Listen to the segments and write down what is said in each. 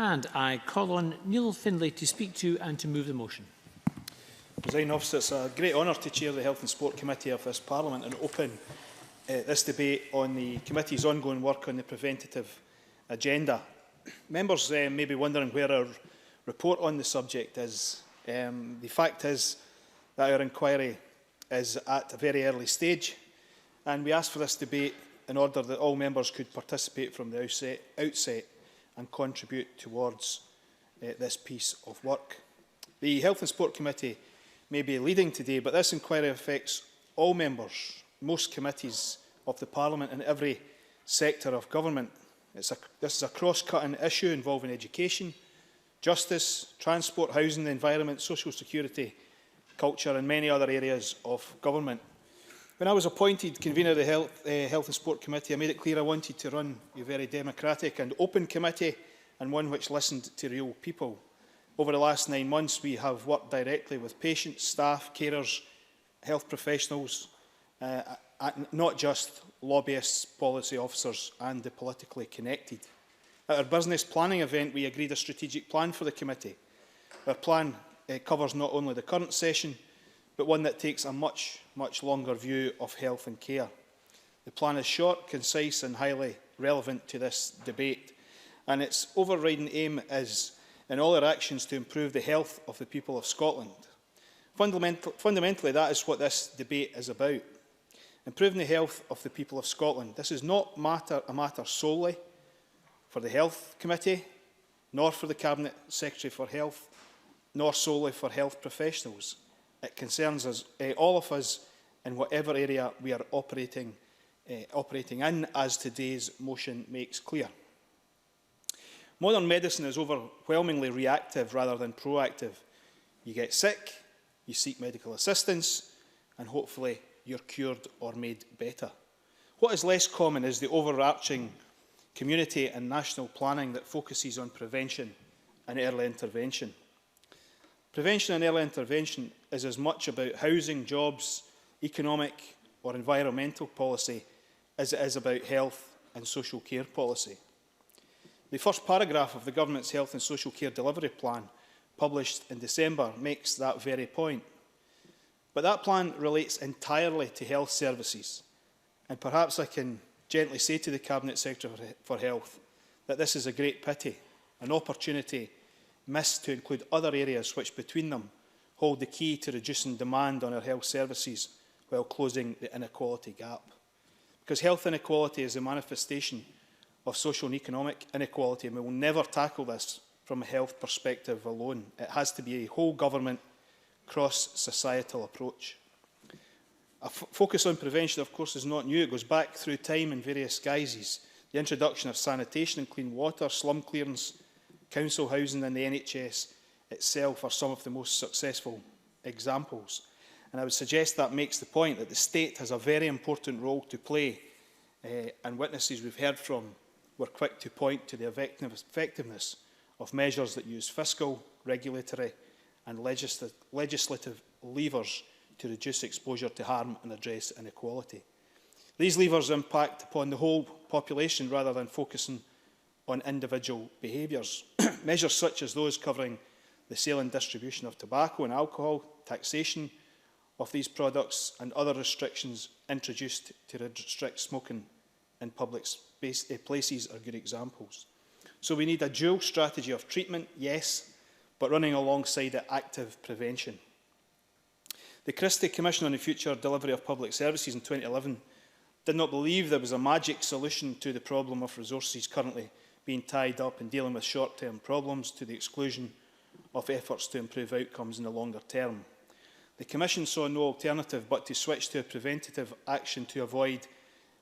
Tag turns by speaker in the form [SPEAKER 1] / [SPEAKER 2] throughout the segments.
[SPEAKER 1] And I call on Neil Findlay to speak to and to move the motion.
[SPEAKER 2] Presiding Officer, it's a great honour to chair the Health and Sport Committee of this Parliament and open this debate on the committee's ongoing work on the preventative agenda. Members may be wondering where our report on the subject is. The fact is that our inquiry is at a very early stage, and we asked for this debate in order that all members could participate from the outset and contribute towards this piece of work. The Health and Sport Committee may be leading today, but this inquiry affects all members, most committees of the Parliament and every sector of government. This is a cross-cutting issue involving education, justice, transport, housing, the environment, social security, culture and many other areas of government. When I was appointed convener of the Health and Sport Committee, I made it clear I wanted to run a very democratic and open committee and one which listened to real people. Over the last 9 months, we have worked directly with patients, staff, carers, health professionals, not just lobbyists, policy officers and the politically connected. At our business planning event, we agreed a strategic plan for the committee. Our plan covers not only the current session, but one that takes a much longer view of health and care. The plan is short, concise and highly relevant to this debate, and its overriding aim is, in all our actions, to improve the health of the people of Scotland. Fundamentally, that is what this debate is about. Improving the health of the people of Scotland. This is not a matter solely for the Health Committee, nor for the Cabinet Secretary for Health, nor solely for health professionals. It concerns us, all of us, in whatever area we are operating in, as today's motion makes clear. Modern medicine is overwhelmingly reactive rather than proactive. You get sick, you seek medical assistance, and hopefully you're cured or made better. What is less common is the overarching community and national planning that focuses on prevention and early intervention. Prevention and early intervention is as much about housing, jobs, economic or environmental policy as it is about health and social care policy. The first paragraph of the Government's Health and Social Care Delivery Plan, published in December, makes that very point. But that plan relates entirely to health services, and perhaps I can gently say to the Cabinet Secretary for Health that this is a great pity, an opportunity missed to include other areas which between them hold the key to reducing demand on our health services while closing the inequality gap. Because health inequality is a manifestation of social and economic inequality, and we will never tackle this from a health perspective alone. It has to be a whole government, cross-societal approach. A focus on prevention, of course, is not new. It goes back through time in various guises. The introduction of sanitation and clean water, slum clearance, council housing and the NHS itself are some of the most successful examples. And I would suggest that makes the point that the state has a very important role to play, and witnesses we've heard from were quick to point to the effectiveness of measures that use fiscal, regulatory and legislative levers to reduce exposure to harm and address inequality. These levers impact upon the whole population rather than focusing on individual behaviours. Measures such as those covering the sale and distribution of tobacco and alcohol, taxation of these products and other restrictions introduced to restrict smoking in public places are good examples. So we need a dual strategy of treatment, yes, but running alongside it active prevention. The Christie Commission on the Future Delivery of Public Services in 2011 did not believe there was a magic solution to the problem of resources currently being tied up in dealing with short-term problems to the exclusion of efforts to improve outcomes in the longer term. The Commission saw no alternative but to switch to a preventative action to avoid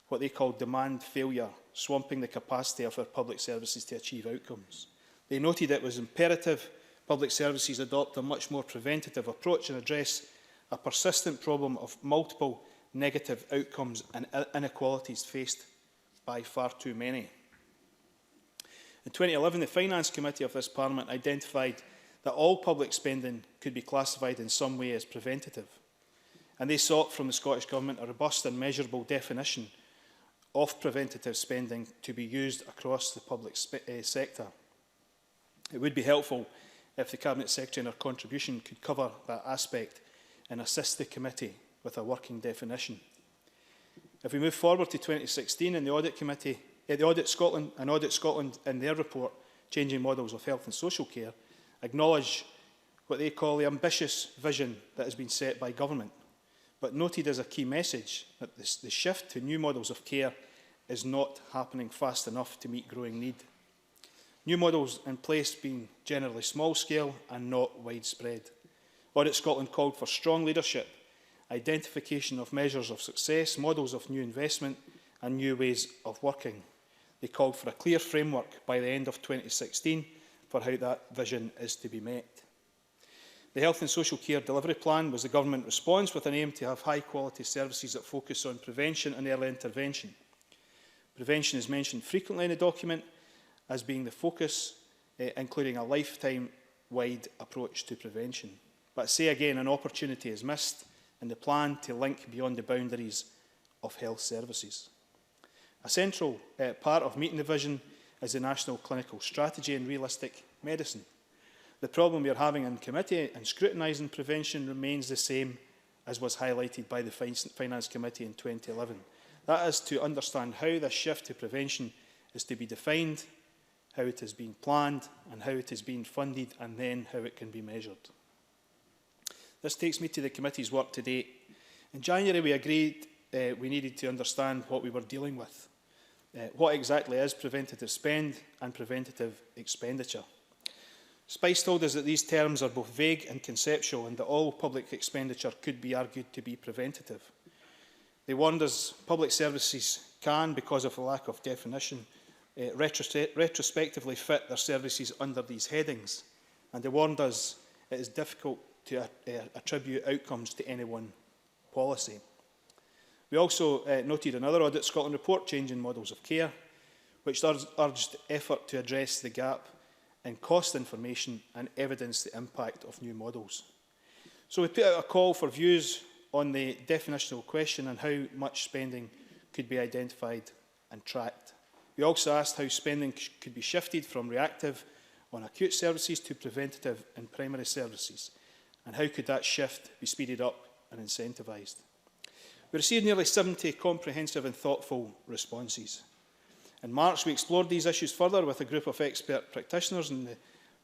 [SPEAKER 2] what they called demand failure, swamping the capacity of our public services to achieve outcomes. They noted it was imperative public services adopt a much more preventative approach and address a persistent problem of multiple negative outcomes and inequalities faced by far too many. In 2011, the Finance Committee of this Parliament identified that all public spending could be classified in some way as preventative, and they sought from the Scottish Government a robust and measurable definition of preventative spending to be used across the public sector. It would be helpful if the Cabinet Secretary in her contribution could cover that aspect and assist the committee with a working definition. If we move forward to 2016 and the Audit Committee, Audit Scotland in their report, Changing Models of Health and Social Care, acknowledge what they call the ambitious vision that has been set by government, but noted as a key message that the shift to new models of care is not happening fast enough to meet growing need. New models in place being generally small scale and not widespread. Audit Scotland called for strong leadership, identification of measures of success, models of new investment and new ways of working. They called for a clear framework by the end of 2016 for how that vision is to be met. The Health and Social Care Delivery Plan was the government response with an aim to have high-quality services that focus on prevention and early intervention. Prevention is mentioned frequently in the document as being the focus, including a lifetime-wide approach to prevention. But I say again, an opportunity is missed in the plan to link beyond the boundaries of health services. A central part of meeting the vision is the National Clinical Strategy in Realistic Medicine. The problem we are having in committee and scrutinising prevention remains the same as was highlighted by the Finance Committee in 2011. That is to understand how this shift to prevention is to be defined, how it is being planned and how it is being funded, and then how it can be measured. This takes me to the committee's work to date. In January we agreed we needed to understand what we were dealing with. What exactly is preventative spend and preventative expenditure? Spice told us that these terms are both vague and conceptual and that all public expenditure could be argued to be preventative. They warned us public services can, because of a lack of definition, retrospectively fit their services under these headings, and they warned us it is difficult to attribute outcomes to any one policy. We also noted another Audit Scotland report, Changing Models of Care, which urged effort to address the gap in cost information and evidence the impact of new models. So we put out a call for views on the definitional question and how much spending could be identified and tracked. We also asked how spending could be shifted from reactive on acute services to preventative in primary services, and how could that shift be speeded up and incentivised. We received nearly 70 comprehensive and thoughtful responses. In March, we explored these issues further with a group of expert practitioners in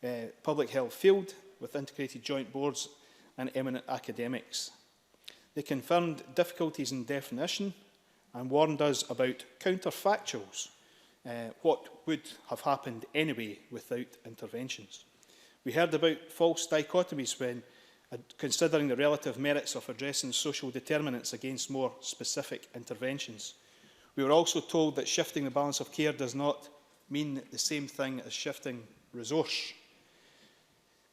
[SPEAKER 2] the public health field, with integrated joint boards and eminent academics. They confirmed difficulties in definition and warned us about counterfactuals, what would have happened anyway without interventions. We heard about false dichotomies when considering the relative merits of addressing social determinants against more specific interventions. We were also told that shifting the balance of care does not mean the same thing as shifting resource.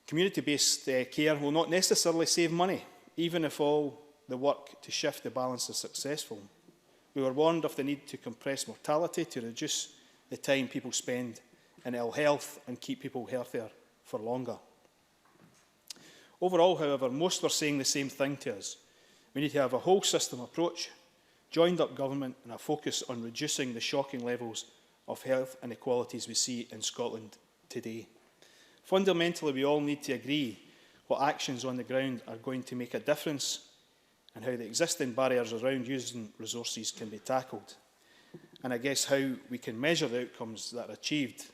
[SPEAKER 2] Community-based care will not necessarily save money, even if all the work to shift the balance is successful. We were warned of the need to compress mortality to reduce the time people spend in ill health and keep people healthier for longer. Overall, however, most were saying the same thing to us. We need to have a whole system approach, joined up government and a focus on reducing the shocking levels of health inequalities we see in Scotland today. Fundamentally, we all need to agree what actions on the ground are going to make a difference and how the existing barriers around using resources can be tackled. And I guess how we can measure the outcomes that are achieved,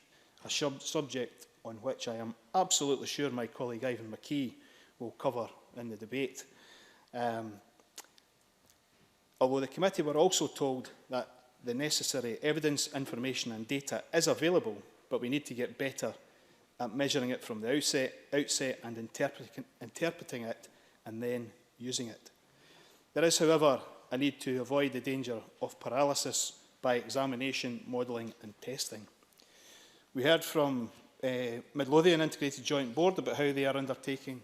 [SPEAKER 2] a subject on which I am absolutely sure my colleague Ivan McKee will cover in the debate. Although the committee were also told that the necessary evidence, information and data is available, but we need to get better at measuring it from the outset and interpreting it and then using it. There is, however, a need to avoid the danger of paralysis by examination, modelling and testing. We heard from Midlothian Integrated Joint Board about how they are undertaking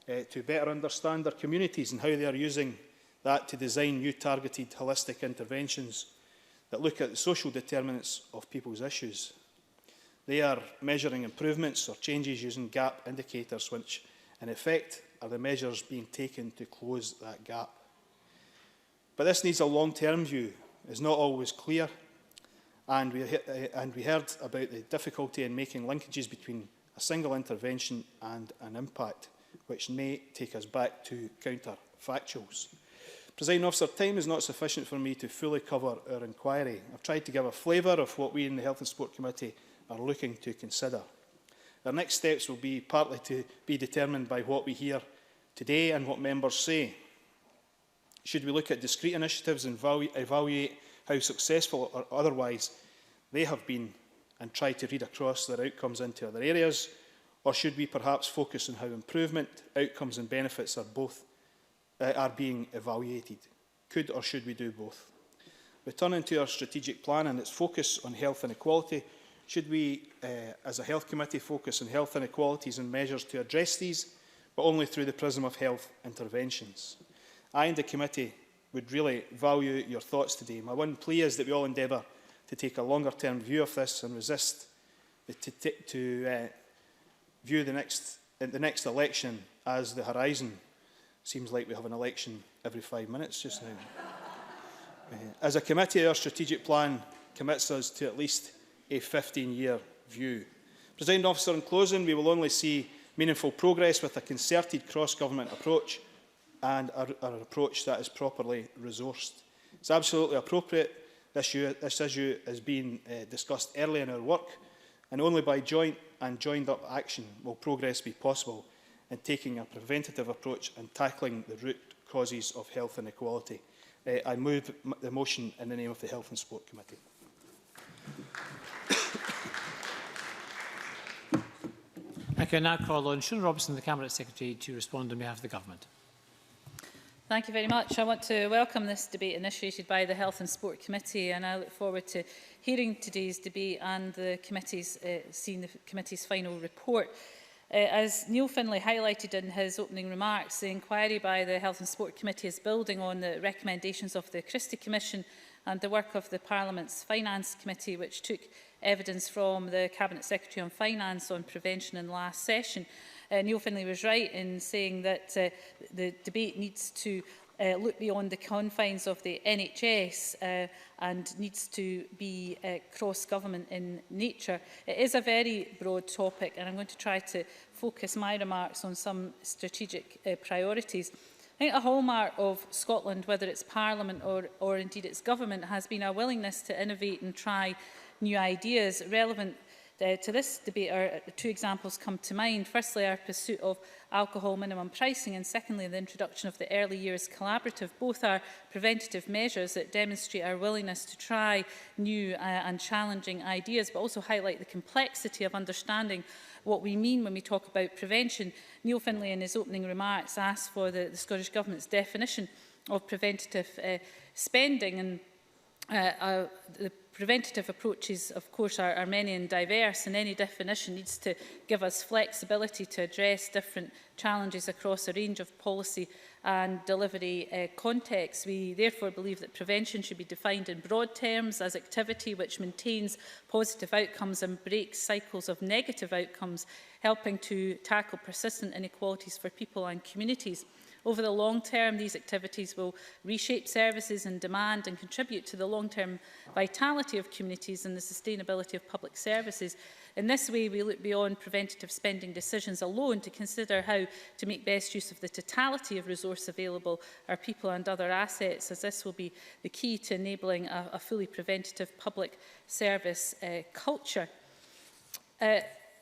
[SPEAKER 2] to better understand their communities and how they are using that to design new targeted holistic interventions that look at the social determinants of people's issues. They are measuring improvements or changes using gap indicators, which in effect are the measures being taken to close that gap. But this needs a long-term view. It's not always clear, and we heard about the difficulty in making linkages between a single intervention and an impact, which may take us back to counterfactuals. Presiding Officer, time is not sufficient for me to fully cover our inquiry. I've tried to give a flavour of what we in the Health and Sport Committee are looking to consider. Our next steps will be partly to be determined by what we hear today and what members say. Should we look at discrete initiatives and evaluate how successful or otherwise they have been and try to read across their outcomes into other areas? Or should we perhaps focus on how improvement, outcomes and benefits are being evaluated? Could or should we do both? Returning to our strategic plan and its focus on health inequality, should we, as a health committee, focus on health inequalities and measures to address these, but only through the prism of health interventions? I and the committee would really value your thoughts today. My one plea is that we all endeavour to take a longer-term view of this and resist to view the next election as the horizon. Seems like we have an election every 5 minutes just now. As a committee, our strategic plan commits us to at least a 15-year view. Presiding Officer, in closing, we will only see meaningful progress with a concerted cross-government approach and an approach that is properly resourced. It's absolutely appropriate this issue is being discussed early in our work, and only by joint and joined-up action will progress be possible in taking a preventative approach and tackling the root causes of health inequality. I move the motion in the name of the Health and Sport Committee.
[SPEAKER 1] I can now call on Siôn Robinson, the Cabinet Secretary, to respond on behalf of the Government.
[SPEAKER 3] Thank you very much. I want to welcome this debate initiated by the Health and Sport Committee, and I look forward to hearing today's debate and the committee's seeing the committee's final report. As Neil Findlay highlighted in his opening remarks, the inquiry by the Health and Sport Committee is building on the recommendations of the Christie Commission and the work of the Parliament's Finance Committee, which took evidence from the Cabinet Secretary on Finance on prevention in the last session. Neil Findlay was right in saying that the debate needs to look beyond the confines of the NHS and needs to be cross-government in nature. It is a very broad topic, and I'm going to try to focus my remarks on some strategic priorities. I think a hallmark of Scotland, whether it's Parliament or indeed its government, has been a willingness to innovate and try new ideas. Relevant to this debate, two examples come to mind. Firstly, our pursuit of alcohol minimum pricing, and secondly, the introduction of the Early Years Collaborative. Both are preventative measures that demonstrate our willingness to try new and challenging ideas, but also highlight the complexity of understanding what we mean when we talk about prevention. Neil Findlay, in his opening remarks, asked for the Scottish Government's definition of preventative spending, and the preventative approaches, of course, are many and diverse, and any definition needs to give us flexibility to address different challenges across a range of policy and delivery contexts. We therefore believe that prevention should be defined in broad terms as activity which maintains positive outcomes and breaks cycles of negative outcomes, helping to tackle persistent inequalities for people and communities. Over the long term, these activities will reshape services and demand and contribute to the long-term vitality of communities and the sustainability of public services. In this way, we look beyond preventative spending decisions alone to consider how to make best use of the totality of resource available, our people and other assets, as this will be the key to enabling a fully preventative public service culture.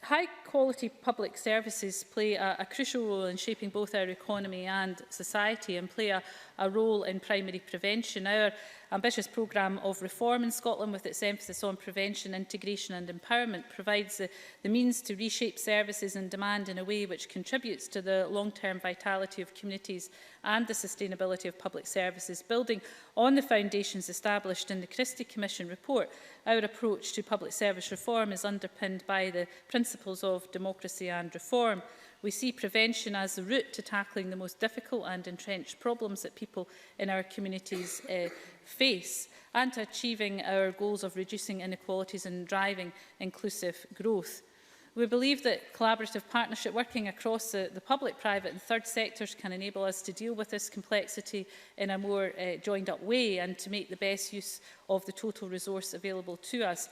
[SPEAKER 3] High-quality public services play a crucial role in shaping both our economy and society, and play a role in primary prevention. Our ambitious programme of reform in Scotland, with its emphasis on prevention, integration and empowerment, provides the means to reshape services and demand in a way which contributes to the long-term vitality of communities and the sustainability of public services. Building on the foundations established in the Christie Commission report, our approach to public service reform is underpinned by the principles of democracy and reform. We see prevention as the route to tackling the most difficult and entrenched problems that people in our communities face, and to achieving our goals of reducing inequalities and driving inclusive growth. We believe that collaborative partnership working across the public, private and third sectors can enable us to deal with this complexity in a more joined-up way and to make the best use of the total resource available to us.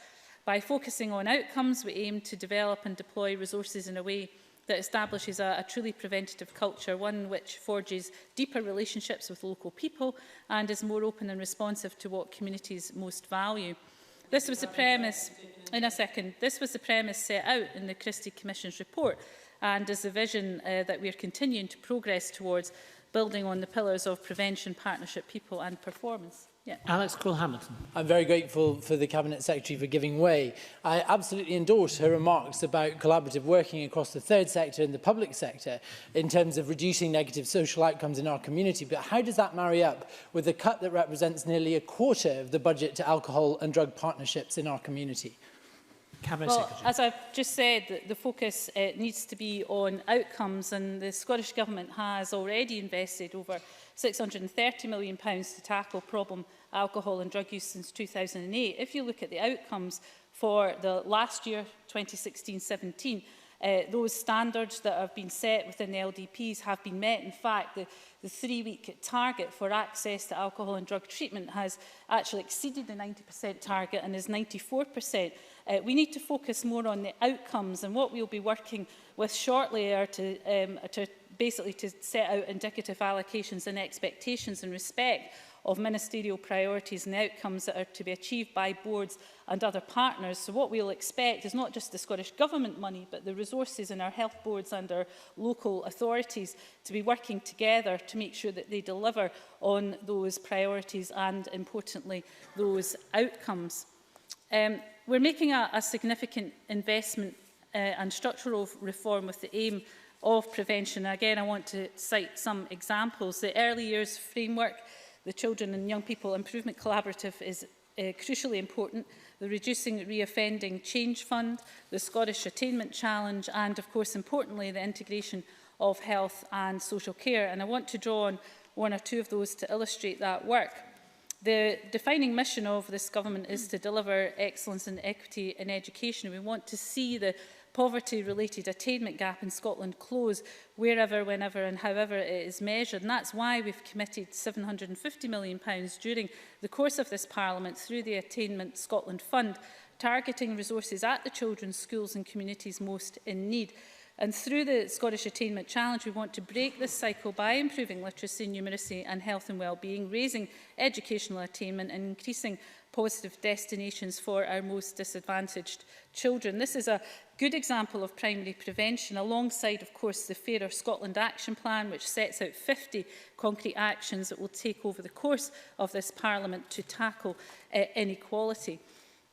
[SPEAKER 3] By focusing on outcomes, we aim to develop and deploy resources in a way that establishes a truly preventative culture, one which forges deeper relationships with local people and is more open and responsive to what communities most value. This was the premise, this was the premise set out in the Christie Commission's report and is the vision that we are continuing to progress towards, building on the pillars of prevention, partnership, people and performance. Yeah.
[SPEAKER 1] Alex Cole-Hamilton.
[SPEAKER 4] I'm very grateful for the Cabinet Secretary for giving way. I absolutely endorse her remarks about collaborative working across the third sector and the public sector in terms of reducing negative social outcomes in our community. But how does that marry up with the cut that represents nearly a quarter of the budget to alcohol and drug partnerships in our community?
[SPEAKER 1] Cabinet Secretary.
[SPEAKER 3] As I've just said, the focus needs to be on outcomes, and the Scottish Government has already invested over £630 million to tackle problem alcohol and drug use since 2008. If you look at the outcomes for the last year, 2016-17, those standards that have been set within the LDPs have been met. In fact, the 3-week target for access to alcohol and drug treatment has actually exceeded the 90% target and is 94%. We need to focus more on the outcomes, and what we'll be working with shortly are to basically to set out indicative allocations and expectations in respect of ministerial priorities and outcomes that are to be achieved by boards and other partners. So what we'll expect is not just the Scottish Government money, but the resources in our health boards and our local authorities to be working together to make sure that they deliver on those priorities and, importantly, those outcomes. We're making a significant investment and structural reform with the aim of prevention. Again, I want to cite some examples. The early years framework, the Children and Young People Improvement Collaborative is crucially important. The Reducing Reoffending Change Fund, the Scottish Attainment Challenge and, of course, importantly, the integration of health and social care. And I want to draw on one or two of those to illustrate that work. The defining mission of this government is to deliver excellence and equity in education. We want to see the poverty-related attainment gap in Scotland close wherever, whenever and however it is measured. And that's why we've committed £750 million during the course of this Parliament through the Attainment Scotland Fund, targeting resources at the children's schools and communities most in need. And through the Scottish Attainment Challenge, we want to break this cycle by improving literacy, numeracy and health and well-being, raising educational attainment and increasing positive destinations for our most disadvantaged children. This is a good example of primary prevention, alongside, of course, the Fairer Scotland Action Plan, which sets out 50 concrete actions that will take over the course of this Parliament to tackle inequality.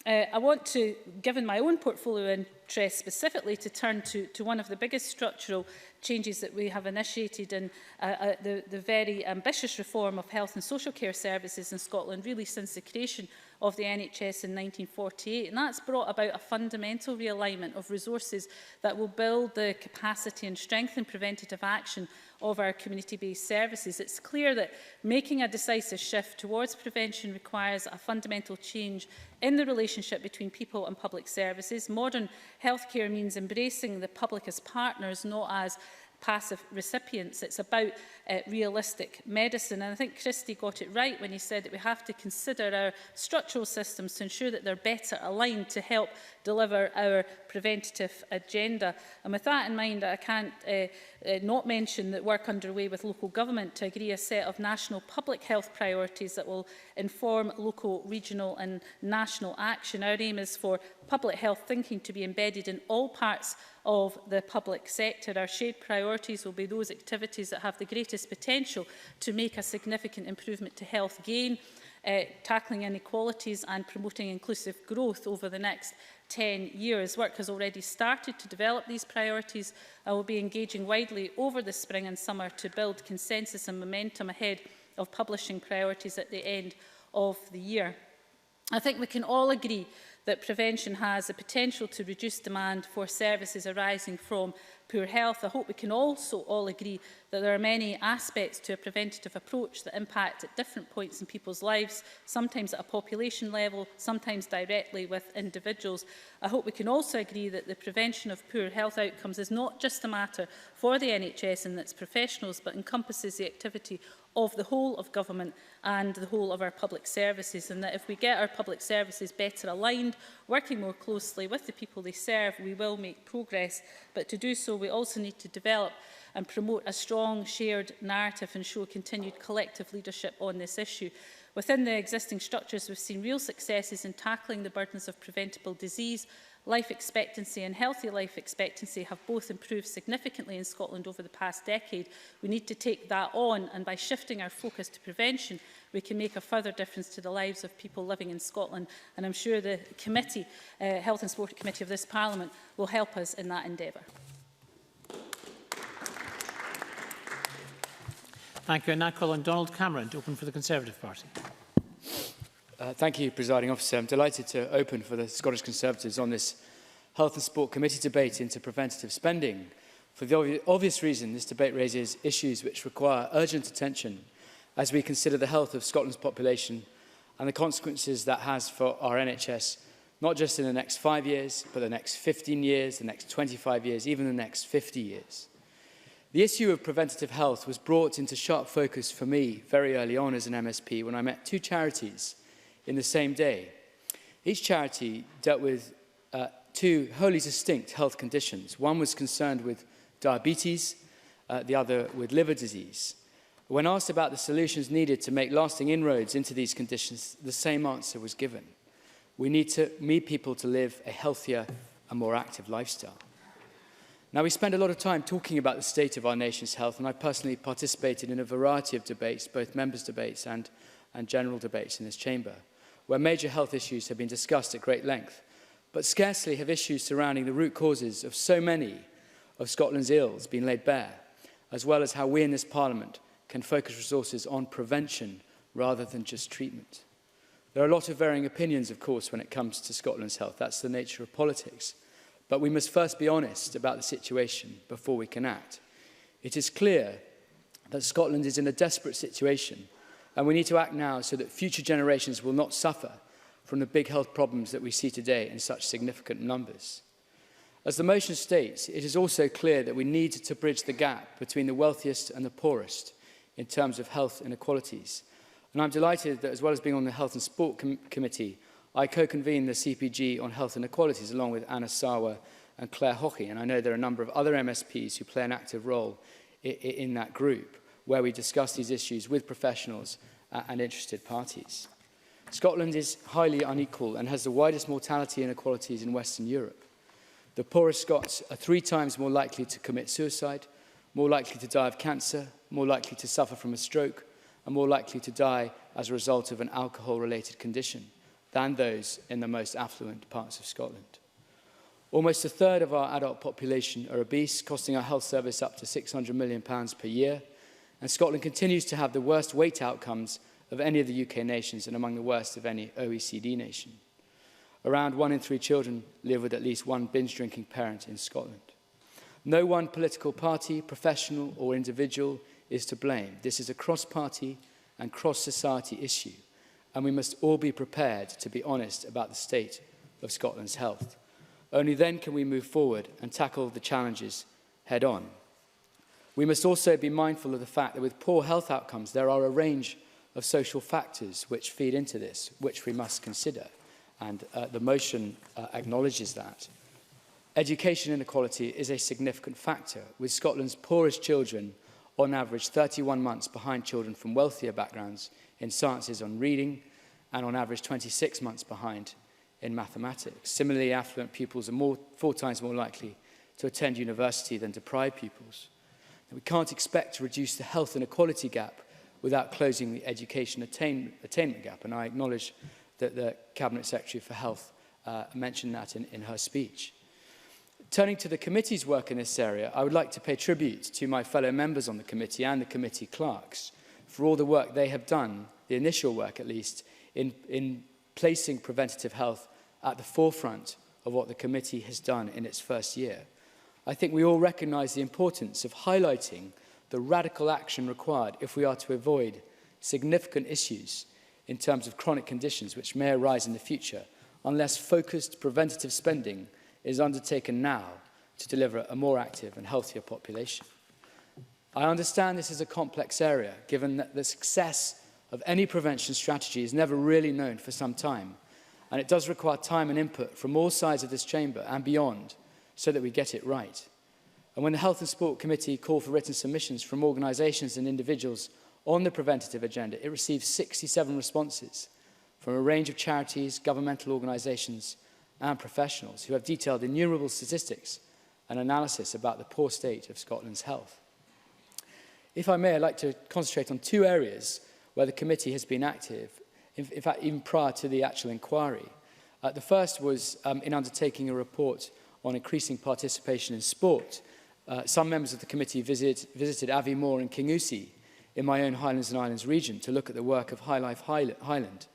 [SPEAKER 3] I want to, given my own portfolio interest specifically, to turn to one of the biggest structural changes that we have initiated in the very ambitious reform of health and social care services in Scotland, really since the creation of the NHS in 1948. And that's brought about a fundamental realignment of resources that will build the capacity and strengthen preventative action of our community-based services. It's clear that making a decisive shift towards prevention requires a fundamental change in the relationship between people and public services. Modern healthcare means embracing the public as partners, not as passive recipients. It's about realistic medicine. And I think Christie got it right when he said that we have to consider our structural systems to ensure that they're better aligned to help deliver our preventative agenda. And with that in mind, I can't not mention that work underway with local government to agree a set of national public health priorities that will inform local, regional and national action. Our aim is for public health thinking to be embedded in all parts of the public sector. Our shared priorities will be those activities that have the greatest potential to make a significant improvement to health gain, tackling inequalities and promoting inclusive growth over the next 10 years. Work has already started to develop these priorities. I will be engaging widely over the spring and summer to build consensus and momentum ahead of publishing priorities at the end of the year. I think we can all agree that prevention has the potential to reduce demand for services arising from poor health. I hope we can also all agree that there are many aspects to a preventative approach that impact at different points in people's lives, sometimes at a population level, sometimes directly with individuals. I hope we can also agree that the prevention of poor health outcomes is not just a matter for the NHS and its professionals, but encompasses the activity of the whole of government and the whole of our public services, and that if we get our public services better aligned, working more closely with the people they serve, we will make progress. But to do so, we also need to develop and promote a strong shared narrative and show continued collective leadership on this issue. Within the existing structures, we've seen real successes in tackling the burdens of preventable disease. Life expectancy and healthy life expectancy have both improved significantly in Scotland over the past decade. We need to take that on, and by shifting our focus to prevention, we can make a further difference to the lives of people living in Scotland. And I'm sure the committee, Health and Sport Committee of this Parliament will help us in that endeavour.
[SPEAKER 1] Thank you. I now call on Donald Cameron to open for the Conservative Party.
[SPEAKER 5] Thank you, Presiding Officer. I'm delighted to open for the Scottish Conservatives on this Health and Sport Committee debate into preventative spending. For the obvious reason, this debate raises issues which require urgent attention as we consider the health of Scotland's population and the consequences that has for our NHS, not just in the next 5 years, but the next 15 years, the next 25 years, even the next 50 years. The issue of preventative health was brought into sharp focus for me very early on as an MSP when I met two charities in the same day. Each charity dealt with two wholly distinct health conditions. One was concerned with diabetes, the other with liver disease. When asked about the solutions needed to make lasting inroads into these conditions, the same answer was given. We need people to live a healthier and more active lifestyle. Now, we spend a lot of time talking about the state of our nation's health, and I personally participated in a variety of debates, both members' debates and general debates in this chamber, where major health issues have been discussed at great length. But scarcely have issues surrounding the root causes of so many of Scotland's ills been laid bare, as well as how we in this Parliament can focus resources on prevention rather than just treatment. There are a lot of varying opinions, of course, when it comes to Scotland's health. That's the nature of politics. But we must first be honest about the situation before we can act. It is clear that Scotland is in a desperate situation, and we need to act now so that future generations will not suffer from the big health problems that we see today in such significant numbers. As the motion states, it is also clear that we need to bridge the gap between the wealthiest and the poorest in terms of health inequalities. And I'm delighted that, as well as being on the Health and Sport Committee, I co-convene the CPG on health inequalities along with Anna Sawa and Claire Hockey, and I know there are a number of other MSPs who play an active role in that group, where we discuss these issues with professionals and interested parties. Scotland is highly unequal and has the widest mortality inequalities in Western Europe. The poorest Scots are 3 times more likely to commit suicide, more likely to die of cancer, more likely to suffer from a stroke, and more likely to die as a result of an alcohol-related condition than those in the most affluent parts of Scotland. Almost a third of our adult population are obese, costing our health service up to £600 million per year, and Scotland continues to have the worst weight outcomes of any of the UK nations and among the worst of any OECD nation. Around 1 in 3 children live with at least one binge-drinking parent in Scotland. No one political party, professional or individual is to blame. This is a cross-party and cross-society issue, and we must all be prepared to be honest about the state of Scotland's health. Only then can we move forward and tackle the challenges head-on. We must also be mindful of the fact that with poor health outcomes, there are a range of social factors which feed into this, which we must consider, and the motion acknowledges that. Education inequality is a significant factor, with Scotland's poorest children on average 31 months behind children from wealthier backgrounds in sciences on reading, and on average 26 months behind in mathematics. Similarly, affluent pupils are 4 times more likely to attend university than deprived pupils. And we can't expect to reduce the health inequality gap without closing the education attainment gap, and I acknowledge that the Cabinet Secretary for Health mentioned that in her speech. Turning to the committee's work in this area, I would like to pay tribute to my fellow members on the committee and the committee clerks for all the work they have done, the initial work at least, in placing preventative health at the forefront of what the committee has done in its first year. I think we all recognise the importance of highlighting the radical action required if we are to avoid significant issues in terms of chronic conditions which may arise in the future, unless focused preventative spending is undertaken now to deliver a more active and healthier population. I understand this is a complex area, given that the success of any prevention strategy is never really known for some time, and it does require time and input from all sides of this chamber and beyond so that we get it right. And when the Health and Sport Committee called for written submissions from organisations and individuals on the preventative agenda, it received 67 responses from a range of charities, governmental organisations and professionals who have detailed innumerable statistics and analysis about the poor state of Scotland's health. If I may, I'd like to concentrate on two areas where the committee has been active, in fact, even prior to the actual inquiry. The first was in undertaking a report on increasing participation in sport. Some members of the committee visited Abbey Moor and Kingussie in my own Highlands and Islands region to look at the work of High Life Highland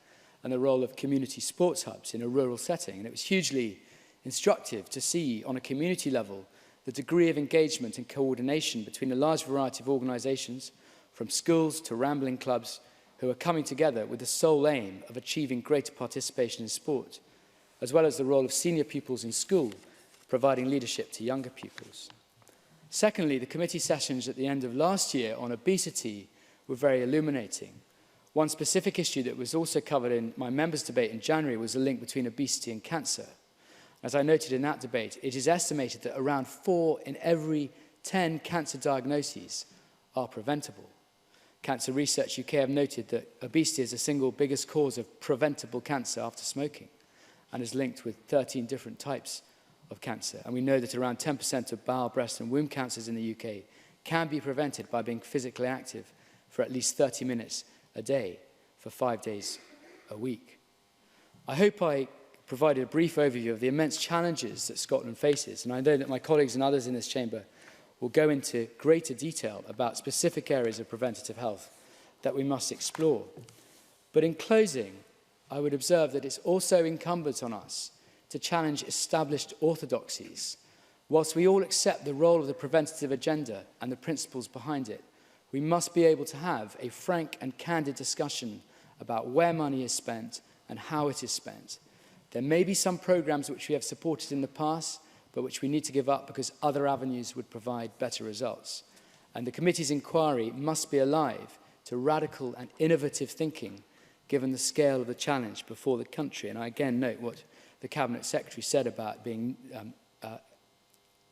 [SPEAKER 5] and the role of community sports hubs in a rural setting. And it was hugely instructive to see on a community level the degree of engagement and coordination between a large variety of organisations, from schools to rambling clubs, who are coming together with the sole aim of achieving greater participation in sport, as well as the role of senior pupils in school, providing leadership to younger pupils. Secondly, the committee sessions at the end of last year on obesity were very illuminating. One specific issue that was also covered in my members' debate in January was the link between obesity and cancer. As I noted in that debate, it is estimated that around 4 in every 10 cancer diagnoses are preventable. Cancer Research UK have noted that obesity is the single biggest cause of preventable cancer after smoking and is linked with 13 different types of cancer. And we know that around 10% of bowel, breast and womb cancers in the UK can be prevented by being physically active for at least 30 minutes a day for 5 days a week. I hope I provided a brief overview of the immense challenges that Scotland faces, and I know that my colleagues and others in this chamber will go into greater detail about specific areas of preventative health that we must explore. But in closing, I would observe that it's also incumbent on us to challenge established orthodoxies. Whilst we all accept the role of the preventative agenda and the principles behind it, we must be able to have a frank and candid discussion about where money is spent and how it is spent. There may be some programmes which we have supported in the past, but which we need to give up because other avenues would provide better results. And the committee's inquiry must be alive to radical and innovative thinking, given the scale of the challenge before the country. And I again note what the Cabinet Secretary said about being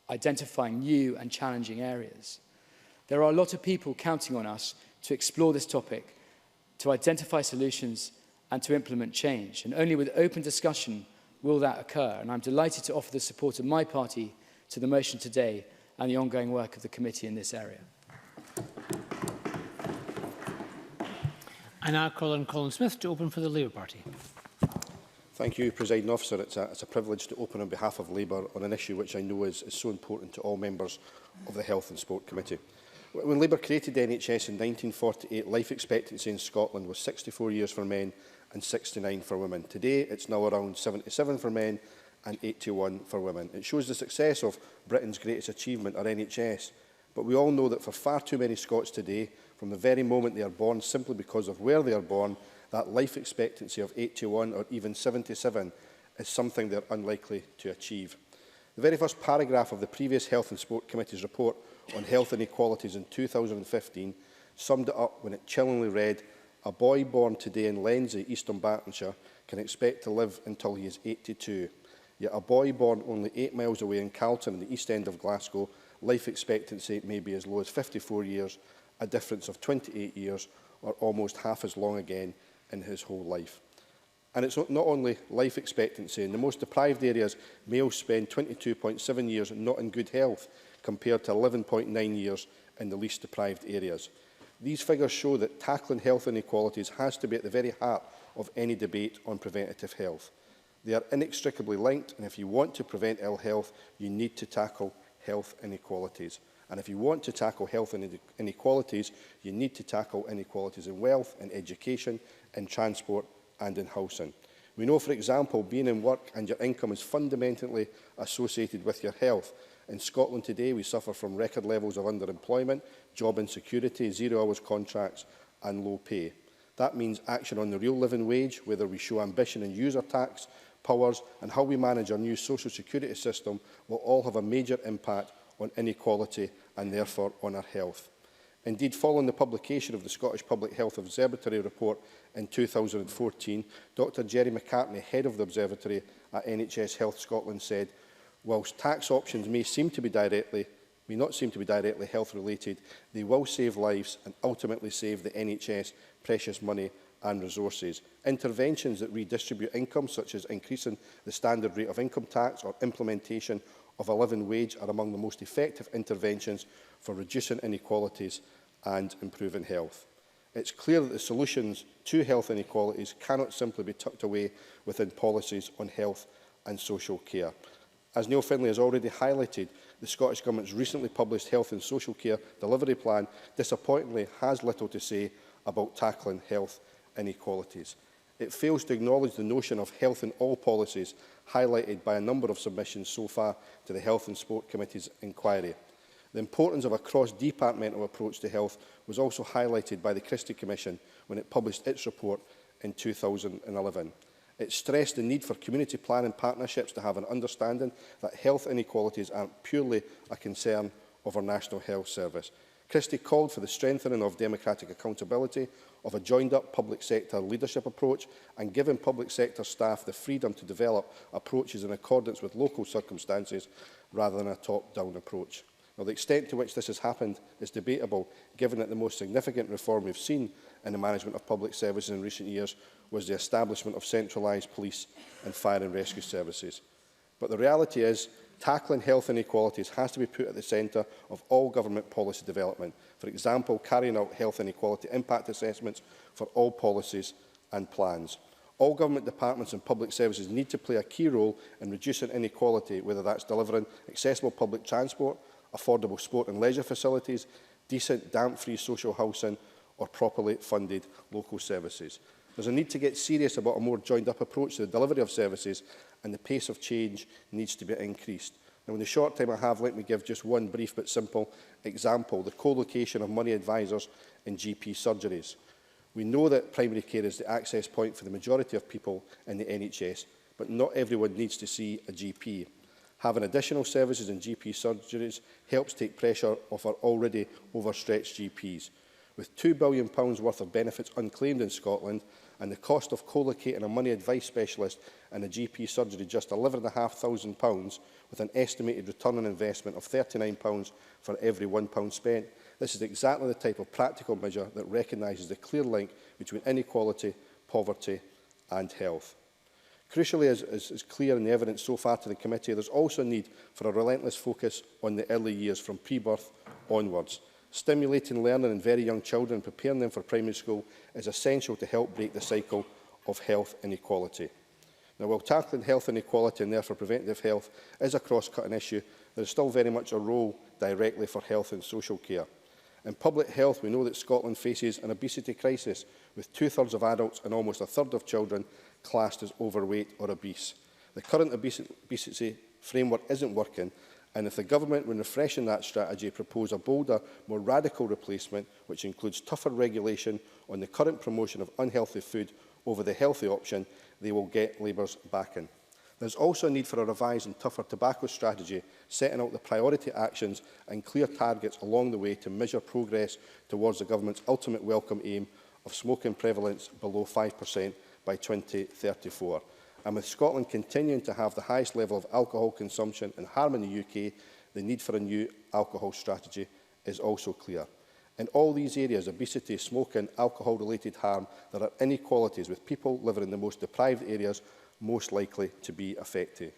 [SPEAKER 5] identifying new and challenging areas. There are a lot of people counting on us to explore this topic, to identify solutions and to implement change. And only with open discussion will that occur. And I'm delighted to offer the support of my party to the motion today and the ongoing work of the committee in this area.
[SPEAKER 1] I now call on Colin Smith to open for the Labour Party.
[SPEAKER 6] Thank you, Presiding Officer. It's a privilege to open on behalf of Labour on an issue which I know is so important to all members of the Health and Sport Committee. When Labour created the NHS in 1948, life expectancy in Scotland was 64 years for men and 69 for women. Today, it's now around 77 for men and 81 for women. It shows the success of Britain's greatest achievement, our NHS. But we all know that for far too many Scots today, from the very moment they are born, simply because of where they are born, that life expectancy of 81 or even 77 is something they're unlikely to achieve. The very first paragraph of the previous Health and Sport Committee's report on health inequalities in 2015 summed it up when it chillingly read, "A boy born today in Lenzie, East Dunbartonshire, can expect to live until he is 82. Yet a boy born only 8 miles away in Calton in the East End of Glasgow, life expectancy may be as low as 54 years, a difference of 28 years, or almost half as long again in his whole life." And it's not only life expectancy. In the most deprived areas, males spend 22.7 years not in good health, compared to 11.9 years in the least deprived areas. These figures show that tackling health inequalities has to be at the very heart of any debate on preventative health. They are inextricably linked, and if you want to prevent ill health, you need to tackle health inequalities. And if you want to tackle health inequalities, you need to tackle inequalities in wealth, in education, in transport and in housing. We know, for example, being in work and your income is fundamentally associated with your health. In Scotland today, we suffer from record levels of underemployment, job insecurity, 0 hours contracts and low pay. That means action on the real living wage, whether we show ambition and use our tax powers, and how we manage our new social security system will all have a major impact on inequality and therefore on our health. Indeed, following the publication of the Scottish Public Health Observatory report in 2014, Dr Jerry McCartney, head of the Observatory at NHS Health Scotland, said, whilst tax options may not seem to be directly health-related, they will save lives and ultimately save the NHS precious money and resources. Interventions that redistribute income, such as increasing the standard rate of income tax or implementation of a living wage, are among the most effective interventions for reducing inequalities and improving health. It's clear that the solutions to health inequalities cannot simply be tucked away within policies on health and social care. As Neil Findlay has already highlighted, the Scottish Government's recently published Health and Social Care Delivery Plan disappointingly has little to say about tackling health inequalities. It fails to acknowledge the notion of health in all policies highlighted by a number of submissions so far to the Health and Sport Committee's inquiry. The importance of a cross-departmental approach to health was also highlighted by the Christie Commission when it published its report in 2011. It stressed the need for community planning partnerships to have an understanding that health inequalities aren't purely a concern of our National Health Service. Christie called for the strengthening of democratic accountability, of a joined-up public sector leadership approach, and giving public sector staff the freedom to develop approaches in accordance with local circumstances rather than a top-down approach. Now, the extent to which this has happened is debatable, given that the most significant reform we've seen in the management of public services in recent years was the establishment of centralised police and fire and rescue services. But the reality is, tackling health inequalities has to be put at the centre of all government policy development. For example, carrying out health inequality impact assessments for all policies and plans. All government departments and public services need to play a key role in reducing inequality, whether that's delivering accessible public transport, affordable sport and leisure facilities, decent damp-free social housing, or properly funded local services. There's a need to get serious about a more joined-up approach to the delivery of services, and the pace of change needs to be increased. Now, in the short time I have, let me give just one brief but simple example: the co-location of money advisors in GP surgeries. We know that primary care is the access point for the majority of people in the NHS, but not everyone needs to see a GP. Having additional services in GP surgeries helps take pressure off our already overstretched GPs. With £2 billion worth of benefits unclaimed in Scotland and the cost of co-locating a money advice specialist in a GP surgery just £11,500, with an estimated return on investment of £39 for every £1 spent, this is exactly the type of practical measure that recognises the clear link between inequality, poverty and health. Crucially, as is clear in the evidence so far to the committee, there is also a need for a relentless focus on the early years from pre-birth onwards. Stimulating learning in very young children and preparing them for primary school is essential to help break the cycle of health inequality. Now, while tackling health inequality and therefore preventative health is a cross-cutting issue, there is still very much a role directly for health and social care. In public health, we know that Scotland faces an obesity crisis, with 2/3 of adults and almost 1/3 of children classed as overweight or obese. The current obesity framework isn't working, and if the government, when refreshing that strategy, propose a bolder, more radical replacement, which includes tougher regulation on the current promotion of unhealthy food over the healthy option, they will get Labour's backing. There is also a need for a revised and tougher tobacco strategy, setting out the priority actions and clear targets along the way to measure progress towards the government's ultimate welcome aim of smoking prevalence below 5% by 2034. And with Scotland continuing to have the highest level of alcohol consumption and harm in the UK, the need for a new alcohol strategy is also clear. In all these areas, obesity, smoking, alcohol-related harm, there are inequalities, with people living in the most deprived areas most likely to be affected.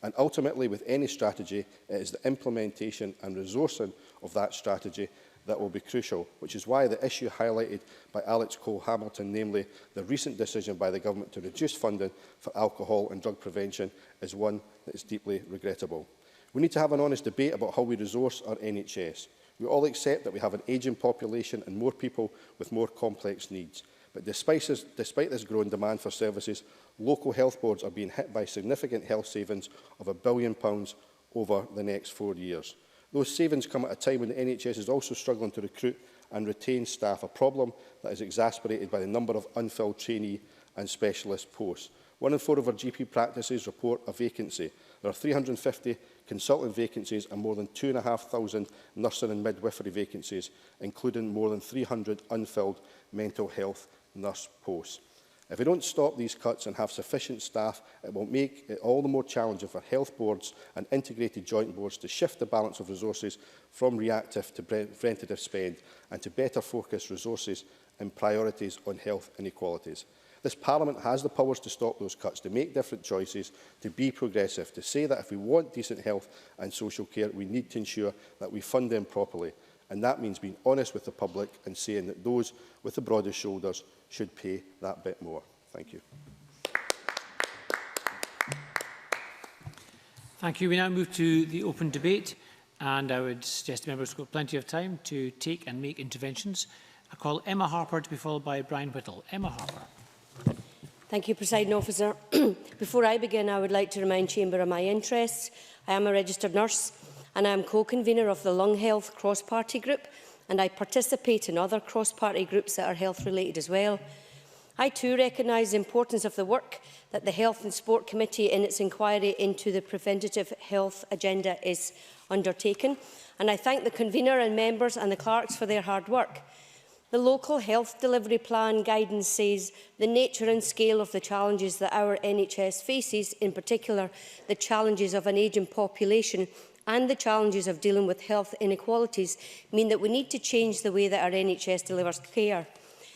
[SPEAKER 6] And ultimately, with any strategy, it is the implementation and resourcing of that strategy that will be crucial, which is why the issue highlighted by Alex Cole-Hamilton, namely the recent decision by the government to reduce funding for alcohol and drug prevention, is one that is deeply regrettable. We need to have an honest debate about how we resource our NHS. We all accept that we have an ageing population and more people with more complex needs. But despite this growing demand for services, local health boards are being hit by significant health savings of £1 billion over the next 4 years. Those savings come at a time when the NHS is also struggling to recruit and retain staff, a problem that is exacerbated by the number of unfilled trainee and specialist posts. 1 in 4 of our GP practices report a vacancy. There are 350 consultant vacancies and more than 2,500 nursing and midwifery vacancies, including more than 300 unfilled mental health nurse posts. If we don't stop these cuts and have sufficient staff, it will make it all the more challenging for health boards and integrated joint boards to shift the balance of resources from reactive to preventative spend and to better focus resources and priorities on health inequalities. This Parliament has the powers to stop those cuts, to make different choices, to be progressive, to say that if we want decent health and social care, we need to ensure that we fund them properly. And that means being honest with the public and saying that those with the broadest shoulders should pay that bit more. Thank you.
[SPEAKER 1] Thank you. We now move to the open debate, and I would suggest to members who have plenty of time to take and make interventions. I call Emma Harper to be followed by Brian Whittle. Emma Harper.
[SPEAKER 7] Thank you, Presiding Officer. Before I begin, I would like to remind Chamber of my interests. I am a registered nurse and I am co-convener of the Lung Health Cross-Party Group, and I participate in other cross-party groups that are health-related as well. I too recognise the importance of the work that the Health and Sport Committee in its inquiry into the preventative health agenda is undertaken, and I thank the convener and members and the clerks for their hard work. The local health delivery plan guidance says the nature and scale of the challenges that our NHS faces, in particular the challenges of an ageing population and the challenges of dealing with health inequalities, mean that we need to change the way that our NHS delivers care.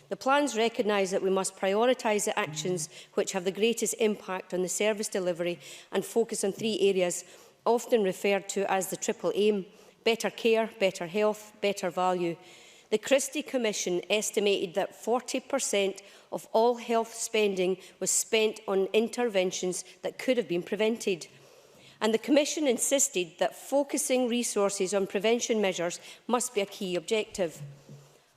[SPEAKER 7] The plans recognise that we must prioritise the actions which have the greatest impact on the service delivery and focus on three areas, often referred to as the triple aim: better care, better health, better value. The Christie Commission estimated that 40% of all health spending was spent on interventions that could have been prevented. And the Commission insisted that focusing resources on prevention measures must be a key objective.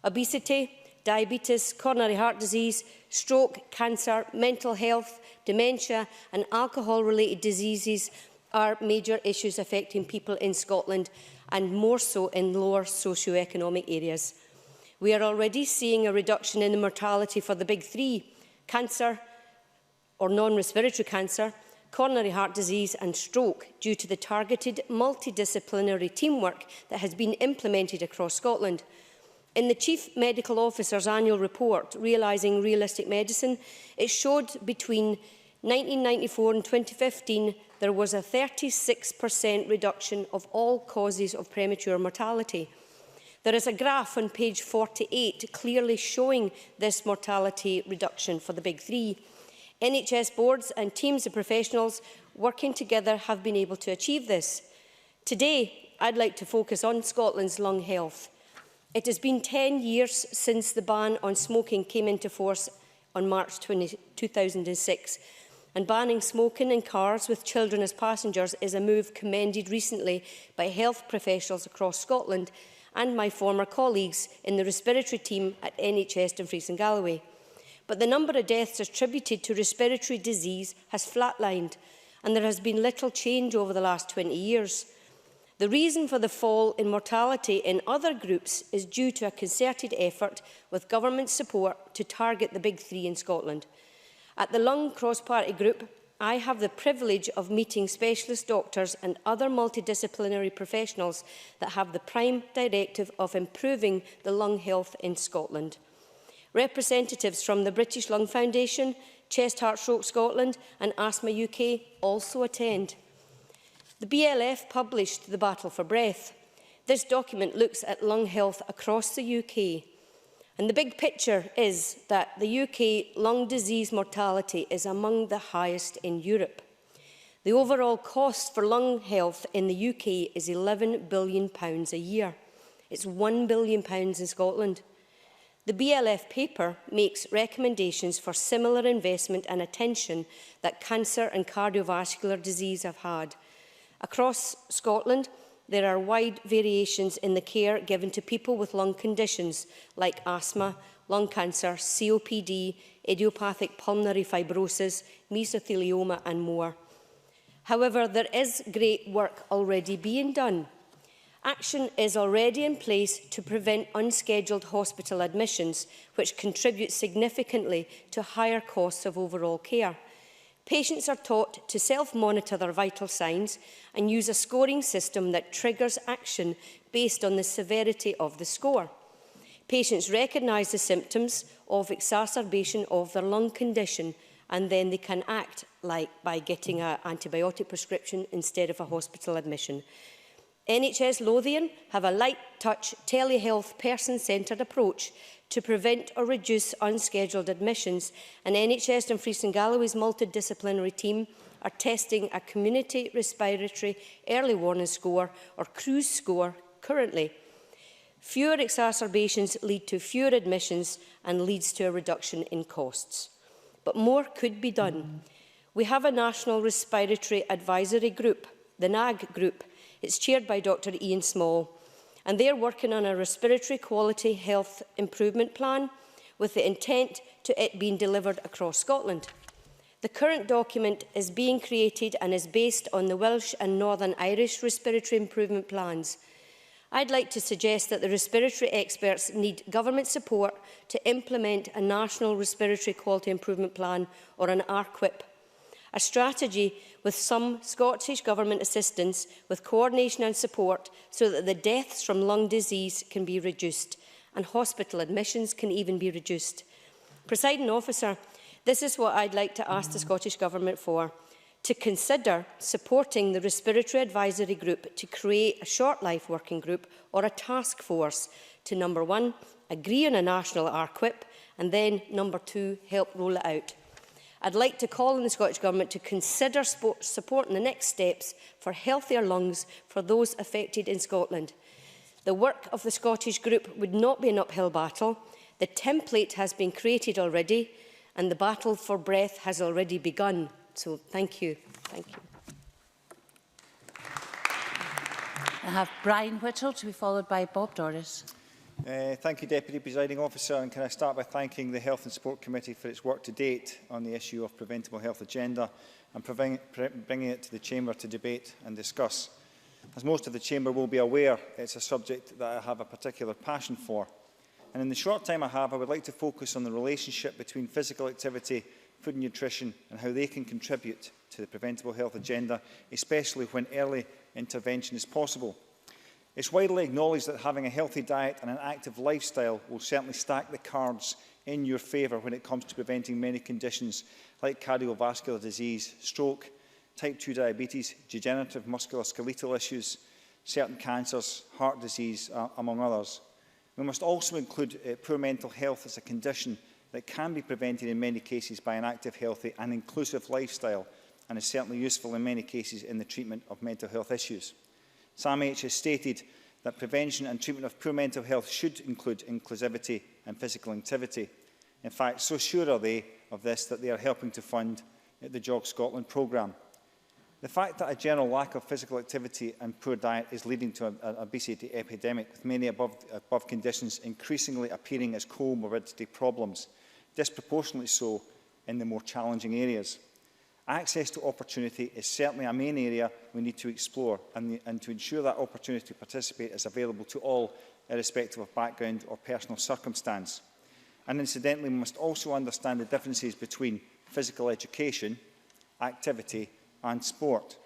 [SPEAKER 7] Obesity, diabetes, coronary heart disease, stroke, cancer, mental health, dementia and alcohol-related diseases are major issues affecting people in Scotland, and more so in lower socio-economic areas. We are already seeing a reduction in the mortality for the big three: cancer or non-respiratory cancer, coronary heart disease and stroke, due to the targeted multidisciplinary teamwork that has been implemented across Scotland. In the Chief Medical Officer's annual report, Realising Realistic Medicine, it showed between 1994 and 2015 there was a 36% reduction of all causes of premature mortality. There is a graph on page 48 clearly showing this mortality reduction for the big three. NHS boards and teams of professionals working together have been able to achieve this. Today, I'd like to focus on Scotland's lung health. It has been 10 years since the ban on smoking came into force on March 2006, and banning smoking in cars with children as passengers is a move commended recently by health professionals across Scotland and my former colleagues in the respiratory team at NHS Dumfries and Galloway. But the number of deaths attributed to respiratory disease has flatlined, and there has been little change over the last 20 years. The reason for the fall in mortality in other groups is due to a concerted effort with government support to target the big three in Scotland. At the Lung Cross-Party Group, I have the privilege of meeting specialist doctors and other multidisciplinary professionals that have the prime directive of improving the lung health in Scotland. Representatives from the British Lung Foundation, Chest Heart Stroke Scotland and Asthma UK also attend. The BLF published The Battle for Breath. This document looks at lung health across the UK. And the big picture is that the UK lung disease mortality is among the highest in Europe. The overall cost for lung health in the UK is £11 billion a year. It's £1 billion in Scotland. The BLF paper makes recommendations for similar investment and attention that cancer and cardiovascular disease have had. Across Scotland, there are wide variations in the care given to people with lung conditions like asthma, lung cancer, COPD, idiopathic pulmonary fibrosis, mesothelioma and more. However, there is great work already being done. Action is already in place to prevent unscheduled hospital admissions, which contribute significantly to higher costs of overall care. Patients are taught to self-monitor their vital signs and use a scoring system that triggers action based on the severity of the score. Patients recognise the symptoms of exacerbation of their lung condition, and then they can act like by getting an antibiotic prescription instead of a hospital admission. NHS Lothian have a light-touch telehealth person-centred approach to prevent or reduce unscheduled admissions, and NHS Dumfries and Galloway's multidisciplinary team are testing a community respiratory early warning score or CRUISE score currently. Fewer exacerbations lead to fewer admissions and leads to a reduction in costs. But more could be done. We have a National Respiratory Advisory Group, the NAG Group. It's chaired by Dr Ian Small, and they're working on a respiratory quality health improvement plan with the intent to it being delivered across Scotland. The current document is being created and is based on the Welsh and Northern Irish respiratory improvement plans. I'd like to suggest that the respiratory experts need government support to implement a National Respiratory Quality Improvement Plan, or an RQIP, a strategy with some Scottish Government assistance, with coordination and support, so that the deaths from lung disease can be reduced and hospital admissions can even be reduced. Presiding Officer, this is what I'd like to ask the Scottish Government for: to consider supporting the Respiratory Advisory Group to create a short life working group or a task force to, number one, agree on a national RQIP, and then, number two, help roll it out. I'd like to call on the Scottish Government to consider supporting the next steps for healthier lungs for those affected in Scotland. The work of the Scottish group would not be an uphill battle. The template has been created already, and the battle for breath has already begun. So thank you. Thank you.
[SPEAKER 8] I have Brian Whittle to be followed by Bob Doris.
[SPEAKER 9] Thank you, Deputy Presiding Officer, and can I start by thanking the Health and Sport Committee for its work to date on the issue of preventable health agenda and bringing it to the Chamber to debate and discuss. As most of the Chamber will be aware, it's a subject that I have a particular passion for. And in the short time I have, I would like to focus on the relationship between physical activity, food and nutrition, and how they can contribute to the preventable health agenda, especially when early intervention is possible. It's widely acknowledged that having a healthy diet and an active lifestyle will certainly stack the cards in your favour when it comes to preventing many conditions like cardiovascular disease, stroke, type 2 diabetes, degenerative musculoskeletal issues, certain cancers, heart disease, among others. We must also include poor mental health as a condition that can be prevented in many cases by an active, healthy and inclusive lifestyle, and is certainly useful in many cases in the treatment of mental health issues. SAMH has stated that prevention and treatment of poor mental health should include inclusivity and physical activity. In fact, so sure are they of this that they are helping to fund the Jog Scotland programme. The fact that a general lack of physical activity and poor diet is leading to an obesity epidemic, with many above conditions increasingly appearing as comorbidity problems, disproportionately so in the more challenging areas. Access to opportunity is certainly a main area we need to explore, and to ensure that opportunity to participate is available to all, irrespective of background or personal circumstance. And incidentally, we must also understand the differences between physical education, activity and sport.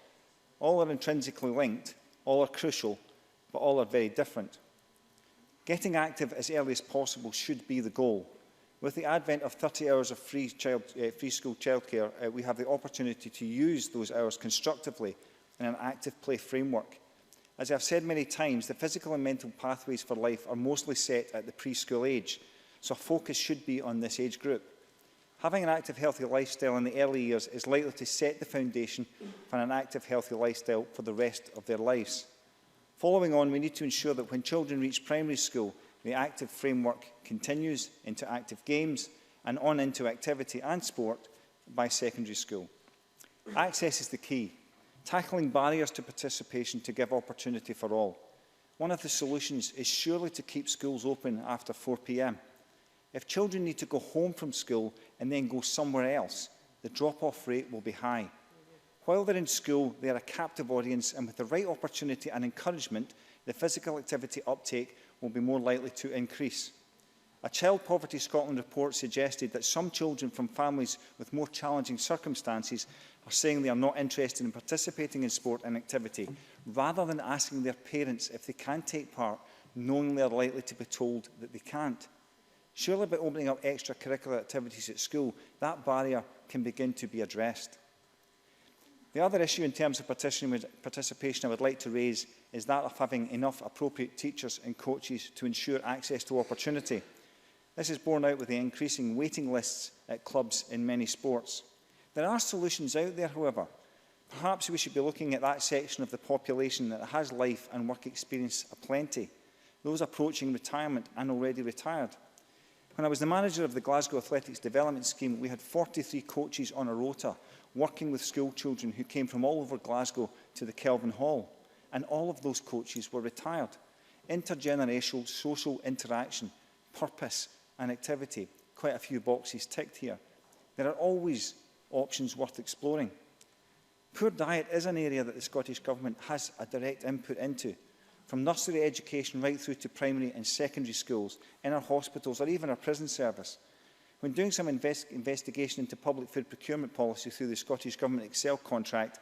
[SPEAKER 9] All are intrinsically linked, all are crucial, but all are very different. Getting active as early as possible should be the goal. With the advent of 30 hours of free school childcare, we have the opportunity to use those hours constructively in an active play framework. As I have said many times, the physical and mental pathways for life are mostly set at the preschool age, so focus should be on this age group. Having an active, healthy lifestyle in the early years is likely to set the foundation for an active, healthy lifestyle for the rest of their lives. Following on, we need to ensure that when children reach primary school, the active framework continues into active games and on into activity and sport by secondary school. Access is the key, tackling barriers to participation to give opportunity for all. One of the solutions is surely to keep schools open after 4 p.m. If children need to go home from school and then go somewhere else, the drop-off rate will be high. While they're in school, they are a captive audience, and with the right opportunity and encouragement, the physical activity uptake will be more likely to increase. A Child Poverty Scotland report suggested that some children from families with more challenging circumstances are saying they are not interested in participating in sport and activity, rather than asking their parents if they can take part, knowing they are likely to be told that they can't. Surely by opening up extracurricular activities at school, that barrier can begin to be addressed. The other issue in terms of participation I would like to raise is that of having enough appropriate teachers and coaches to ensure access to opportunity. This is borne out with the increasing waiting lists at clubs in many sports. There are solutions out there, however. Perhaps we should be looking at that section of the population that has life and work experience aplenty, those approaching retirement and already retired. When I was the manager of the Glasgow Athletics Development Scheme, we had 43 coaches on a rota working with school children who came from all over Glasgow to the Kelvin Hall, and all of those coaches were retired. Intergenerational social interaction, purpose and activity, quite a few boxes ticked here. There are always options worth exploring. Poor diet is an area that the Scottish Government has a direct input into, from nursery education right through to primary and secondary schools, in our hospitals or even our prison service. When doing some investigation into public food procurement policy through the Scottish Government Excel contract,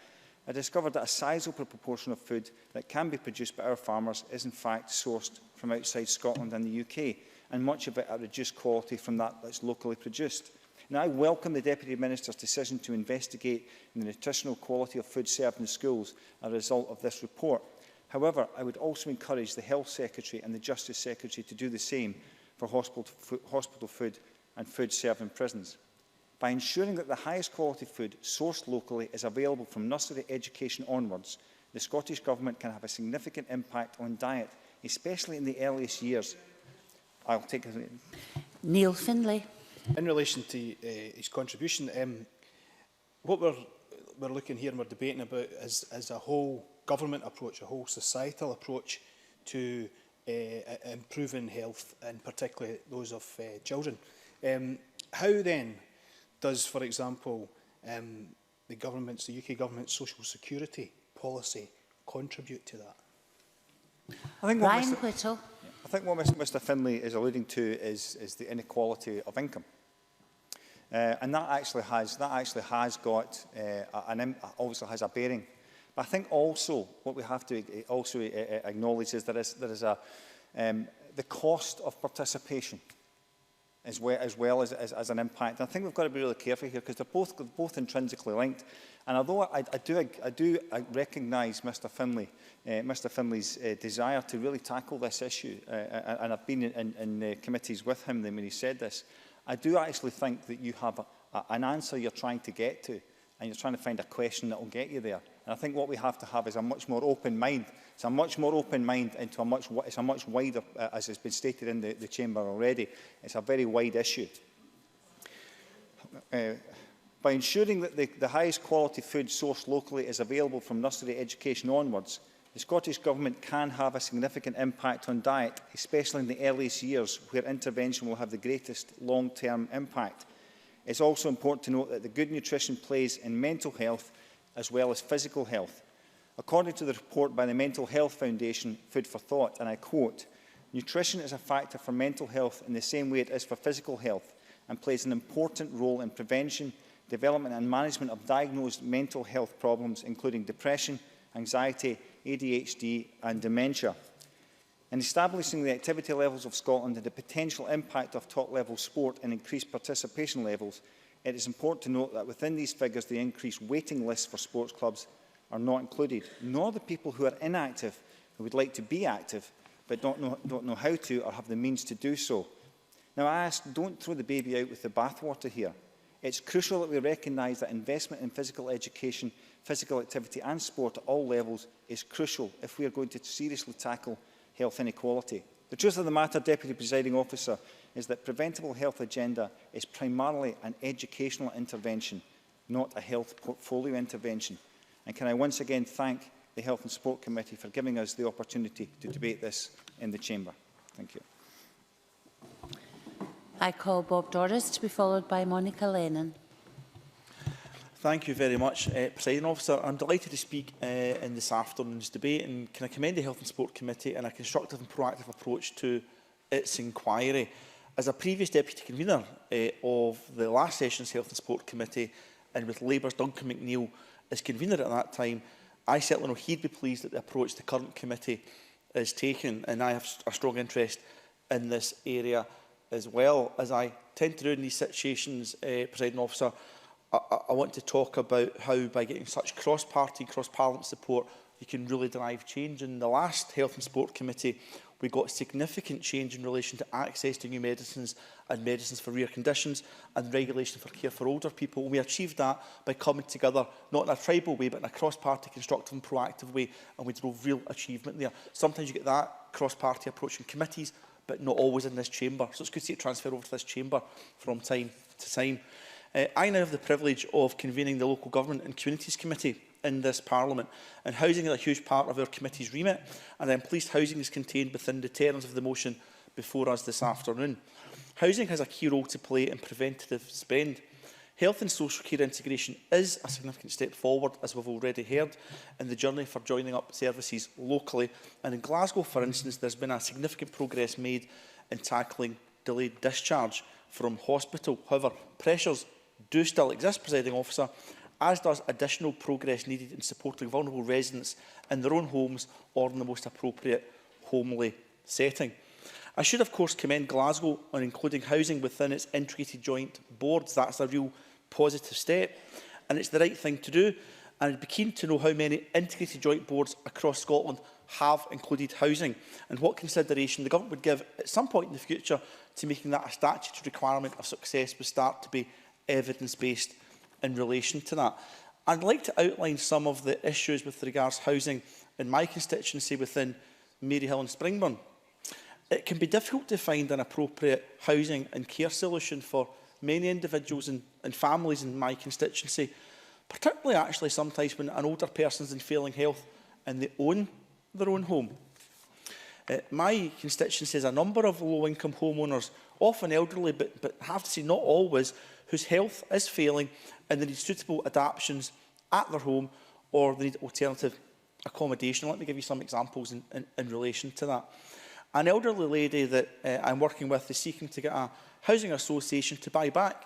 [SPEAKER 9] I discovered that a sizable proportion of food that can be produced by our farmers is in fact sourced from outside Scotland and the UK, and much of it at reduced quality from that that's locally produced. Now, I welcome the Deputy Minister's decision to investigate the nutritional quality of food served in schools as a result of this report. However, I would also encourage the Health Secretary and the Justice Secretary to do the same for hospital food and food served in prisons. By ensuring that the highest quality food sourced locally is available from nursery education onwards, the Scottish Government can have a significant impact on diet, especially in the earliest years. I'll take it.
[SPEAKER 8] Neil Findlay.
[SPEAKER 2] In relation to his contribution, what we're looking here and we're debating about is a whole government approach, a whole societal approach to improving health, and particularly those of children. How then does, for example, the UK government's social security policy contribute to that?
[SPEAKER 9] I think
[SPEAKER 8] Brian Whittle.
[SPEAKER 9] I think what Mr Findlay is alluding to is the inequality of income. And that actually has got obviously has a bearing. But I think also what we have to also acknowledge is there is the cost of participation as well as an impact. And I think we've got to be really careful here, because they're both intrinsically linked. And although I do recognise Mr Findlay's desire to really tackle this issue, and I've been in committees with him when he said this, I do actually think that you have an answer you're trying to get to, and you're trying to find a question that will get you there. And I think what we have to have is a much more open mind. It's a much more open mind into it's a much wider, as has been stated in the chamber already, it's a very wide issue. By ensuring that the highest quality food sourced locally is available from nursery education onwards, the Scottish Government can have a significant impact on diet, especially in the earliest years, where intervention will have the greatest long-term impact. It's also important to note that the good nutrition plays in mental health as well as physical health. According to the report by the Mental Health Foundation, Food for Thought, and I quote, "Nutrition is a factor for mental health in the same way it is for physical health, and plays an important role in prevention, development and management of diagnosed mental health problems, including depression, anxiety, ADHD and dementia. In establishing the activity levels of Scotland and the potential impact of top-level sport and increased participation levels, it is important to note that within these figures the increased waiting lists for sports clubs are not included, nor the people who are inactive who would like to be active but don't know how to or have the means to do so. Now I ask, don't throw the baby out with the bathwater here. It's crucial that we recognise that investment in physical education, physical activity and sport at all levels is crucial if we are going to seriously tackle health inequality. The truth of the matter, Deputy Presiding Officer, is that Preventable Health Agenda is primarily an educational intervention, not a health portfolio intervention. And can I once again thank the Health and Sport Committee for giving us the opportunity to debate this in the Chamber. Thank you.
[SPEAKER 8] I call Bob Doris to be followed by Monica Lennon.
[SPEAKER 10] Thank you very much, Presiding Officer. I'm delighted to speak in this afternoon's debate, and can I commend the Health and Sport Committee on a constructive and proactive approach to its inquiry. As a previous Deputy Convener of the last session's Health and Sport Committee, and with Labour's Duncan McNeill as convener at that time, I certainly know he'd be pleased at the approach the current committee is taking, and I have a strong interest in this area as well. As I tend to do in these situations, Presiding Officer, I want to talk about how, by getting such cross-party, cross-parliament support, you can really drive change. In the last Health and Sport Committee, we got significant change in relation to access to new medicines and medicines for rare conditions and regulation for care for older people. And we achieved that by coming together, not in a tribal way, but in a cross-party, constructive and proactive way, and we drove real achievement there. Sometimes you get that cross-party approach in committees, but not always in this chamber. So it's good to see it transfer over to this chamber from time to time. I now have the privilege of convening the Local Government and Communities Committee in this Parliament, and housing is a huge part of our committee's remit, and I am pleased housing is contained within the terms of the motion before us this afternoon. Housing has a key role to play in preventative spend. Health and social care integration is a significant step forward, as we've already heard, in the journey for joining up services locally. And in Glasgow, for instance, there's been a significant progress made in tackling delayed discharge from hospital. However, pressures do still exist, Presiding Officer, as does additional progress needed in supporting vulnerable residents in their own homes or in the most appropriate homely setting. I should, of course, commend Glasgow on including housing within its integrated joint boards. That's a real positive step, and it's the right thing to do. And I'd be keen to know how many integrated joint boards across Scotland have included housing, and what consideration the government would give at some point in the future to making that a statutory requirement of success would start to be evidence-based in relation to that. I'd like to outline some of the issues with regards to housing in my constituency within Maryhill and Springburn. It can be difficult to find an appropriate housing and care solution for many individuals and families in my constituency, particularly actually sometimes when an older person's in failing health and they own their own home. My constituency has a number of low-income homeowners, often elderly, but have to say not always, whose health is failing and they need suitable adaptations at their home, or they need alternative accommodation. Let me give you some examples in relation to that. An elderly lady that I'm working with is seeking to get a housing association to buy back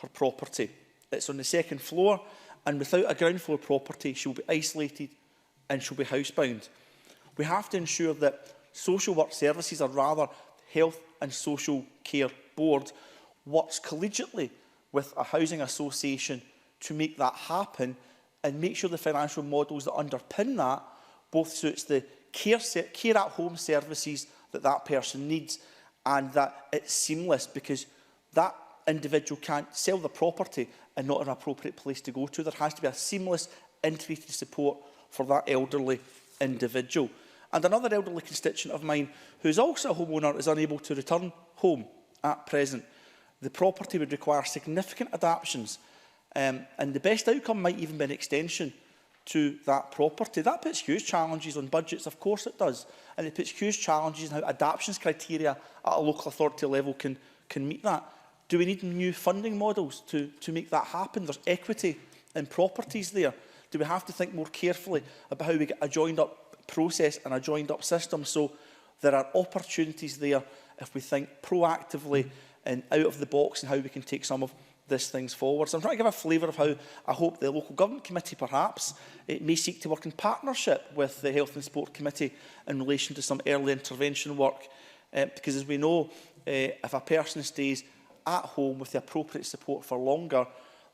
[SPEAKER 10] her property. It's on the second floor, and without a ground floor property, she'll be isolated and she'll be housebound. We have to ensure that social work services, or rather Health and Social Care Board, works collegiately with a housing association to make that happen, and make sure the financial models that underpin that both suits the care at home services that person needs, and that it's seamless, because that individual can't sell the property and not an appropriate place to go to. There has to be a seamless, integrated support for that elderly individual. And another elderly constituent of mine, who is also a homeowner, is unable to return home at present. The property would require significant adaptations, and the best outcome might even be an extension to that property. That puts huge challenges on budgets, of course it does, and it puts huge challenges in how adaptations criteria at a local authority level can meet that. Do we need new funding models to make that happen? There's equity in properties there. Do we have to think more carefully about how we get a joined-up process and a joined-up system? So there are opportunities there if we think proactively and out of the box, and how we can take some of these things forward. So I'm trying to give a flavour of how I hope the Local Government Committee perhaps may seek to work in partnership with the Health and Sport Committee in relation to some early intervention work. Because as we know, if a person stays at home with the appropriate support for longer,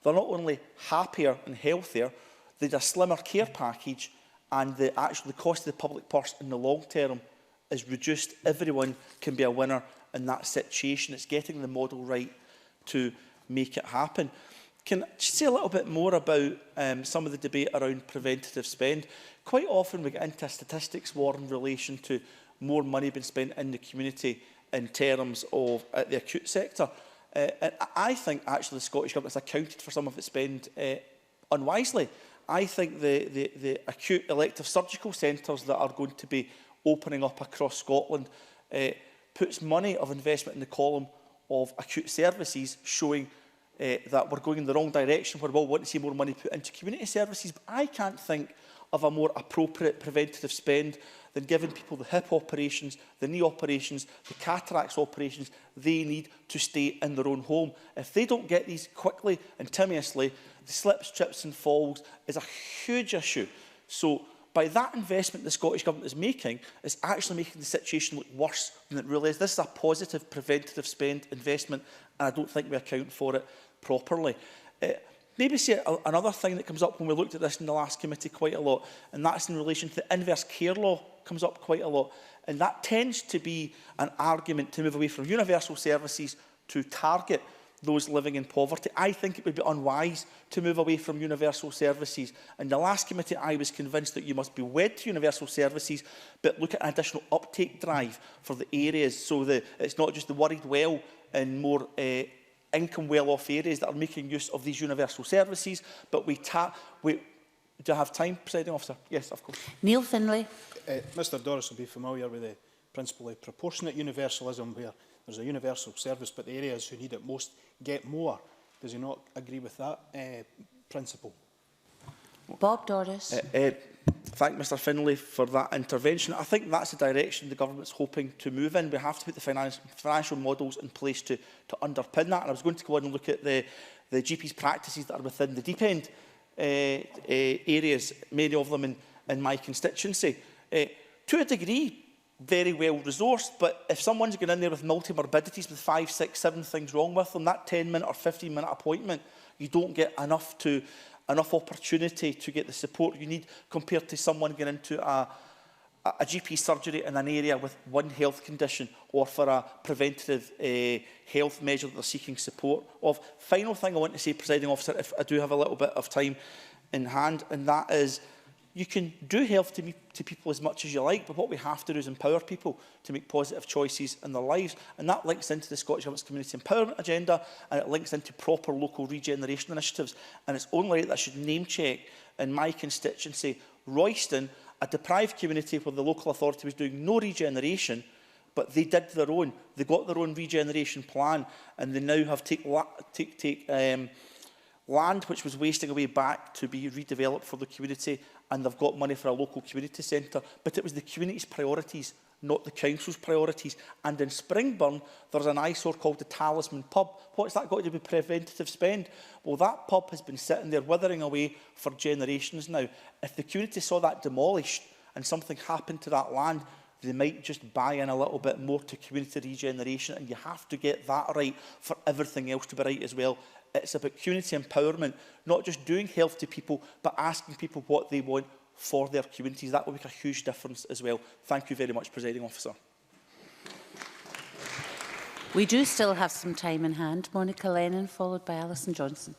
[SPEAKER 10] they're not only happier and healthier, they need a slimmer care package, and the cost of the public purse in the long term is reduced. Everyone can be a winner in that situation. It's getting the model right to make it happen. Can I just say a little bit more about some of the debate around preventative spend? Quite often we get into a statistics war in relation to more money being spent in the community in terms of the acute sector. And I think actually the Scottish Government has accounted for some of its spend unwisely. I think the acute elective surgical centres that are going to be opening up across Scotland puts money of investment in the column of acute services, showing that we're going in the wrong direction, where we'll want to see more money put into community services. But I can't think of a more appropriate preventative spend than giving people the hip operations, the knee operations, the cataracts operations they need to stay in their own home. If they don't get these quickly and timiously, the slips, trips and falls is a huge issue. So by that investment the Scottish Government is making, it's actually making the situation look worse than it really is. This is a positive preventative spend investment, and I don't think we account for it properly. Maybe see another thing that comes up when we looked at this in the last committee quite a lot, and that's in relation to the inverse care law. Comes up quite a lot, and that tends to be an argument to move away from universal services to target those living in poverty. I think it would be unwise to move away from universal services. In the last committee, I was convinced that you must be wed to universal services, but look at an additional uptake drive for the areas, so that it's not just the worried well and more income well-off areas that are making use of these universal services, but do I have time, Presiding Officer? Yes, of course.
[SPEAKER 8] Neil Findlay.
[SPEAKER 2] Mr Doris will be familiar with the principle of proportionate universalism, where there's a universal service, but the areas who need it most get more. Does he not agree with that principle?
[SPEAKER 8] Bob Doris.
[SPEAKER 10] Thank Mr Findlay for that intervention. I think that's the direction the Government's hoping to move in. We have to put the financial models in place to underpin that. And I was going to go on and look at the GP's practices that are within the deep end areas, many of them in my constituency. To a degree, very well resourced, but if someone's going in there with multi-morbidities with 5, 6, 7 things wrong with them, that 10-minute or 15-minute appointment, you don't get enough opportunity to get the support you need compared to someone getting into a GP surgery in an area with one health condition or for a preventative health measure that they're seeking support of. Final thing I want to say, Presiding Officer, if I do have a little bit of time in hand, and that is you can do health to people as much as you like, but what we have to do is empower people to make positive choices in their lives, and that links into the Scottish Government's community empowerment agenda, and it links into proper local regeneration initiatives. And it's only right that I should name check in my constituency, Royston, a deprived community where the local authority was doing no regeneration, but they did their own. They got their own regeneration plan, and they now have take land which was wasting away back to be redeveloped for the community, and they've got money for a local community centre. But it was the community's priorities, not the council's priorities. And in Springburn, there's an eyesore called the Talisman Pub. What's that got to do with preventative spend? Well, that pub has been sitting there withering away for generations now. If the community saw that demolished and something happened to that land, they might just buy in a little bit more to community regeneration, and you have to get that right for everything else to be right as well. It's about community empowerment, not just doing health to people, but asking people what they want for their communities. That will make a huge difference as well. Thank you very much, Presiding Officer.
[SPEAKER 8] We do still have some time in hand. Monica Lennon, followed by Alison Johnson.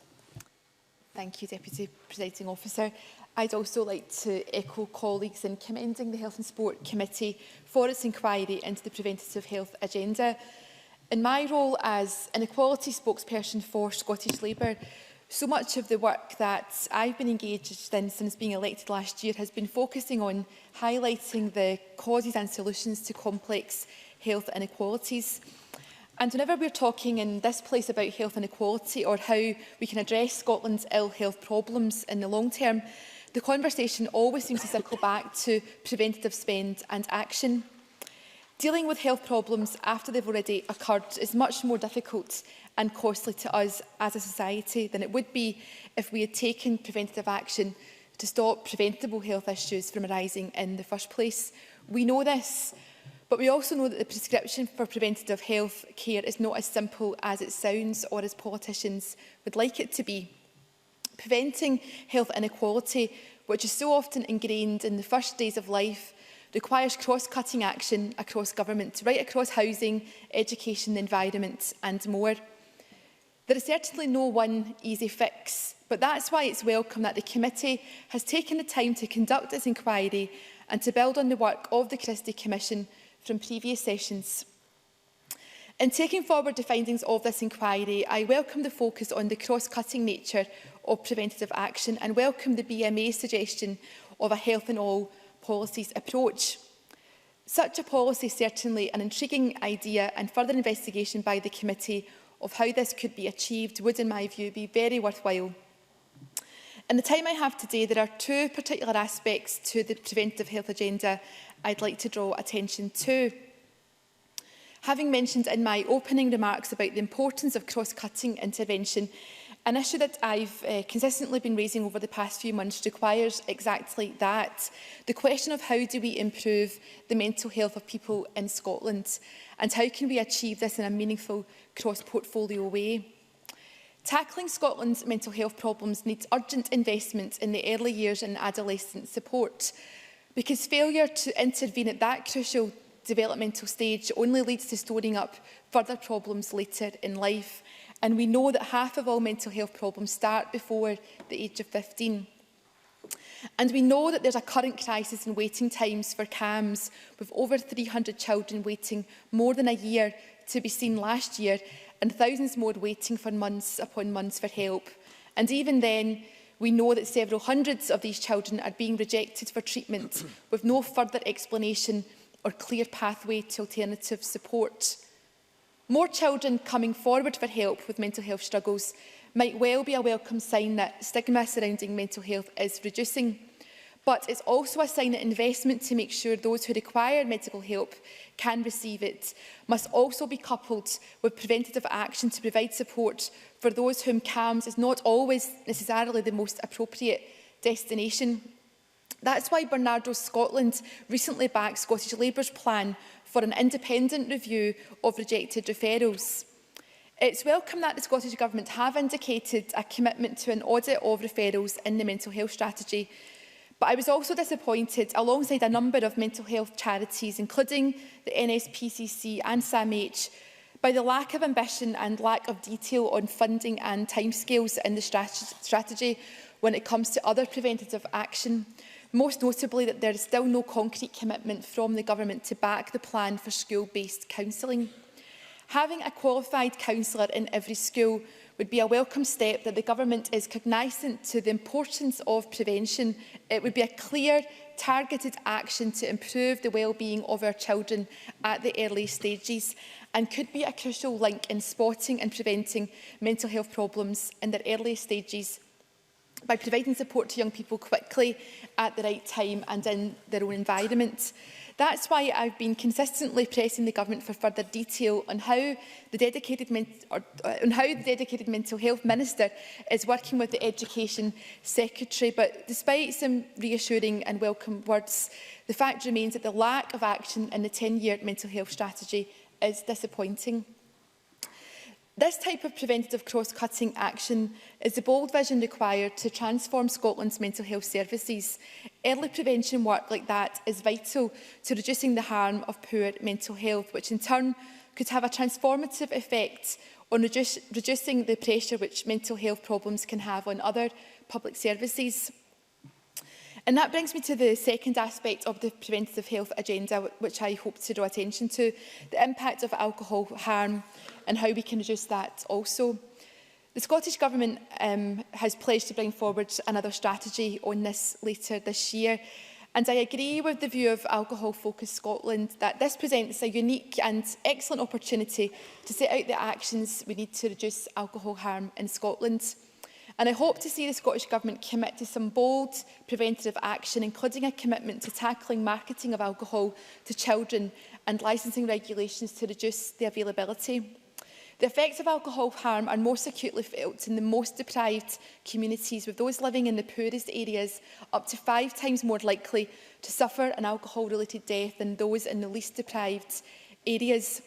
[SPEAKER 11] Thank you, Deputy Presiding Officer. I'd also like to echo colleagues in commending the Health and Sport Committee for its inquiry into the preventative health agenda. In my role as an equality spokesperson for Scottish Labour, so much of the work that I've been engaged in since being elected last year has been focusing on highlighting the causes and solutions to complex health inequalities. And whenever we're talking in this place about health inequality or how we can address Scotland's ill health problems in the long term, the conversation always seems to circle back to preventative spend and action. Dealing with health problems after they've already occurred is much more difficult and costly to us as a society than it would be if we had taken preventative action to stop preventable health issues from arising in the first place. We know this, but we also know that the prescription for preventative health care is not as simple as it sounds or as politicians would like it to be. Preventing health inequality, which is so often ingrained in the first days of life, requires cross-cutting action across government, right across housing, education, the environment and more. There is certainly no one easy fix, but that's why it's welcome that the committee has taken the time to conduct its inquiry and to build on the work of the Christie Commission from previous sessions. In taking forward the findings of this inquiry, I welcome the focus on the cross-cutting nature of preventative action and welcome the BMA's suggestion of a health in all policies approach. Such a policy is certainly an intriguing idea, and further investigation by the committee of how this could be achieved would, in my view, be very worthwhile. In the time I have today, there are two particular aspects to the preventative health agenda I'd like to draw attention to. Having mentioned in my opening remarks about the importance of cross-cutting intervention, an issue that I've consistently been raising over the past few months requires exactly that. The question of how do we improve the mental health of people in Scotland, and how can we achieve this in a meaningful cross-portfolio way. Tackling Scotland's mental health problems needs urgent investment in the early years and adolescent support, because failure to intervene at that crucial developmental stage only leads to storing up further problems later in life. And we know that half of all mental health problems start before the age of 15. And we know that there's a current crisis in waiting times for CAMHS, with over 300 children waiting more than a year to be seen last year, and thousands more waiting for months upon months for help. And even then, we know that several hundreds of these children are being rejected for treatment with no further explanation or clear pathway to alternative support. More children coming forward for help with mental health struggles might well be a welcome sign that stigma surrounding mental health is reducing. But it's also a sign that investment to make sure those who require medical help can receive it must also be coupled with preventative action to provide support for those whom CAMHS is not always necessarily the most appropriate destination. That's why Bernardo Scotland recently backed Scottish Labour's plan for an independent review of rejected referrals. It's welcome that the Scottish Government have indicated a commitment to an audit of referrals in the mental health strategy. But I was also disappointed, alongside a number of mental health charities, including the NSPCC and SAMH, by the lack of ambition and lack of detail on funding and timescales in the strategy when it comes to other preventative action. Most notably, that there is still no concrete commitment from the Government to back the plan for school-based counselling. Having a qualified counsellor in every school would be a welcome step that the Government is cognisant to the importance of prevention. It would be a clear, targeted action to improve the well-being of our children at the early stages, and could be a crucial link in spotting and preventing mental health problems in their early stages, by providing support to young people quickly, at the right time and in their own environment. That's why I've been consistently pressing the Government for further detail on how the dedicated Mental Health Minister is working with the Education Secretary. But despite some reassuring and welcome words, the fact remains that the lack of action in the 10-year mental health strategy is disappointing. This type of preventative cross-cutting action is the bold vision required to transform Scotland's mental health services. Early prevention work like that is vital to reducing the harm of poor mental health, which in turn could have a transformative effect on reducing the pressure which mental health problems can have on other public services. And that brings me to the second aspect of the preventative health agenda, which I hope to draw attention to, the impact of alcohol harm and how we can reduce that also. The Scottish Government has pledged to bring forward another strategy on this later this year. And I agree with the view of Alcohol Focus Scotland that this presents a unique and excellent opportunity to set out the actions we need to reduce alcohol harm in Scotland. And I hope to see the Scottish Government commit to some bold preventative action, including a commitment to tackling marketing of alcohol to children and licensing regulations to reduce the availability. The effects of alcohol harm are most acutely felt in the most deprived communities, with those living in the poorest areas up to 5 times more likely to suffer an alcohol-related death than those in the least deprived areas.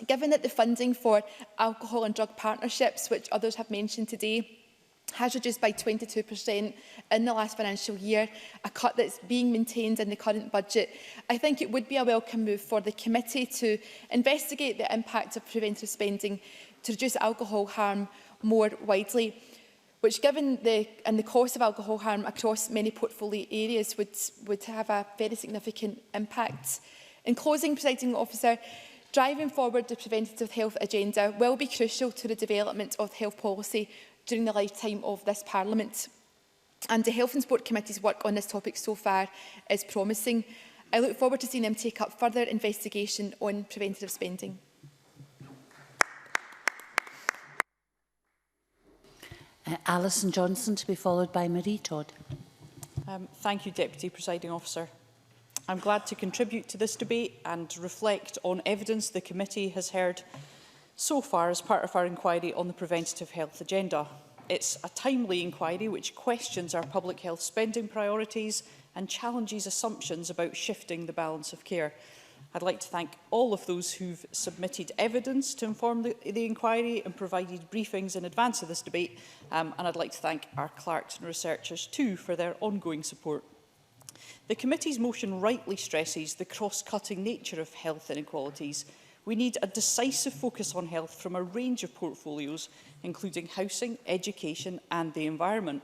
[SPEAKER 11] Given that the funding for alcohol and drug partnerships, which others have mentioned today, has reduced by 22% in the last financial year, a cut that's being maintained in the current budget, I think it would be a welcome move for the committee to investigate the impact of preventive spending to reduce alcohol harm more widely, which, given the cost of alcohol harm across many portfolio areas, would have a very significant impact. In closing, Presiding Officer, driving forward the preventative health agenda will be crucial to the development of health policy during the lifetime of this Parliament. And the Health and Sport Committee's work on this topic so far is promising. I look forward to seeing them take up further investigation on preventative spending.
[SPEAKER 8] Alison Johnson, to be followed by Marie Todd.
[SPEAKER 12] Thank you, Deputy Presiding Officer. I'm glad to contribute to this debate and reflect on evidence the committee has heard so far as part of our inquiry on the preventative health agenda. It's a timely inquiry which questions our public health spending priorities and challenges assumptions about shifting the balance of care. I'd like to thank all of those who've submitted evidence to inform the inquiry and provided briefings in advance of this debate, and I'd like to thank our clerks and researchers too for their ongoing support. The committee's motion rightly stresses the cross-cutting nature of health inequalities. We need a decisive focus on health from a range of portfolios, including housing, education and the environment.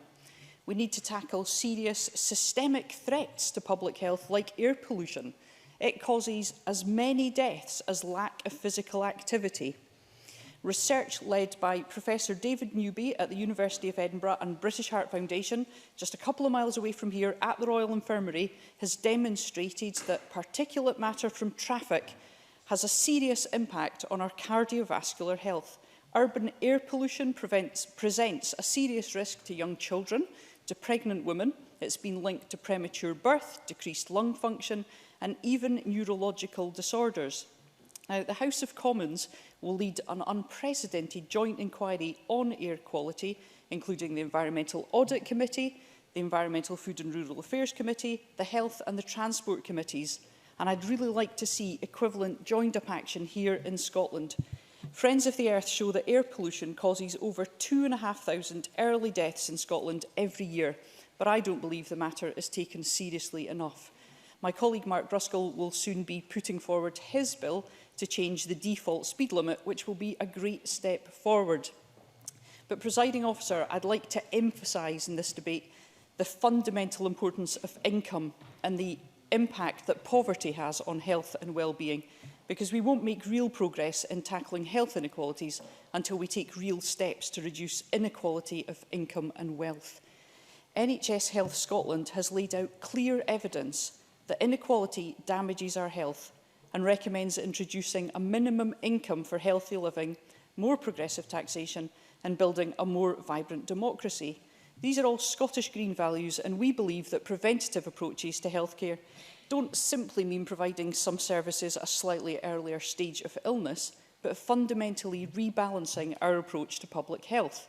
[SPEAKER 12] We need to tackle serious systemic threats to public health like air pollution. It causes as many deaths as lack of physical activity. Research led by Professor David Newby at the University of Edinburgh and British Heart Foundation, just a couple of miles away from here at the Royal Infirmary, has demonstrated that particulate matter from traffic has a serious impact on our cardiovascular health. Urban air pollution presents a serious risk to young children, to pregnant women. It's been linked to premature birth, decreased lung function, and even neurological disorders. Now, the House of Commons will lead an unprecedented joint inquiry on air quality, including the Environmental Audit Committee, the Environmental Food and Rural Affairs Committee, the Health and the Transport Committees. And I'd really like to see equivalent joined-up action here in Scotland. Friends of the Earth show that air pollution causes over 2,500 early deaths in Scotland every year, but I don't believe the matter is taken seriously enough. My colleague Mark Ruskell will soon be putting forward his bill to change the default speed limit, which will be a great step forward. But, Presiding Officer, I'd like to emphasise in this debate the fundamental importance of income and the impact that poverty has on health and well-being, because we won't make real progress in tackling health inequalities until we take real steps to reduce inequality of income and wealth. NHS Health Scotland has laid out clear evidence that inequality damages our health and recommends introducing a minimum income for healthy living, more progressive taxation and building a more vibrant democracy. These are all Scottish Green values, and we believe that preventative approaches to healthcare don't simply mean providing some services at a slightly earlier stage of illness, but fundamentally rebalancing our approach to public health.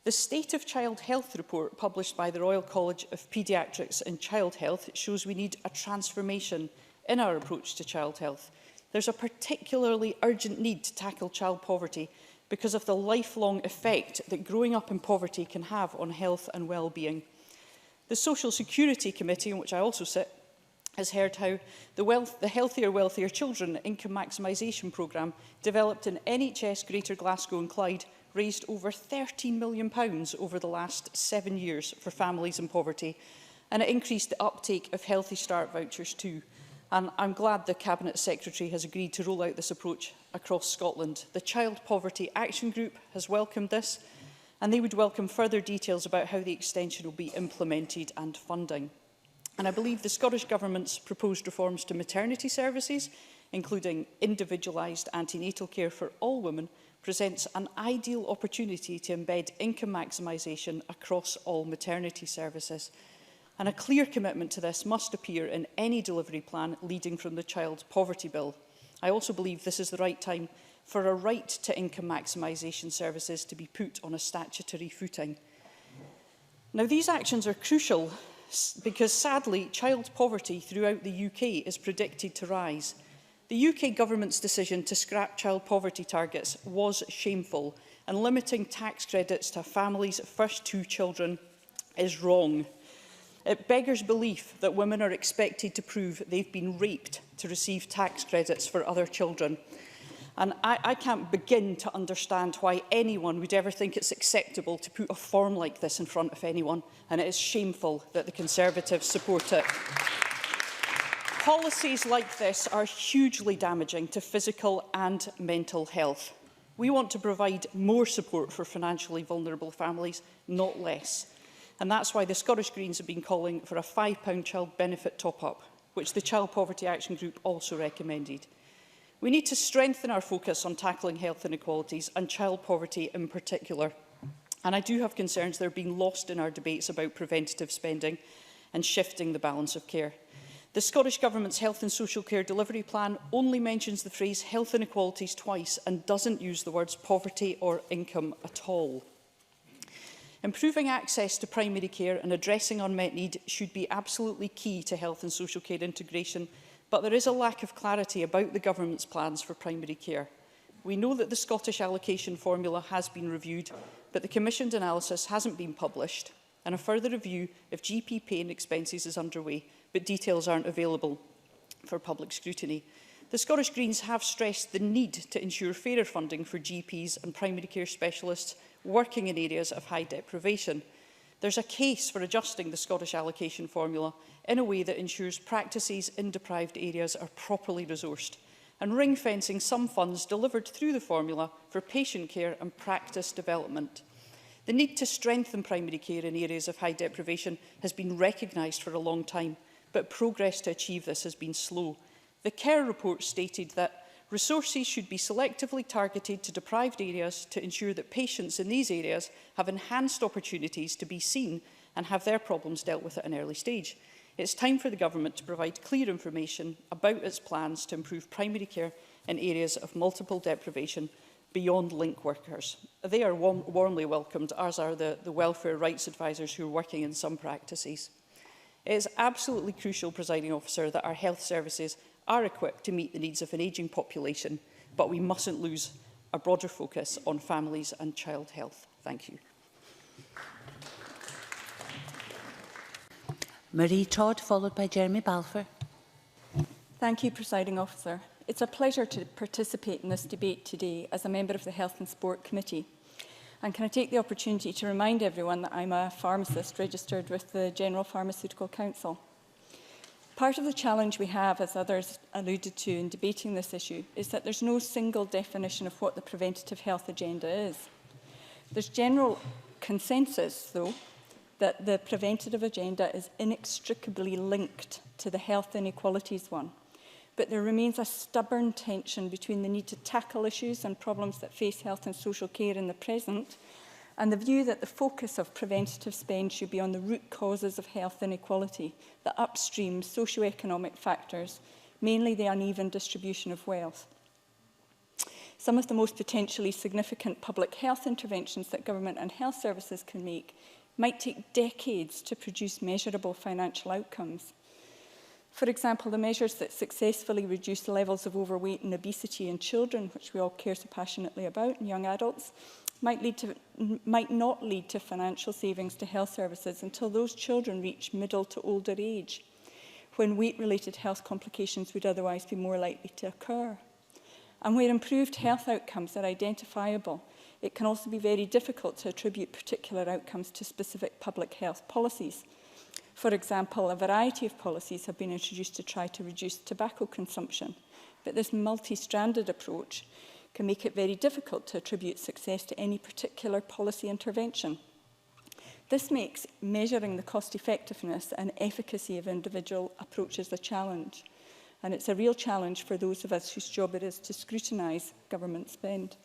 [SPEAKER 12] The State of Child Health report published by the Royal College of Paediatrics and Child Health shows we need a transformation in our approach to child health. There's a particularly urgent need to tackle child poverty because of the lifelong effect that growing up in poverty can have on health and well-being. The Social Security Committee, in which I also sit, has heard how the Healthier, Wealthier Children Income Maximisation Programme, developed in NHS Greater Glasgow and Clyde, raised over £13 million over the last 7 years for families in poverty, and it increased the uptake of Healthy Start vouchers too. And I'm glad the Cabinet Secretary has agreed to roll out this approach across Scotland. The Child Poverty Action Group has welcomed this, and they would welcome further details about how the extension will be implemented and funding. And I believe the Scottish Government's proposed reforms to maternity services, including individualised antenatal care for all women, presents an ideal opportunity to embed income maximisation across all maternity services. And a clear commitment to this must appear in any delivery plan leading from the Child Poverty Bill. I also believe this is the right time for a right to income maximisation services to be put on a statutory footing. Now, these actions are crucial because, sadly, child poverty throughout the UK is predicted to rise. The UK Government's decision to scrap child poverty targets was shameful, and limiting tax credits to a family's first 2 children is wrong. It beggars belief that women are expected to prove they've been raped to receive tax credits for other children. And I can't begin to understand why anyone would ever think it's acceptable to put a form like this in front of anyone, and it is shameful that the Conservatives support it. Policies like this are hugely damaging to physical and mental health. We want to provide more support for financially vulnerable families, not less. And that's why the Scottish Greens have been calling for a £5 child benefit top-up, which the Child Poverty Action Group also recommended. We need to strengthen our focus on tackling health inequalities and child poverty in particular. And I do have concerns they're being lost in our debates about preventative spending and shifting the balance of care. The Scottish Government's Health and Social Care Delivery Plan only mentions the phrase health inequalities twice and doesn't use the words poverty or income at all. Improving access to primary care and addressing unmet need should be absolutely key to health and social care integration, but there is a lack of clarity about the Government's plans for primary care. We know that the Scottish allocation formula has been reviewed, but the commissioned analysis hasn't been published, and a further review of GP pay and expenses is underway, but details aren't available for public scrutiny. The Scottish Greens have stressed the need to ensure fairer funding for GPs and primary care specialists working in areas of high deprivation. There's a case for adjusting the Scottish allocation formula in a way that ensures practices in deprived areas are properly resourced, and ring-fencing some funds delivered through the formula for patient care and practice development. The need to strengthen primary care in areas of high deprivation has been recognised for a long time, but progress to achieve this has been slow. The Kerr report stated that resources should be selectively targeted to deprived areas to ensure that patients in these areas have enhanced opportunities to be seen and have their problems dealt with at an early stage. It's time for the Government to provide clear information about its plans to improve primary care in areas of multiple deprivation beyond link workers. They are warmly welcomed, as are the welfare rights advisors who are working in some practices. It is absolutely crucial, Presiding Officer, that our health services are equipped to meet the needs of an ageing population, but we mustn't lose a broader focus on families and child health. Thank you.
[SPEAKER 8] Marie Todd, followed by Jeremy Balfour.
[SPEAKER 13] Thank you, Presiding Officer. It's a pleasure to participate in this debate today as a member of the Health and Sport Committee. And can I take the opportunity to remind everyone that I'm a pharmacist registered with the General Pharmaceutical Council. Part of the challenge we have, as others alluded to in debating this issue, is that there's no single definition of what the preventative health agenda is. There's general consensus, though, that the preventative agenda is inextricably linked to the health inequalities one. But there remains a stubborn tension between the need to tackle issues and problems that face health and social care in the present, and the view that the focus of preventative spend should be on the root causes of health inequality, the upstream socio-economic factors, mainly the uneven distribution of wealth. Some of the most potentially significant public health interventions that government and health services can make might take decades to produce measurable financial outcomes. For example, the measures that successfully reduce levels of overweight and obesity in children, which we all care so passionately about, and young adults, might not lead to financial savings to health services until those children reach middle to older age, when weight-related health complications would otherwise be more likely to occur. And where improved health outcomes are identifiable, it can also be very difficult to attribute particular outcomes to specific public health policies. For example, a variety of policies have been introduced to try to reduce tobacco consumption, but this multi-stranded approach can make it very difficult to attribute success to any particular policy intervention. This makes measuring the cost-effectiveness and efficacy of individual approaches a challenge, and it's a real challenge for those of us whose job it is to scrutinise government spend.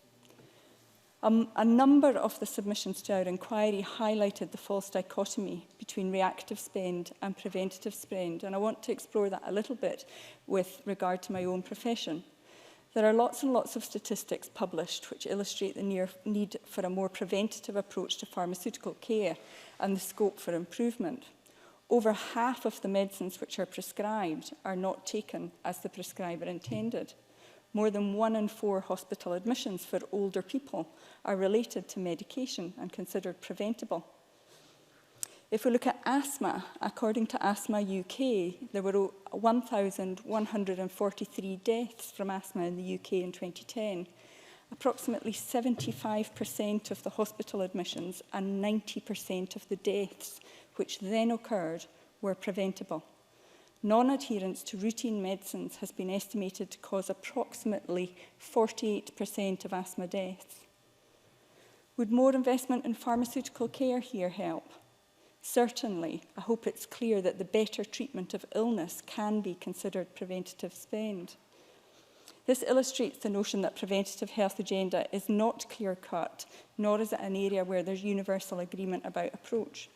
[SPEAKER 13] A number of the submissions to our inquiry highlighted the false dichotomy between reactive spend and preventative spend, and I want to explore that a little bit with regard to my own profession. There are lots and lots of statistics published which illustrate the need for a more preventative approach to pharmaceutical care and the scope for improvement. Over half of the medicines which are prescribed are not taken as the prescriber intended. More than 1 in 4 hospital admissions for older people are related to medication and considered preventable. If we look at asthma, according to Asthma UK, there were 1,143 deaths from asthma in the UK in 2010. Approximately 75% of the hospital admissions and 90% of the deaths which then occurred were preventable. Non-adherence to routine medicines has been estimated to cause approximately 48% of asthma deaths. Would more investment in pharmaceutical care here help? Certainly, I hope it's clear that the better treatment of illness can be considered preventative spend. This illustrates the notion that preventative health agenda is not clear-cut, nor is it an area where there's universal agreement about approach.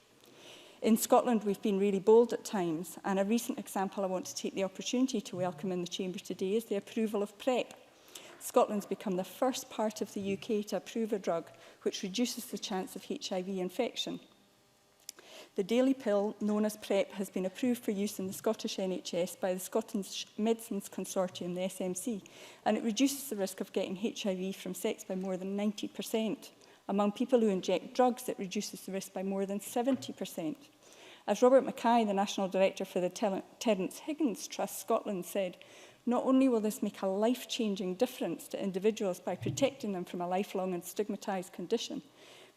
[SPEAKER 13] In Scotland, we've been really bold at times, and a recent example I want to take the opportunity to welcome in the Chamber today is the approval of PrEP. Scotland's become the first part of the UK to approve a drug which reduces the chance of HIV infection. The daily pill, known as PrEP, has been approved for use in the Scottish NHS by the Scottish Medicines Consortium, the SMC, and it reduces the risk of getting HIV from sex by more than 90%. Among people who inject drugs, it reduces the risk by more than 70%. As Robert Mackay, the National Director for the Terence Higgins Trust Scotland, said, not only will this make a life-changing difference to individuals by protecting them from a lifelong and stigmatised condition,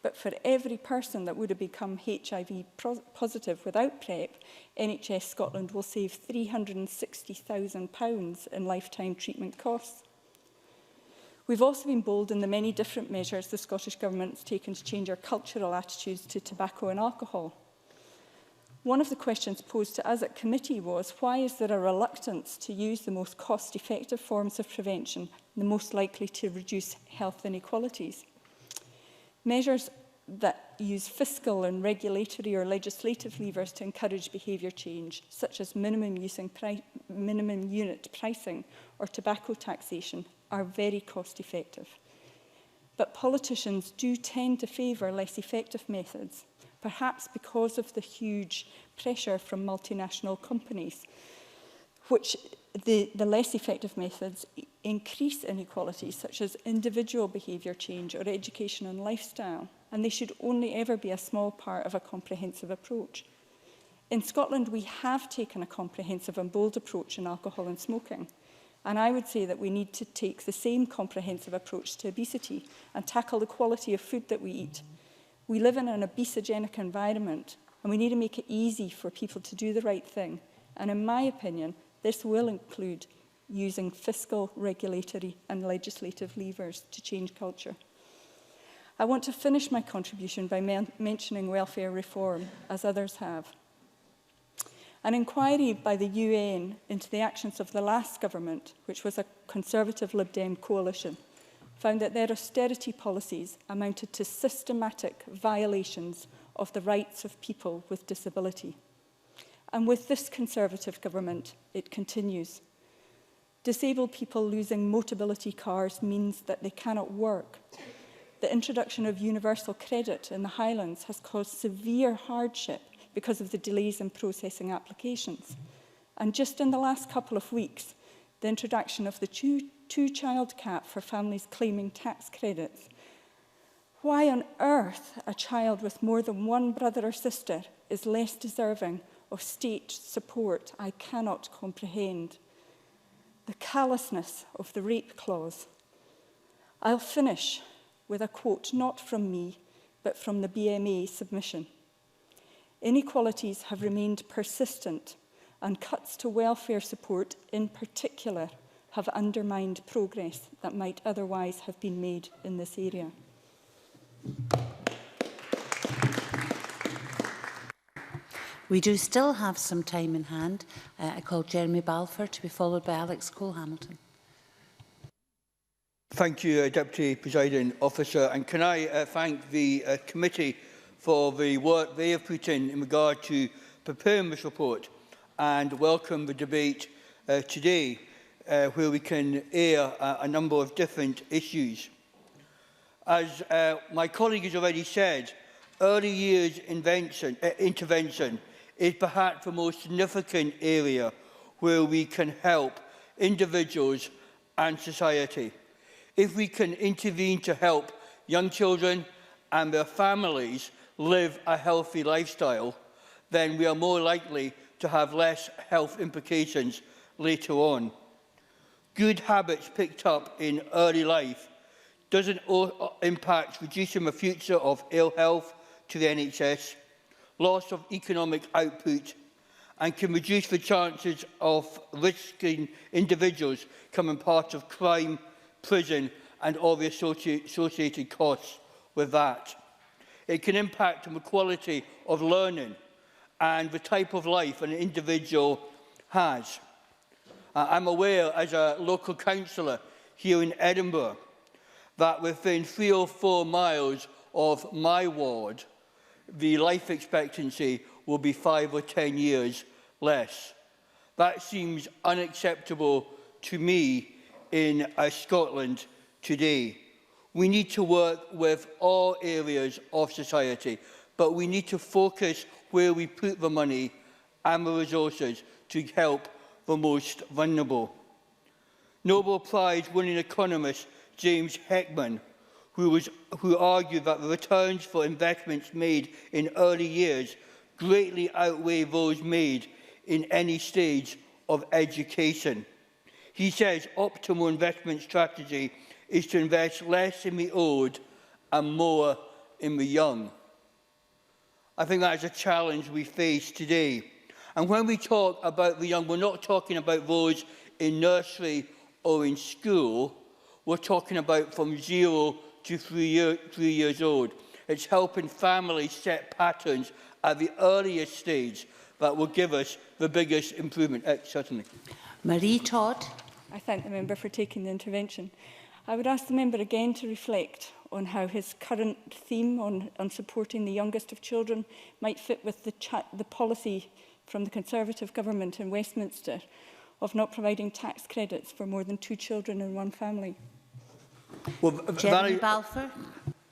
[SPEAKER 13] but for every person that would have become HIV positive without PrEP, NHS Scotland will save £360,000 in lifetime treatment costs. We've also been bold in the many different measures the Scottish Government has taken to change our cultural attitudes to tobacco and alcohol. One of the questions posed to us at committee was, why is there a reluctance to use the most cost-effective forms of prevention, the most likely to reduce health inequalities? Measures that use fiscal and regulatory or legislative levers to encourage behaviour change, such as minimum unit pricing or tobacco taxation, are very cost-effective. But politicians do tend to favour less effective methods, perhaps because of the huge pressure from multinational companies, which the less effective methods increase inequalities, such as individual behaviour change or education and lifestyle, and they should only ever be a small part of a comprehensive approach. In Scotland, we have taken a comprehensive and bold approach in alcohol and smoking, and I would say that we need to take the same comprehensive approach to obesity and tackle the quality of food that we eat. We live in an obesogenic environment, and we need to make it easy for people to do the right thing. And in my opinion, this will include using fiscal, regulatory and legislative levers to change culture. I want to finish my contribution by mentioning welfare reform, as others have. An inquiry by the UN into the actions of the last government, which was a Conservative Lib Dem coalition, found that their austerity policies amounted to systematic violations of the rights of people with disability. And with this Conservative government, it continues. Disabled people losing mobility cars means that they cannot work. The introduction of universal credit in the Highlands has caused severe hardship because of the delays in processing applications. And just in the last couple of weeks, the introduction of the two-child cap for families claiming tax credits. Why on earth a child with more than one brother or sister is less deserving of state support, I cannot comprehend. The callousness of the rape clause. I'll finish with a quote not from me, but from the BMA submission. Inequalities have remained persistent, and cuts to welfare support in particular have undermined progress that might otherwise have been made in this area.
[SPEAKER 8] We do still have some time in hand. I call Jeremy Balfour to be followed by Alex Cole-Hamilton.
[SPEAKER 14] Thank you, Deputy Presiding Officer. And can I thank the committee for the work they have put in regard to preparing this report, and welcome the debate today where we can air a number of different issues. As my colleague has already said, early years intervention is perhaps the most significant area where we can help individuals and society. If we can intervene to help young children and their families live a healthy lifestyle, then we are more likely to have less health implications later on. Good habits picked up in early life doesn't impact reducing the future of ill health to the NHS, loss of economic output, and can reduce the chances of risking individuals becoming part of crime, prison, and all the associated costs with that. It can impact on the quality of learning and the type of life an individual has. I'm aware as a local councillor here in Edinburgh that within 3 or 4 miles of my ward, the life expectancy will be 5 or 10 years less. That seems unacceptable to me in Scotland today. We need to work with all areas of society, but we need to focus where we put the money and the resources to help the most vulnerable. Nobel Prize-winning economist James Heckman, who argued that the returns for investments made in early years greatly outweigh those made in any stage of education. He says optimal investment strategy is to invest less in the old and more in the young. I think that is a challenge we face today. And when we talk about the young, we're not talking about those in nursery or in school. We're talking about from 0 to 3 years old. It's helping families set patterns at the earliest stage that will give us the biggest improvement. Certainly.
[SPEAKER 8] Marie Todd.
[SPEAKER 13] I thank the member for taking the intervention. I would ask the member again to reflect on how his current theme on supporting the youngest of children might fit with the policy from the Conservative government in Westminster of not providing tax credits for more than 2 children in one family.
[SPEAKER 14] Well,
[SPEAKER 8] Jeremy Balfour.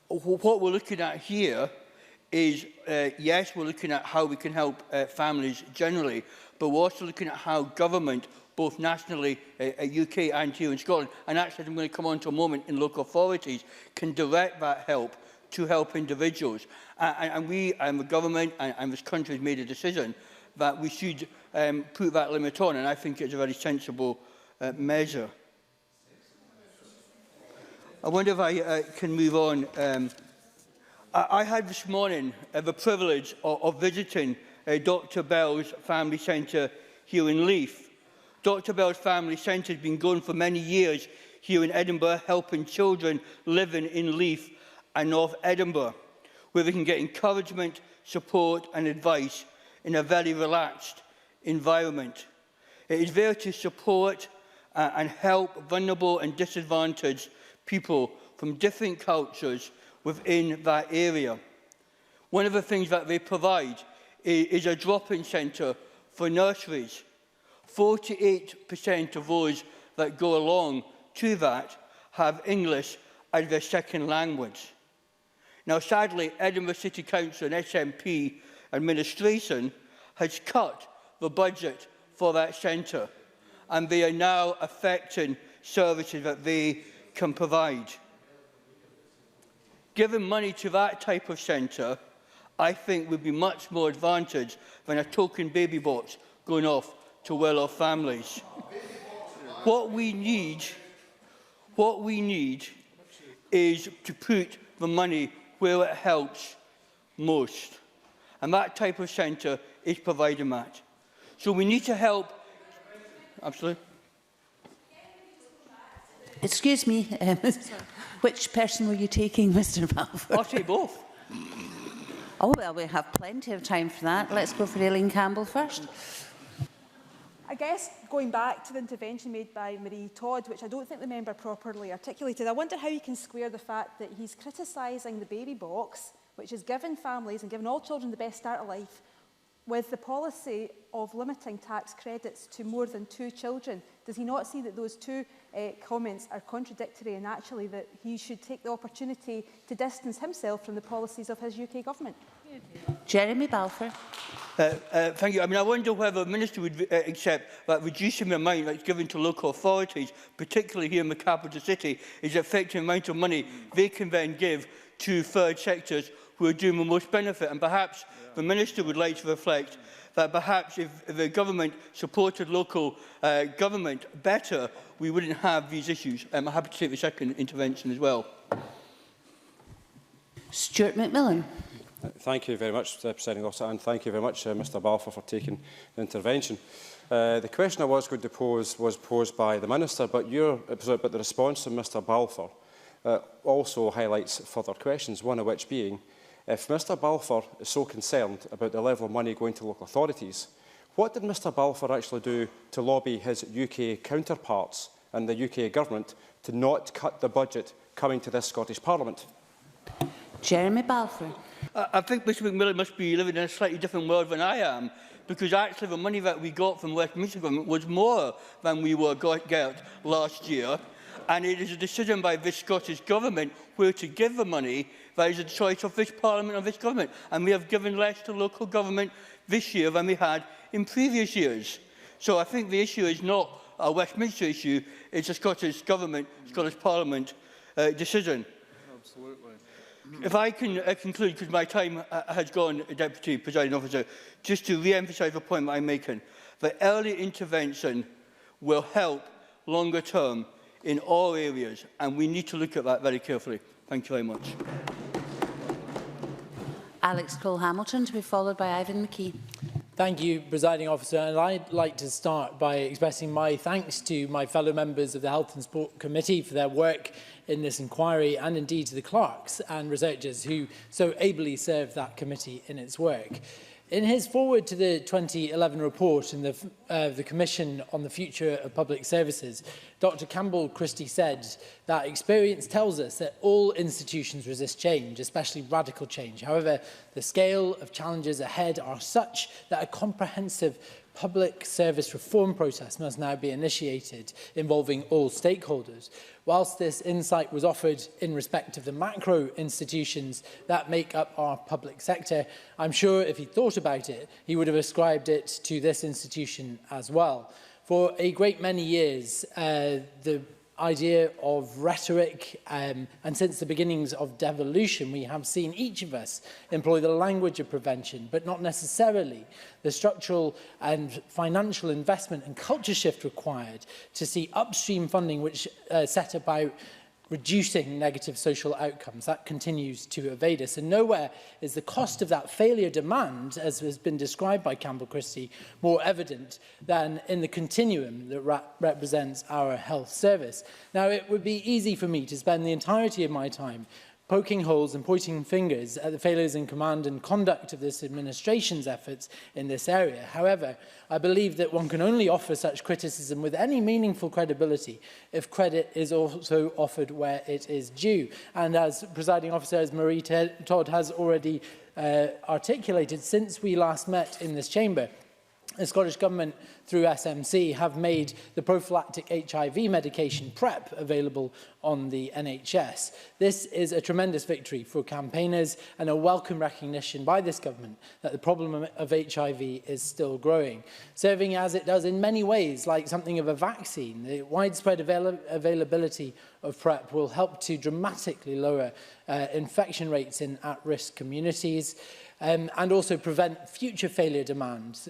[SPEAKER 14] What we're looking at here is, yes, we're looking at how we can help families generally, but we're also looking at how government, both nationally, UK and here in Scotland, and actually I'm going to come on to a moment in local authorities, can direct that help to help individuals. And we, and the government and this country has made a decision that we should put that limit on, and I think it's a very sensible measure. I wonder if I can move on. I had this morning the privilege of visiting Dr Bell's Family Centre here in Leith. Dr Bell's Family Centre has been going for many years here in Edinburgh, helping children living in Leith and North Edinburgh, where they can get encouragement, support and advice in a very relaxed environment. It is there to support and help vulnerable and disadvantaged people from different cultures within that area. One of the things that they provide is a drop-in centre for nurseries. 48% of those that go along to that have English as their second language. Now, sadly, Edinburgh City Council and SNP administration has cut the budget for that centre, and they are now affecting services that they can provide. Giving money to that type of centre, I think, would be much more advantage than a token baby box going off to well-off families. What we need is to put the money where it helps most. And that type of centre is providing that. So we need to help. Absolutely.
[SPEAKER 8] Excuse me, which person were you taking, Mr Balfour?
[SPEAKER 14] I'll take both.
[SPEAKER 8] Oh, well, we have plenty of time for that. Let's go for Aileen Campbell first.
[SPEAKER 15] I guess going back to the intervention made by Marie Todd, which I don't think the member properly articulated, I wonder how you can square the fact that he's criticising the baby box, which has given families and given all children the best start of life, with the policy of limiting tax credits to more than 2 children. Does he not see that those two comments are contradictory, and actually that he should take the opportunity to distance himself from the policies of his UK government?
[SPEAKER 8] Jeremy Balfour.
[SPEAKER 14] Thank you. I mean, I wonder whether the Minister would accept that reducing the amount that's given to local authorities, particularly here in the capital city, is affecting the amount of money they can then give to third sectors who are doing the most benefit. And perhaps the Minister would like to reflect that perhaps if the government supported local government better, we wouldn't have these issues. I'm happy to take the second intervention as well.
[SPEAKER 8] Stuart McMillan.
[SPEAKER 16] Thank you very much, Presiding Officer, and thank you very much, Mr Balfour, for taking the intervention. The question I was going to pose was posed by the Minister, but the response from Mr Balfour also highlights further questions, one of which being, if Mr Balfour is so concerned about the level of money going to local authorities, What did Mr Balfour actually do to lobby his UK counterparts and the UK Government to not cut the budget coming to this Scottish Parliament?
[SPEAKER 8] Jeremy Balfour.
[SPEAKER 14] I think Mr McMillan must be living in a slightly different world than I am, because actually the money that we got from Westminster Government was more than we were got last year, and it is a decision by this Scottish Government where to give the money. That is a choice of this Parliament and this Government, and we have given less to local government this year than we had in previous years. So I think the issue is not a Westminster issue, it's a Scottish Government, Scottish Parliament decision. Absolutely. If I can conclude, because my time has gone, Deputy Presiding Officer, just to re-emphasise the point that I'm making, that early intervention will help longer term in all areas, and we need to look at that very carefully. Thank you very much.
[SPEAKER 8] Alex Cole-Hamilton, to be followed by Ivan McKee.
[SPEAKER 4] Thank you, Presiding Officer. And I'd like to start by expressing my thanks to my fellow members of the Health and Sport Committee for their work in this inquiry, and indeed to the clerks and researchers who so ably served that committee in its work. In his foreword to the 2011 report in the Commission on the Future of Public Services, Dr Campbell Christie said that experience tells us that all institutions resist change, especially radical change. However, the scale of challenges ahead are such that a comprehensive public service reform process must now be initiated involving all stakeholders. Whilst this insight was offered in respect of the macro institutions that make up our public sector, I'm sure if he thought about it, he would have ascribed it to this institution as well. For a great many years, the idea of rhetoric, and since the beginnings of devolution, we have seen each of us employ the language of prevention, but not necessarily the structural and financial investment and culture shift required to see upstream funding which set about reducing negative social outcomes. That continues to evade us. And nowhere is the cost of that failure demand, as has been described by Campbell Christie, more evident than in the continuum that represents our health service. Now, it would be easy for me to spend the entirety of my time poking holes and pointing fingers at the failures in command and conduct of this administration's efforts in this area. However, I believe that one can only offer such criticism with any meaningful credibility if credit is also offered where it is due. And as Presiding Officer, as Marie Todd has already articulated, since we last met in this chamber, the Scottish Government, through SMC, have made the prophylactic HIV medication PrEP available on the NHS. This is a tremendous victory for campaigners and a welcome recognition by this government that the problem of HIV is still growing, serving as it does in many ways like something of a vaccine. The widespread availability of PrEP will help to dramatically lower infection rates in at-risk communities, and also prevent future failure demands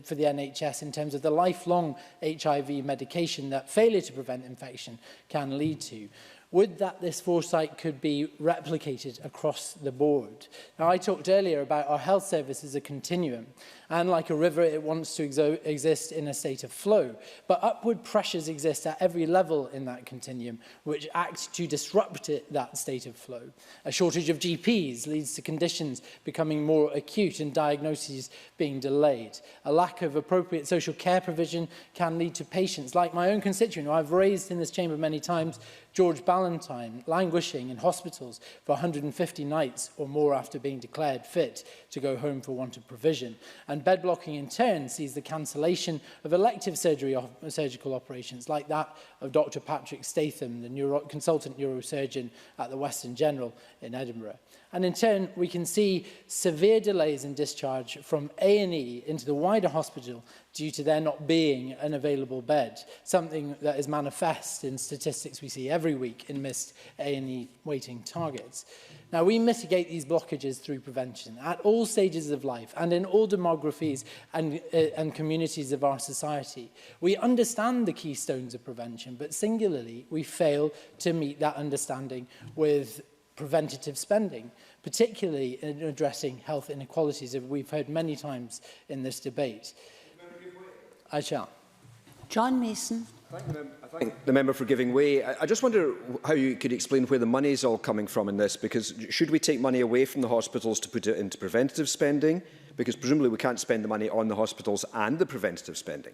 [SPEAKER 4] for the NHS in terms of the lifelong HIV medication that failure to prevent infection can lead to. Would that this foresight could be replicated across the board? Now, I talked earlier about our health service as a continuum, and like a river, it wants to exist in a state of flow. But upward pressures exist at every level in that continuum, which act to disrupt that state of flow. A shortage of GPs leads to conditions becoming more acute and diagnoses being delayed. A lack of appropriate social care provision can lead to patients, like my own constituent, who I've raised in this chamber many times, George Ballantyne, languishing in hospitals for 150 nights or more after being declared fit to go home for want of provision. And bed blocking in turn sees the cancellation of elective surgical operations like that of Dr. Patrick Statham, the consultant neurosurgeon at the Western General in Edinburgh. And in turn, we can see severe delays in discharge from A&E into the wider hospital due to there not being an available bed, something that is manifest in statistics we see every week in missed A&E waiting targets. Now, we mitigate these blockages through prevention at all stages of life and in all demographies and communities of our society. We understand the keystones of prevention, but singularly, we fail to meet that understanding with preventative spending, particularly in addressing health inequalities, as we've heard many times in this debate. I shall.
[SPEAKER 8] John Mason.
[SPEAKER 17] I thank the member for giving way. I just wonder how you could explain where the money is all coming from in this, because should we take money away from the hospitals to put it into preventative spending? Because presumably we can't spend the money on the hospitals and the preventative spending.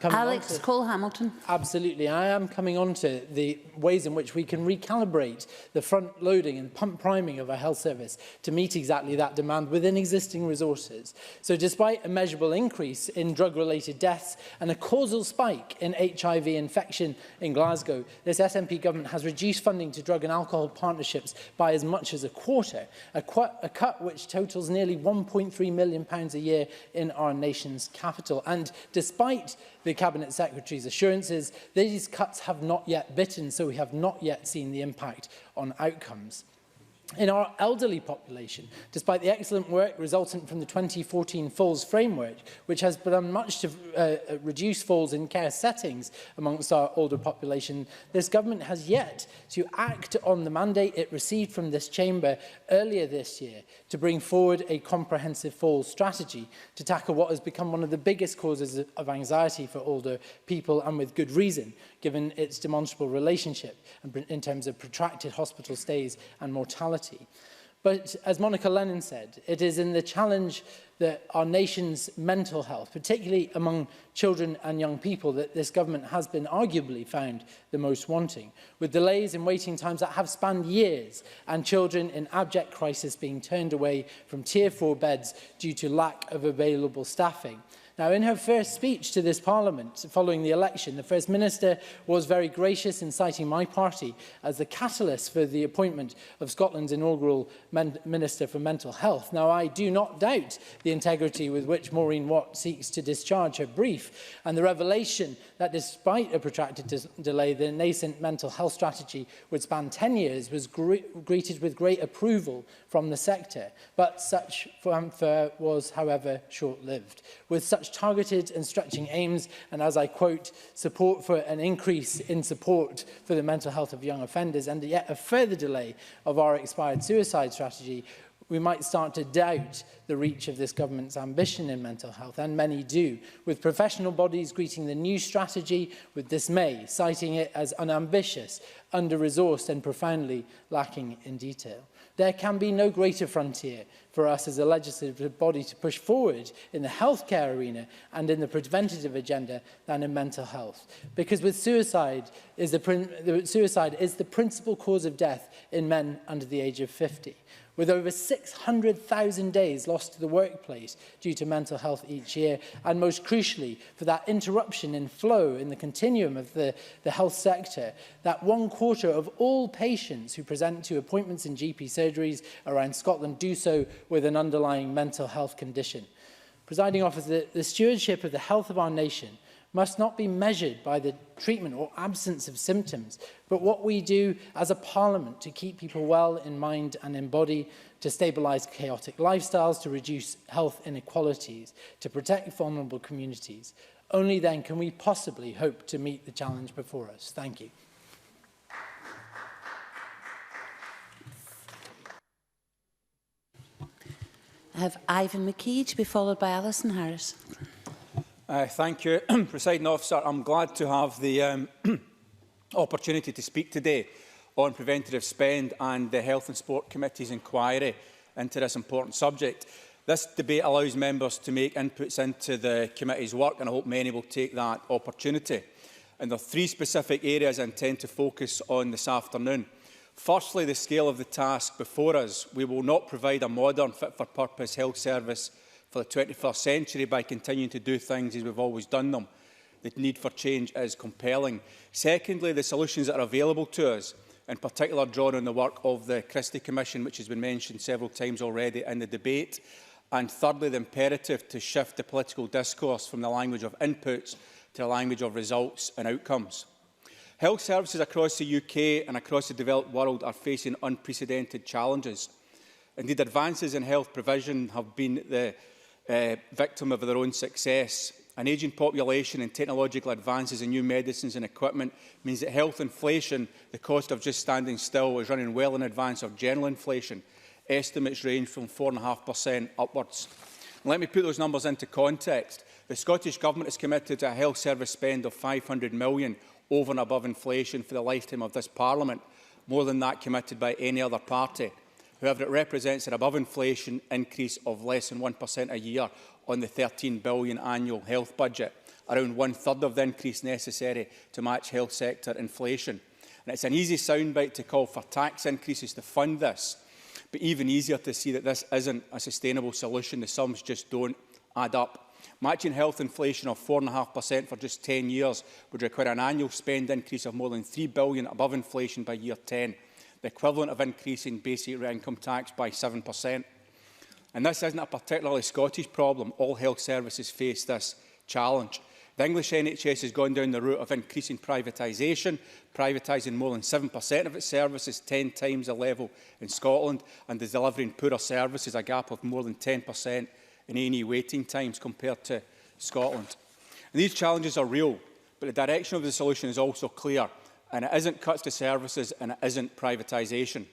[SPEAKER 8] Alex Cole-Hamilton.
[SPEAKER 4] Absolutely. I am coming on to the ways in which we can recalibrate the front loading and pump priming of our health service to meet exactly that demand within existing resources. So despite a measurable increase in drug-related deaths and a causal spike in HIV infection in Glasgow, this SNP government has reduced funding to drug and alcohol partnerships by as much as a quarter, a cut which totals nearly £1.3 million a year in our nation's capital. And despite the Cabinet Secretary's assurances, these cuts have not yet bitten, so we have not yet seen the impact on outcomes. In our elderly population, despite the excellent work resultant from the 2014 Falls Framework, which has done much to reduce falls in care settings amongst our older population, this government has yet to act on the mandate it received from this chamber earlier this year to bring forward a comprehensive falls strategy to tackle what has become one of the biggest causes of anxiety for older people, and with good reason, given its demonstrable relationship in terms of protracted hospital stays and mortality. But as Monica Lennon said, it is in the challenge that our nation's mental health, particularly among children and young people, that this government has been arguably found the most wanting, with delays in waiting times that have spanned years and children in abject crisis being turned away from Tier 4 beds due to lack of available staffing. Now, in her first speech to this Parliament following the election, the First Minister was very gracious in citing my party as the catalyst for the appointment of Scotland's inaugural Minister for Mental Health. Now, I do not doubt the integrity with which Maureen Watt seeks to discharge her brief, and the revelation that despite a protracted delay, the nascent mental health strategy would span 10 years was greeted with great approval from the sector. But such fanfare was, however, short-lived. With such targeted and stretching aims, and as I quote, support for an increase in support for the mental health of young offenders, and yet a further delay of our expired suicide strategy, we might start to doubt the reach of this government's ambition in mental health, and many do, with professional bodies greeting the new strategy with dismay, citing it as unambitious, under-resourced and profoundly lacking in detail. There can be no greater frontier for us as a legislative body to push forward in the healthcare arena and in the preventative agenda than in mental health. Because with suicide is the principal cause of death in men under the age of 50. With over 600,000 days lost to the workplace due to mental health each year, and most crucially, for that interruption in flow in the continuum of the health sector, that 1/4 of all patients who present to appointments in GP surgeries around Scotland do so with an underlying mental health condition. Presiding Officer, the stewardship of the health of our nation must not be measured by the treatment or absence of symptoms, but what we do as a parliament to keep people well in mind and in body, to stabilise chaotic lifestyles, to reduce health inequalities, to protect vulnerable communities. Only then can we possibly hope to meet the challenge before us. Thank you.
[SPEAKER 8] I have Ivan McKee to be followed by Alison Harris.
[SPEAKER 18] Thank you, Presiding Officer. I'm glad to have the opportunity to speak today on preventative spend and the Health and Sport Committee's inquiry into this important subject. This debate allows members to make inputs into the committee's work, and I hope many will take that opportunity. And there are 3 specific areas I intend to focus on this afternoon. Firstly, the scale of the task before us. We will not provide a modern, fit-for-purpose health service for the 21st century by continuing to do things as we've always done them. The need for change is compelling. Secondly, the solutions that are available to us, in particular drawn on the work of the Christie Commission, which has been mentioned several times already in the debate. And thirdly, the imperative to shift the political discourse from the language of inputs to the language of results and outcomes. Health services across the UK and across the developed world are facing unprecedented challenges. Indeed, advances in health provision have been the victim of their own success. An ageing population and technological advances in new medicines and equipment means that health inflation, the cost of just standing still, is running well in advance of general inflation. Estimates range from 4.5% upwards. Let me put those numbers into context. The Scottish Government is committed to a health service spend of £500 million over and above inflation for the lifetime of this Parliament, more than that committed by any other party. However, it represents an above-inflation increase of less than 1% a year on the £13 billion annual health budget, around one-third of the increase necessary to match health sector inflation. And it's an easy soundbite to call for tax increases to fund this, but even easier to see that this isn't a sustainable solution. The sums just don't add up. Matching health inflation of 4.5% for just 10 years would require an annual spend increase of more than £3 billion above inflation by year 10, the equivalent of increasing basic income tax by 7%. And this isn't a particularly Scottish problem. All health services face this challenge. The English NHS has gone down the route of increasing privatisation, privatising more than 7% of its services, 10 times the level in Scotland, and is delivering poorer services, a gap of more than 10% in A&E waiting times compared to Scotland. And these challenges are real, but the direction of the solution is also clear, and it isn't cuts to services and it isn't privatisation.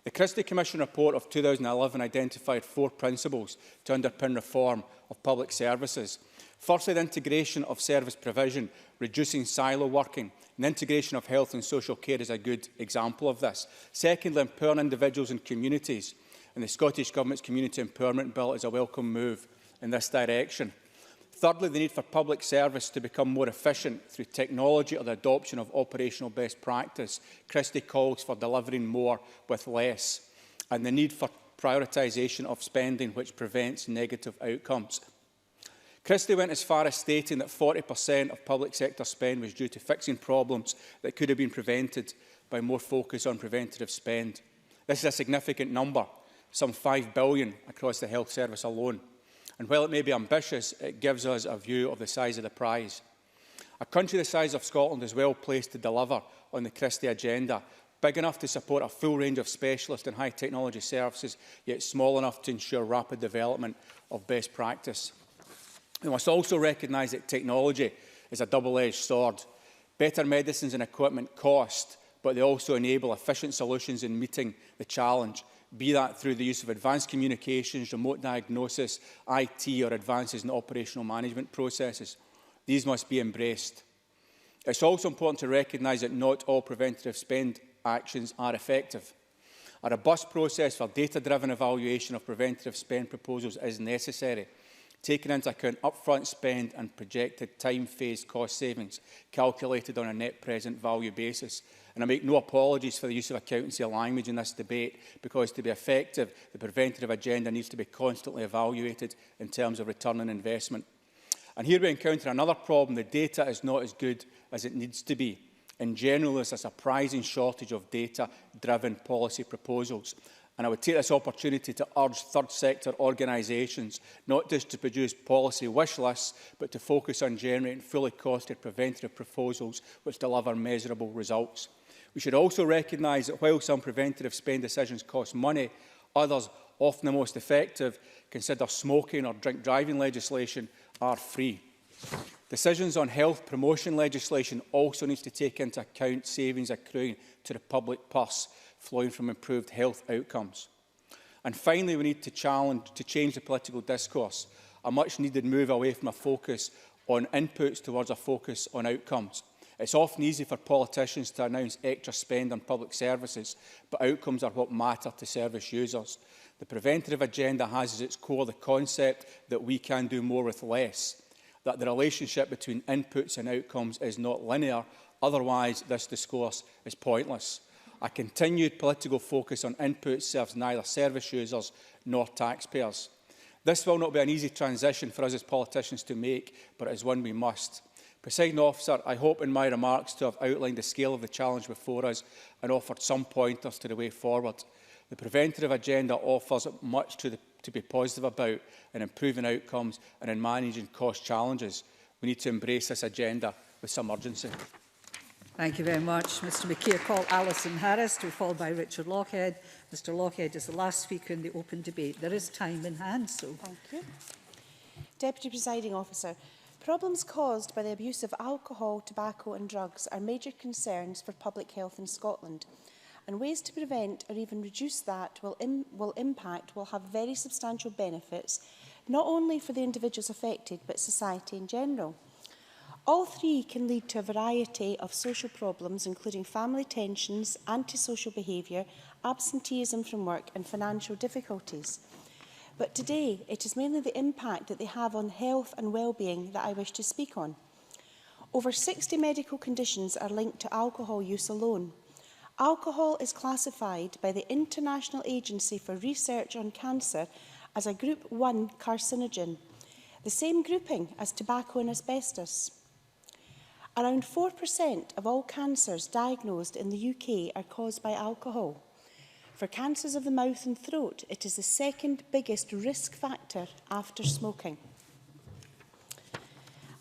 [SPEAKER 18] The Christie Commission report of 2011 identified 4 principles to underpin reform of public services. Firstly, the integration of service provision, reducing silo working, and the integration of health and social care is a good example of this. Secondly, empowering individuals and communities, and the Scottish Government's Community Empowerment Bill is a welcome move in this direction. Thirdly, the need for public service to become more efficient through technology or the adoption of operational best practice. Christie calls for delivering more with less, and the need for prioritisation of spending which prevents negative outcomes. Christie went as far as stating that 40% of public sector spend was due to fixing problems that could have been prevented by more focus on preventative spend. This is a significant number, some £5 billion across the health service alone. And while it may be ambitious, it gives us a view of the size of the prize. A country the size of Scotland is well placed to deliver on the Christie agenda, big enough to support a full range of specialist and high technology services, yet small enough to ensure rapid development of best practice. We must also recognise that technology is a double-edged sword. Better medicines and equipment cost, but they also enable efficient solutions in meeting the challenge, be that through the use of advanced communications, remote diagnosis, IT or advances in operational management processes. These must be embraced. It's also important to recognise that not all preventative spend actions are effective. A robust process for data-driven evaluation of preventative spend proposals is necessary, taking into account upfront spend and projected time-phased cost savings, calculated on a net present value basis. And I make no apologies for the use of accountancy language in this debate, because to be effective, the preventative agenda needs to be constantly evaluated in terms of return on investment. And here we encounter another problem. The data is not as good as it needs to be. In general, there's a surprising shortage of data-driven policy proposals. And I would take this opportunity to urge third sector organisations not just to produce policy wish lists, but to focus on generating fully costed preventative proposals which deliver measurable results. We should also recognise that while some preventative spend decisions cost money, others, often the most effective, consider smoking or drink driving legislation, are free. Decisions on health promotion legislation also needs to take into account savings accruing to the public purse, flowing from improved health outcomes. And finally, we need to change the political discourse, a much-needed move away from a focus on inputs towards a focus on outcomes. It's often easy for politicians to announce extra spend on public services, but outcomes are what matter to service users. The preventative agenda has as its core the concept that we can do more with less, that the relationship between inputs and outcomes is not linear, otherwise this discourse is pointless. A continued political focus on inputs serves neither service users nor taxpayers. This will not be an easy transition for us as politicians to make, but it is one we must. Presiding Officer, I hope in my remarks to have outlined the scale of the challenge before us and offered some pointers to the way forward. The preventative agenda offers much to be positive about in improving outcomes and in managing cost challenges. We need to embrace this agenda with some urgency.
[SPEAKER 19] Thank you very much. Mr McKay, call Alison Harris, to be followed by Richard Lochhead. Mr Lochhead is the last speaker in the open debate. There is time in hand, so...
[SPEAKER 20] Thank you. Deputy Presiding Officer, problems caused by the abuse of alcohol, tobacco and drugs are major concerns for public health in Scotland, and ways to prevent or even reduce that will have very substantial benefits not only for the individuals affected, but society in general. All three can lead to a variety of social problems, including family tensions, antisocial behaviour, absenteeism from work and financial difficulties. But today, it is mainly the impact that they have on health and well-being that I wish to speak on. Over 60 medical conditions are linked to alcohol use alone. Alcohol is classified by the International Agency for Research on Cancer as a Group 1 carcinogen, the same grouping as tobacco and asbestos. Around 4% of all cancers diagnosed in the UK are caused by alcohol. For cancers of the mouth and throat, it is the second biggest risk factor after smoking.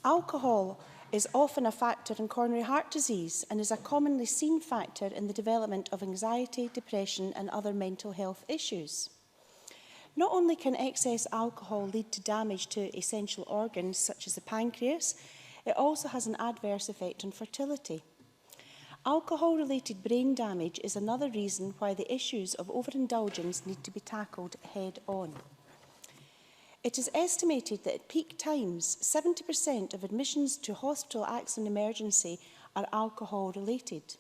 [SPEAKER 20] Alcohol is often a factor in coronary heart disease and is a commonly seen factor in the development of anxiety, depression and other mental health issues. Not only can excess alcohol lead to damage to essential organs such as the pancreas, it also has an adverse effect on fertility. Alcohol-related brain damage is another reason why the issues of overindulgence need to be tackled head-on. It is estimated that at peak times, 70% of admissions to hospital accident emergency are alcohol-related.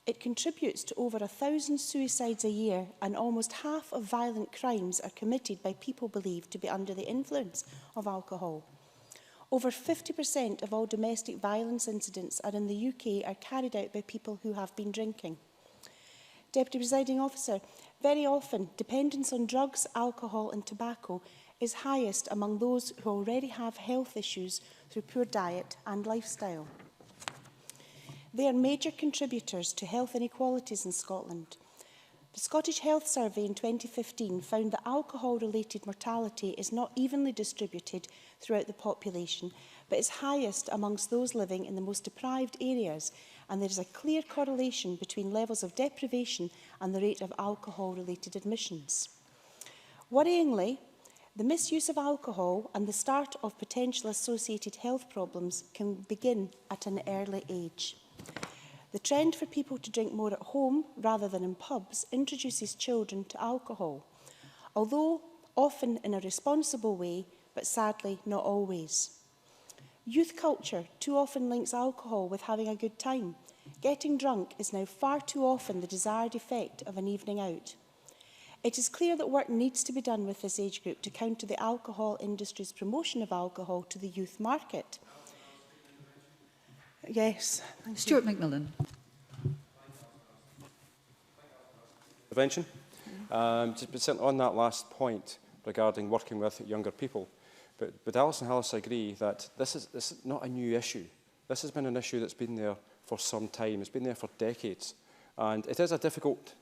[SPEAKER 20] It contributes to over 1,000 suicides a year, and almost half of violent crimes are committed by people believed to be under the influence of alcohol. Over 50% of all domestic violence incidents in the UK are carried out by people who have been drinking. Deputy Presiding Officer, very often dependence on drugs, alcohol and tobacco is highest among those who already have health issues through poor diet and lifestyle. They are major contributors to health inequalities in Scotland. The Scottish Health Survey in 2015 found that alcohol-related mortality is not evenly distributed throughout the population, but is highest amongst those living in the most deprived areas, and there is a clear correlation between levels of deprivation and the rate of alcohol-related admissions. Worryingly, the misuse of alcohol and the start of potential associated health problems can begin at an early age. The trend for people to drink more at home rather than in pubs introduces children to alcohol, although often in a responsible way, but sadly not always. Youth culture too often links alcohol with having a good time. Getting drunk is now far too often the desired effect of an evening out. It is clear that work needs to be done with this age group to counter the alcohol industry's promotion of alcohol to the youth market. Yes.
[SPEAKER 19] Stuart McMillan.
[SPEAKER 16] Intervention. Just on that last point regarding working with younger people, but Alison Hillis agree that this is not a new issue. This has been an issue that's been there for some time. It's been there for decades, and it's a difficult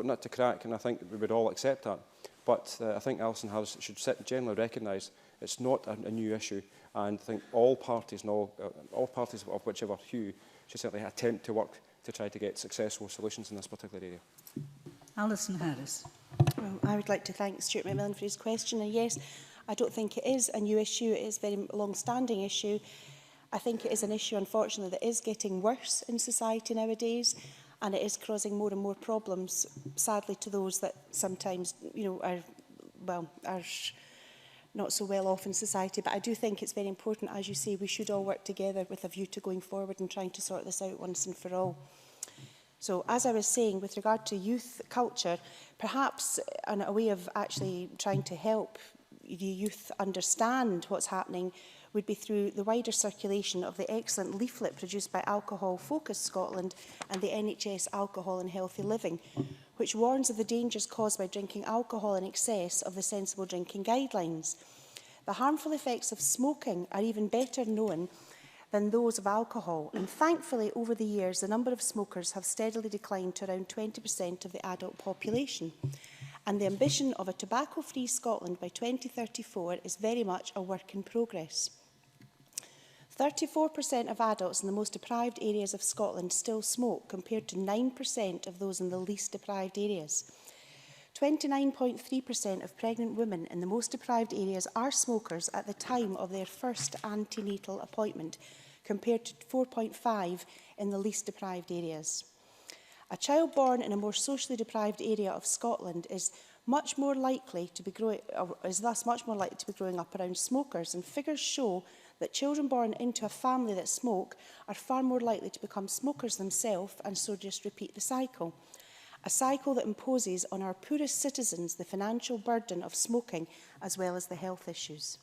[SPEAKER 16] nut to crack, and I think we would all accept that. But I think Alison Hillis should generally recognise it's not a new issue. And I think all parties of whichever hue should certainly attempt to work to try to get successful solutions in this particular area.
[SPEAKER 19] Alison Harris.
[SPEAKER 20] Well, I would like to thank Stuart McMillan for his question. And yes, I don't think it is a new issue. It is a very long-standing issue. I think it is an issue, unfortunately, that is getting worse in society nowadays, and it is causing more and more problems, sadly, to those that sometimes, are not so well off in society. But I do think it's very important, as you say, we should all work together with a view to going forward and trying to sort this out once and for all. So, as I was saying, with regard to youth culture, perhaps a way of actually trying to help the youth understand what's happening would be through the wider circulation of the excellent leaflet produced by Alcohol Focus Scotland and the NHS Alcohol and Healthy Living, which warns of the dangers caused by drinking alcohol in excess of the sensible drinking guidelines. The harmful effects of smoking are even better known than those of alcohol, and thankfully over the years the number of smokers have steadily declined to around 20% of the adult population. And the ambition of a tobacco-free Scotland by 2034 is very much a work in progress. 34% of adults in the most deprived areas of Scotland still smoke, compared to 9% of those in the least deprived areas. 29.3% of pregnant women in the most deprived areas are smokers at the time of their first antenatal appointment, compared to 4.5% in the least deprived areas. A child born in a more socially deprived area of Scotland is much more likely to be growing, or is thus much more likely to be growing up around smokers, and figures show that children born into a family that smoke are far more likely to become smokers themselves and so just repeat the cycle. A cycle that imposes on our poorest citizens the financial burden of smoking as well as the health issues.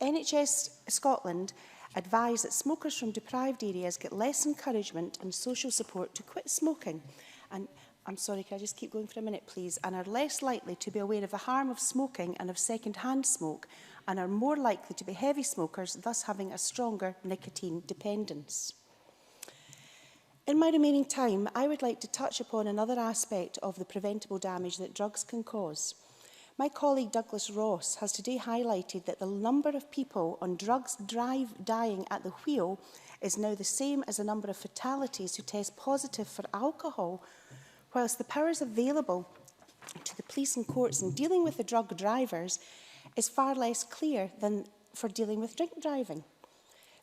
[SPEAKER 20] NHS Scotland advise that smokers from deprived areas get less encouragement and social support to quit smoking, and I'm sorry, can I just keep going for a minute, please? And are less likely to be aware of the harm of smoking and of second-hand smoke, and are more likely to be heavy smokers, thus having a stronger nicotine dependence. In my remaining time, I would like to touch upon another aspect of the preventable damage that drugs can cause. My colleague Douglas Ross has today highlighted that the number of people on drugs dying at the wheel is now the same as the number of fatalities who test positive for alcohol, whilst the powers available to the police and courts in dealing with the drug drivers is far less clear than for dealing with drink driving.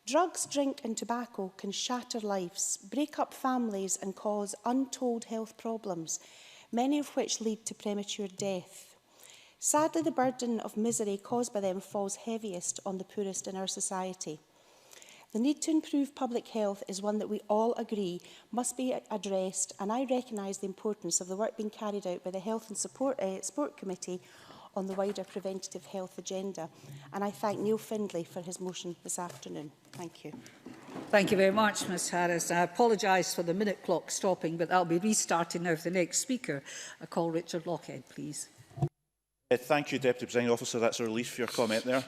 [SPEAKER 20] Drugs, drink and tobacco can shatter lives, break up families and cause untold health problems, many of which lead to premature death. Sadly, the burden of misery caused by them falls heaviest on the poorest in our society. The need to improve public health is one that we all agree must be addressed, and I recognise the importance of the work being carried out by the Health and Sport Committee on the wider preventative health agenda. And I thank Neil Findlay for his motion this afternoon. Thank you.
[SPEAKER 19] Thank you very much, Ms Harris. I apologise for the minute clock stopping, but I'll be restarting now for the next speaker. I call Richard Lochhead, please.
[SPEAKER 2] Thank you, Deputy Presiding Officer. That's a relief for your comment there.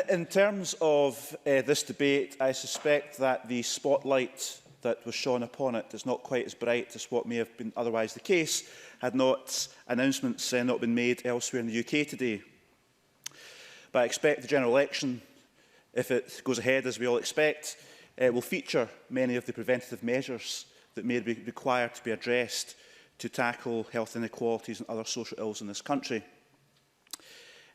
[SPEAKER 2] In terms of this debate, I suspect that the spotlight that was shone upon it is not quite as bright as what may have been otherwise the case had not announcements not been made elsewhere in the UK today. But I expect the general election, if it goes ahead as we all expect, will feature many of the preventative measures that may be required to be addressed to tackle health inequalities and other social ills in this country.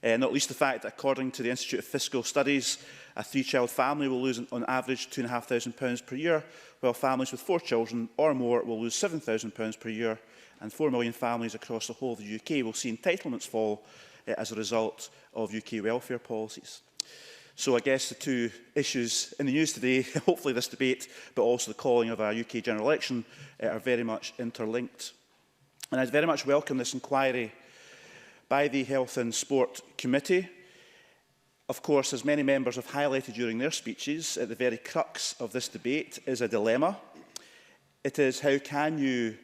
[SPEAKER 2] Not least the fact that, according to the Institute of Fiscal Studies, a three-child family will lose on average £2,500 per year, while families with 4 children or more will lose £7,000 per year, and 4 million families across the whole of the UK will see entitlements fall as a result of UK welfare policies. So I guess the two issues in the news today, hopefully this debate, but also the calling of our UK general election, are very much interlinked. And I very much welcome this inquiry by the Health and Sport Committee. Of course, as many members have highlighted during their speeches, at the very crux of this debate is a dilemma. It is, how can you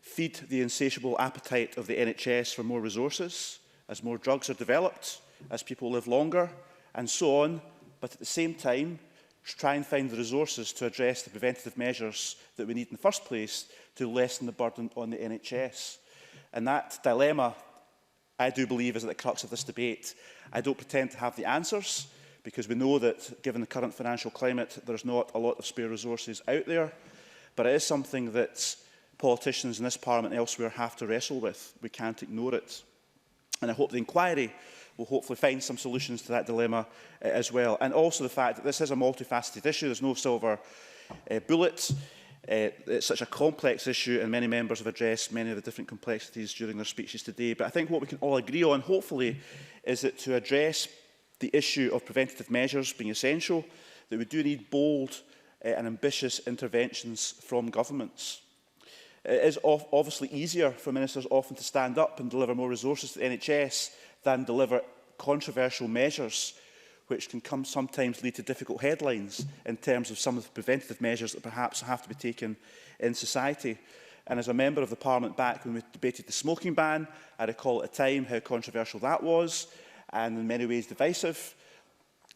[SPEAKER 2] feed the insatiable appetite of the NHS for more resources, as more drugs are developed, as people live longer, and so on, but at the same time, try and find the resources to address the preventative measures that we need in the first place to lessen the burden on the NHS. And that dilemma, I do believe, is at the crux of this debate. I don't pretend to have the answers, because we know that, given the current financial climate, there's not a lot of spare resources out there. But it is something that politicians in this Parliament and elsewhere have to wrestle with. We can't ignore it. And I hope the inquiry will hopefully find some solutions to that dilemma as well. And also the fact that this is a multifaceted issue. There's no silver bullet. It's such a complex issue, and many members have addressed many of the different complexities during their speeches today. But I think what we can all agree on, hopefully, is that to address the issue of preventative measures being essential, that we do need bold and ambitious interventions from governments. It is obviously easier for ministers often to stand up and deliver more resources to the NHS than deliver controversial measures, which can sometimes lead to difficult headlines in terms of some of the preventative measures that perhaps have to be taken in society. And as a member of the Parliament back when we debated the smoking ban, I recall at the time how controversial that was, and in many ways divisive.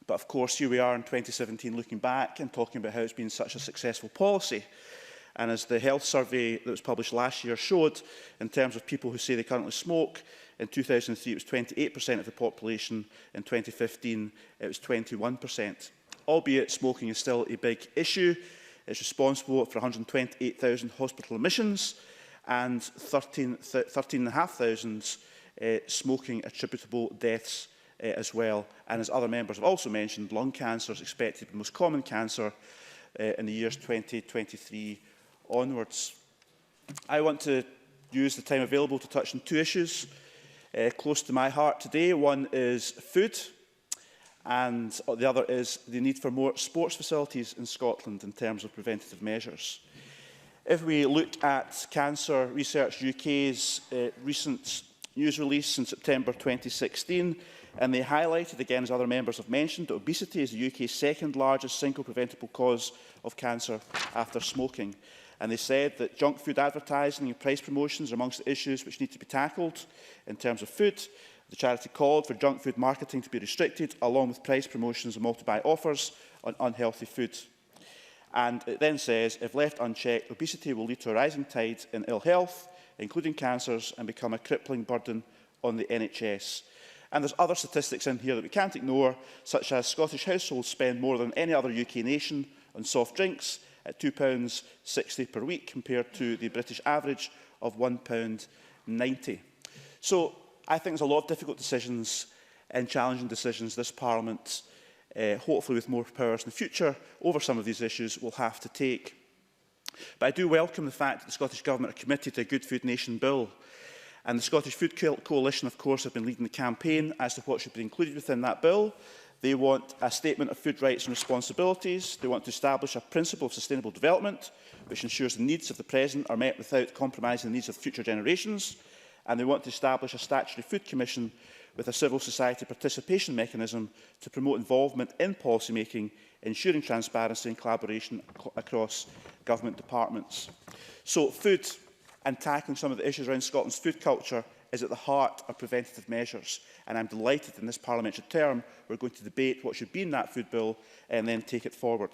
[SPEAKER 2] But of course, here we are in 2017 looking back and talking about how it's been such a successful policy. And as the health survey that was published last year showed, in terms of people who say they currently smoke, in 2003 it was 28% of the population, in 2015 it was 21%. Albeit smoking is still a big issue, it's responsible for 128,000 hospital admissions and 13,500 smoking attributable deaths as well. And as other members have also mentioned, lung cancer is expected to be the most common cancer in the years 2023 onwards. I want to
[SPEAKER 10] use the time available to touch on two issues close to my heart today. One is food, and the other is the need for more sports facilities in Scotland in terms of preventative measures. If we look at Cancer Research UK's recent news release in September 2016, and they highlighted, again as other members have mentioned, that obesity is the UK's second largest single preventable cause of cancer after smoking. And they said that junk food advertising and price promotions are amongst the issues which need to be tackled in terms of food. The charity called for junk food marketing to be restricted, along with price promotions and multi-buy offers on unhealthy food. And it then says, if left unchecked, obesity will lead to a rising tide in ill health, including cancers, and become a crippling burden on the NHS. And there's other statistics in here that we can't ignore, such as Scottish households spend more than any other UK nation on soft drinks at £2.60 per week, compared to the British average of £1.90. So I think there's a lot of difficult decisions and challenging decisions this Parliament, hopefully with more powers in the future, over some of these issues will have to take. But I do welcome the fact that the Scottish Government are committed to a Good Food Nation bill. And the Scottish Food Coalition, of course, have been leading the campaign as to what should be included within that bill. They want a statement of food rights and responsibilities. They want to establish a principle of sustainable development, which ensures the needs of the present are met without compromising the needs of future generations. And they want to establish a statutory food commission with a civil society participation mechanism to promote involvement in policy making, ensuring transparency and collaboration across government departments. So food and tackling some of the issues around Scotland's food culture is at the heart of preventative measures. And I'm delighted in this parliamentary term we're going to debate what should be in that food bill and then take it forward.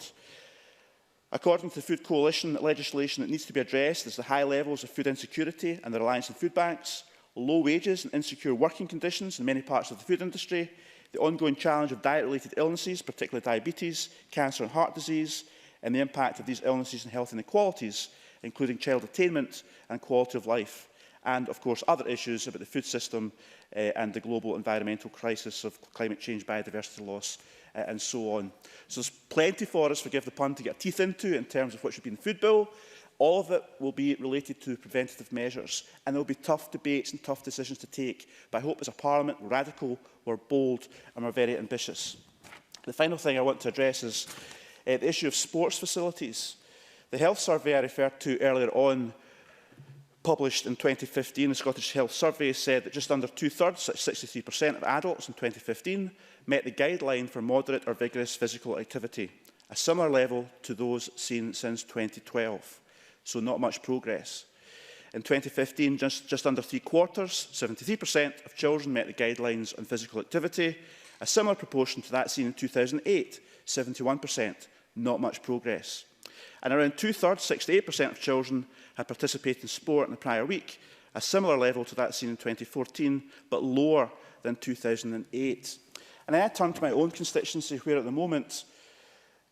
[SPEAKER 10] According to the Food Coalition, legislation that needs to be addressed is the high levels of food insecurity and the reliance on food banks, low wages and insecure working conditions in many parts of the food industry, the ongoing challenge of diet-related illnesses, particularly diabetes, cancer and heart disease, and the impact of these illnesses on health inequalities, including child attainment and quality of life, and, of course, other issues about the food system and the global environmental crisis of climate change, biodiversity loss, and so on. So there's plenty for us, forgive the pun, to get our teeth into in terms of what should be in the food bill. All of it will be related to preventative measures, and there will be tough debates and tough decisions to take. But I hope as a Parliament we're radical, we're bold, and we're very ambitious. The final thing I want to address is the issue of sports facilities. The health survey I referred to earlier on, published in 2015, the Scottish Health Survey said that just under two-thirds, 63% of adults in 2015, met the guideline for moderate or vigorous physical activity, a similar level to those seen since 2012. So not much progress. In 2015, just under three-quarters, 73% of children met the guidelines on physical activity, a similar proportion to that seen in 2008, 71%, not much progress. And around two-thirds, 68% of children had participated in sport in the prior week, a similar level to that seen in 2014, but lower than 2008. And I turn to my own constituency, where at the moment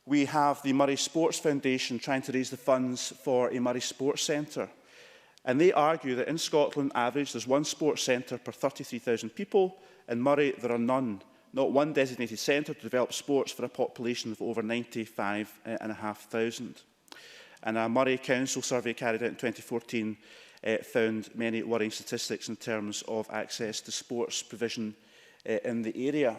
[SPEAKER 10] we have the Murray Sports Foundation trying to raise the funds for a Murray Sports Centre. And they argue that in Scotland, average, there's one sports centre per 33,000 people. In Murray, there are none. Not one designated centre to develop sports for a population of over 95,500. And a Murray Council survey carried out in 2014 found many worrying statistics in terms of access to sports provision in the area.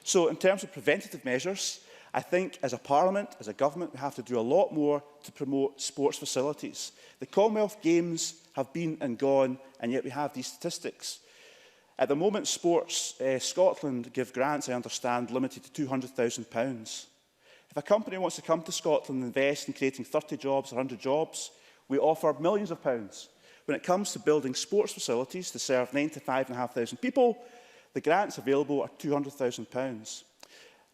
[SPEAKER 10] So in terms of preventative measures, I think as a Parliament, as a government, we have to do a lot more to promote sports facilities. The Commonwealth Games have been and gone, and yet we have these statistics. At the moment, Sports Scotland give grants, I understand, limited to £200,000. If a company wants to come to Scotland and invest in creating 30 jobs or 100 jobs, we offer millions of pounds. When it comes to building sports facilities to serve 95,500 people, the grants available are £200,000.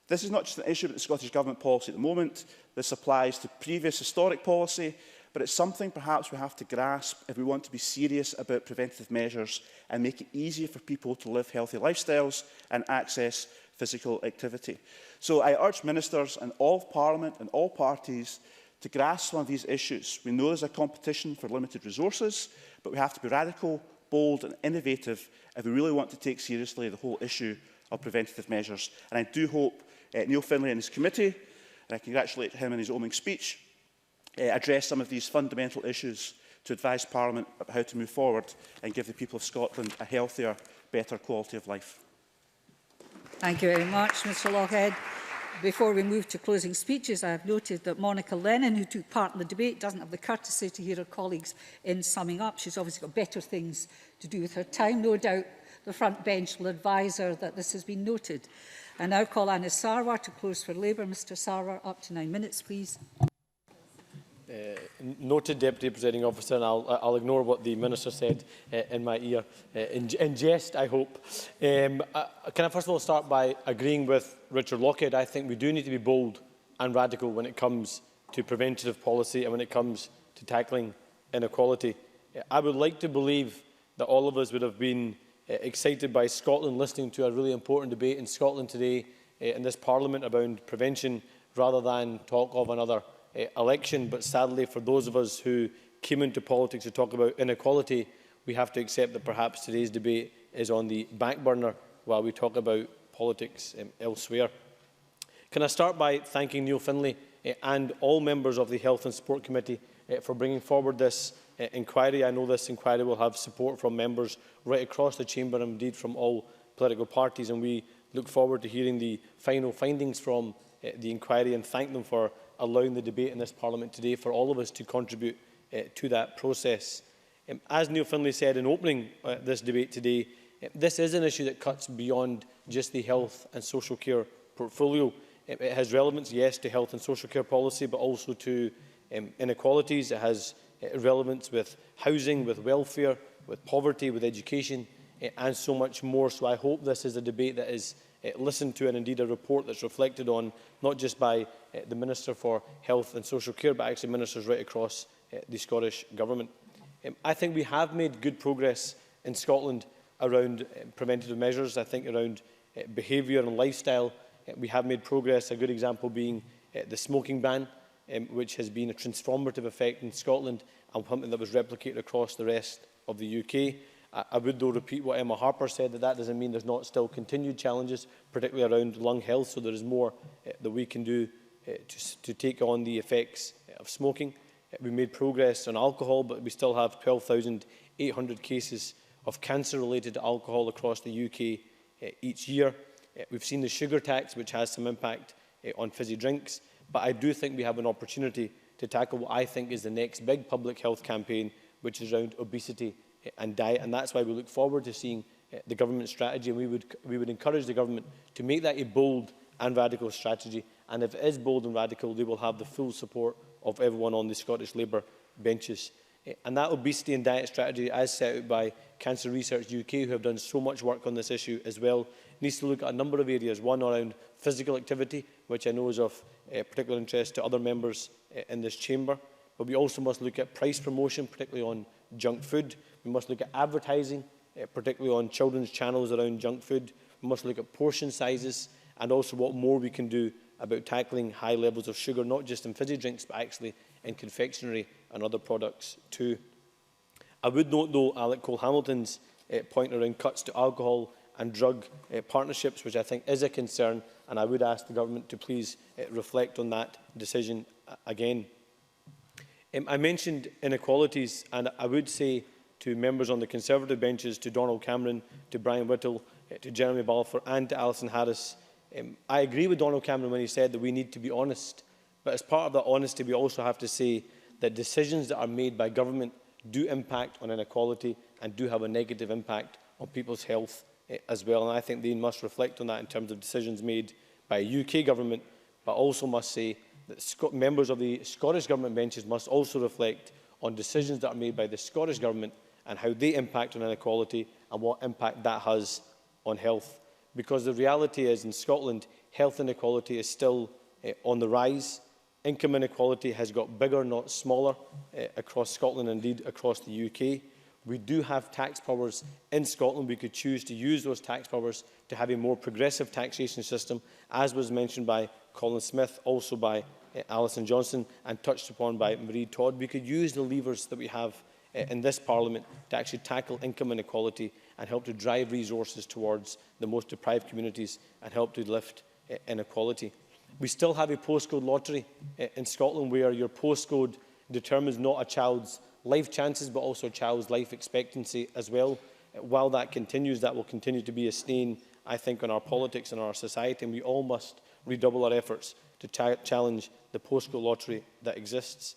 [SPEAKER 10] This is not just an issue with the Scottish Government policy at the moment. This applies to previous historic policy, but it's something perhaps we have to grasp if we want to be serious about preventative measures and make it easier for people to live healthy lifestyles and access physical activity. So I urge ministers and all of Parliament and all parties to grasp some of these issues. We know there's a competition for limited resources, but we have to be radical, bold and innovative if we really want to take seriously the whole issue of preventative measures. And I do hope Neil Findlay and his committee, and I congratulate him on his opening speech, address some of these fundamental issues
[SPEAKER 21] to advise Parliament about how to move forward and give the people of Scotland a healthier, better quality of life.
[SPEAKER 19] Thank you very much, Mr Lochhead. Before we move to closing speeches, I have noted that Monica Lennon, who took part in the debate, doesn't have the courtesy to hear her colleagues in summing up. She's obviously got better things to do with her time. No doubt the front bench will advise her that this has been noted. I now call Anis Sarwar to close for Labour. Mr Sarwar, up to 9 minutes, please.
[SPEAKER 22] Noted, Deputy Presiding Officer, and I'll ignore what the Minister said in my ear, in jest, I hope. Can I first of all start by agreeing with Richard Lochhead? I think we do need to be bold and radical when it comes to preventative policy and when it comes to tackling inequality. I would like to believe that all of us would have been excited by Scotland listening to a really important debate in Scotland today in this Parliament about prevention rather than talk of another election. But sadly, for those of us who came into politics to talk about inequality, we have to accept that perhaps today's debate is on the back burner while we talk about politics elsewhere. Can I start by thanking Neil Findlay and all members of the Health and Sport Committee for bringing forward this inquiry. I know this inquiry will have support from members right across the chamber and indeed from all political parties, and we look forward to hearing the final findings from the inquiry and thank them for allowing the debate in this Parliament today for all of us to contribute to that process. As Neil Findlay said in opening this debate today, this is an issue that cuts beyond just the health and social care portfolio. It has relevance, yes, to health and social care policy, but also to inequalities. It has relevance with housing, with welfare, with poverty, with education, and so much more. So I hope this is a debate that is listened to and indeed a report that's reflected on, not just by the Minister for Health and Social Care, but actually ministers right across the Scottish Government. I think we have made good progress in Scotland around preventative measures. I think around behaviour and lifestyle, we have made progress, a good example being the smoking ban, which has been a transformative effect in Scotland and something that was replicated across the rest of the UK. I would, though, repeat what Emma Harper said, that doesn't mean there's not still continued challenges, particularly around lung health, so there is more that we can do to take on the effects of smoking. We made progress on alcohol, but we still have 12,800 cases of cancer related to alcohol across the UK each year. We've seen the sugar tax, which has some impact on fizzy drinks, but I do think we have an opportunity to tackle what I think is the next big public health campaign, which is around obesity and diet, and that's why we look forward to seeing the government strategy, and we would encourage the government to make that a bold and radical strategy, and if it is bold and radical, they will have the full support of everyone on the Scottish Labour benches. And that obesity and diet strategy, as set out by Cancer Research UK, who have done so much work on this issue as well, needs to look at a number of areas. One around physical activity, which I know is of particular interest to other members in this chamber. But we also must look at price promotion, particularly on junk food. We must look at advertising, particularly on children's channels around junk food. We must look at portion sizes and also what more we can do about tackling high levels of sugar, not just in fizzy drinks, but actually in confectionery and other products too. I would note, though, Alec Cole-Hamilton's point around cuts to alcohol and drug partnerships, which I think is a concern, and I would ask the government to please reflect on that decision again. I mentioned inequalities, and I would say to members on the Conservative benches, to Donald Cameron, to Brian Whittle, to Jeremy Balfour and to Alison Harris, I agree with Donald Cameron when he said that we need to be honest, but as part of that honesty we also have to say that decisions that are made by government do impact on inequality and do have a negative impact on people's health as well, and I think they must reflect on that in terms of decisions made by a UK government, but also must say that members of the Scottish Government benches must also reflect on decisions that are made by the Scottish Government and how they impact on inequality and what impact that has on health. Because the reality is, in Scotland, health inequality is still on the rise. Income inequality has got bigger, not smaller, across Scotland and indeed across the UK. We do have tax powers in Scotland. We could choose to use those tax powers to have a more progressive taxation system, as was mentioned by Colin Smith, also by Alison Johnson, and touched upon by Marie Todd. We could use the levers that we have in this Parliament to actually tackle income inequality and help to drive resources towards the most deprived communities and help to lift inequality. We still have a postcode lottery in Scotland where your postcode determines not a child's life chances, but also a child's life expectancy as well. While that continues, that will continue to be a stain, I think, on our politics and our society, and we all must redouble our efforts to challenge the postcode lottery that exists.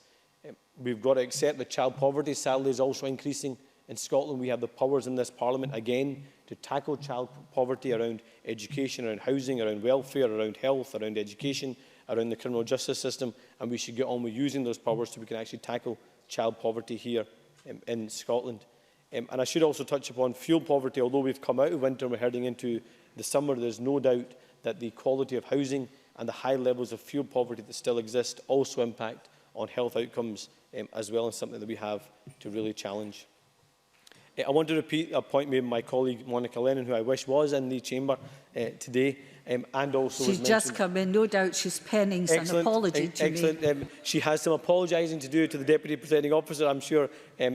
[SPEAKER 22] We've got to accept that child poverty, sadly, is also increasing. In Scotland, we have the powers in this Parliament, again, to tackle child poverty around education, around housing, around welfare, around health, around education, around the criminal justice system, and we should get on with using those powers so we can actually tackle child poverty here in Scotland. And I should also touch upon fuel poverty. Although we've come out of winter and we're heading into the summer, there's no doubt that the quality of housing and the high levels of fuel poverty that still exist also impact on health outcomes as well, as something that we have to really challenge. I want to repeat a point made by my colleague Monica Lennon, who I wish was in the chamber today, and also
[SPEAKER 19] she's just come in. No doubt she's penning an apology to me.
[SPEAKER 22] She has some apologising to do to the Deputy Presiding Officer. I'm sure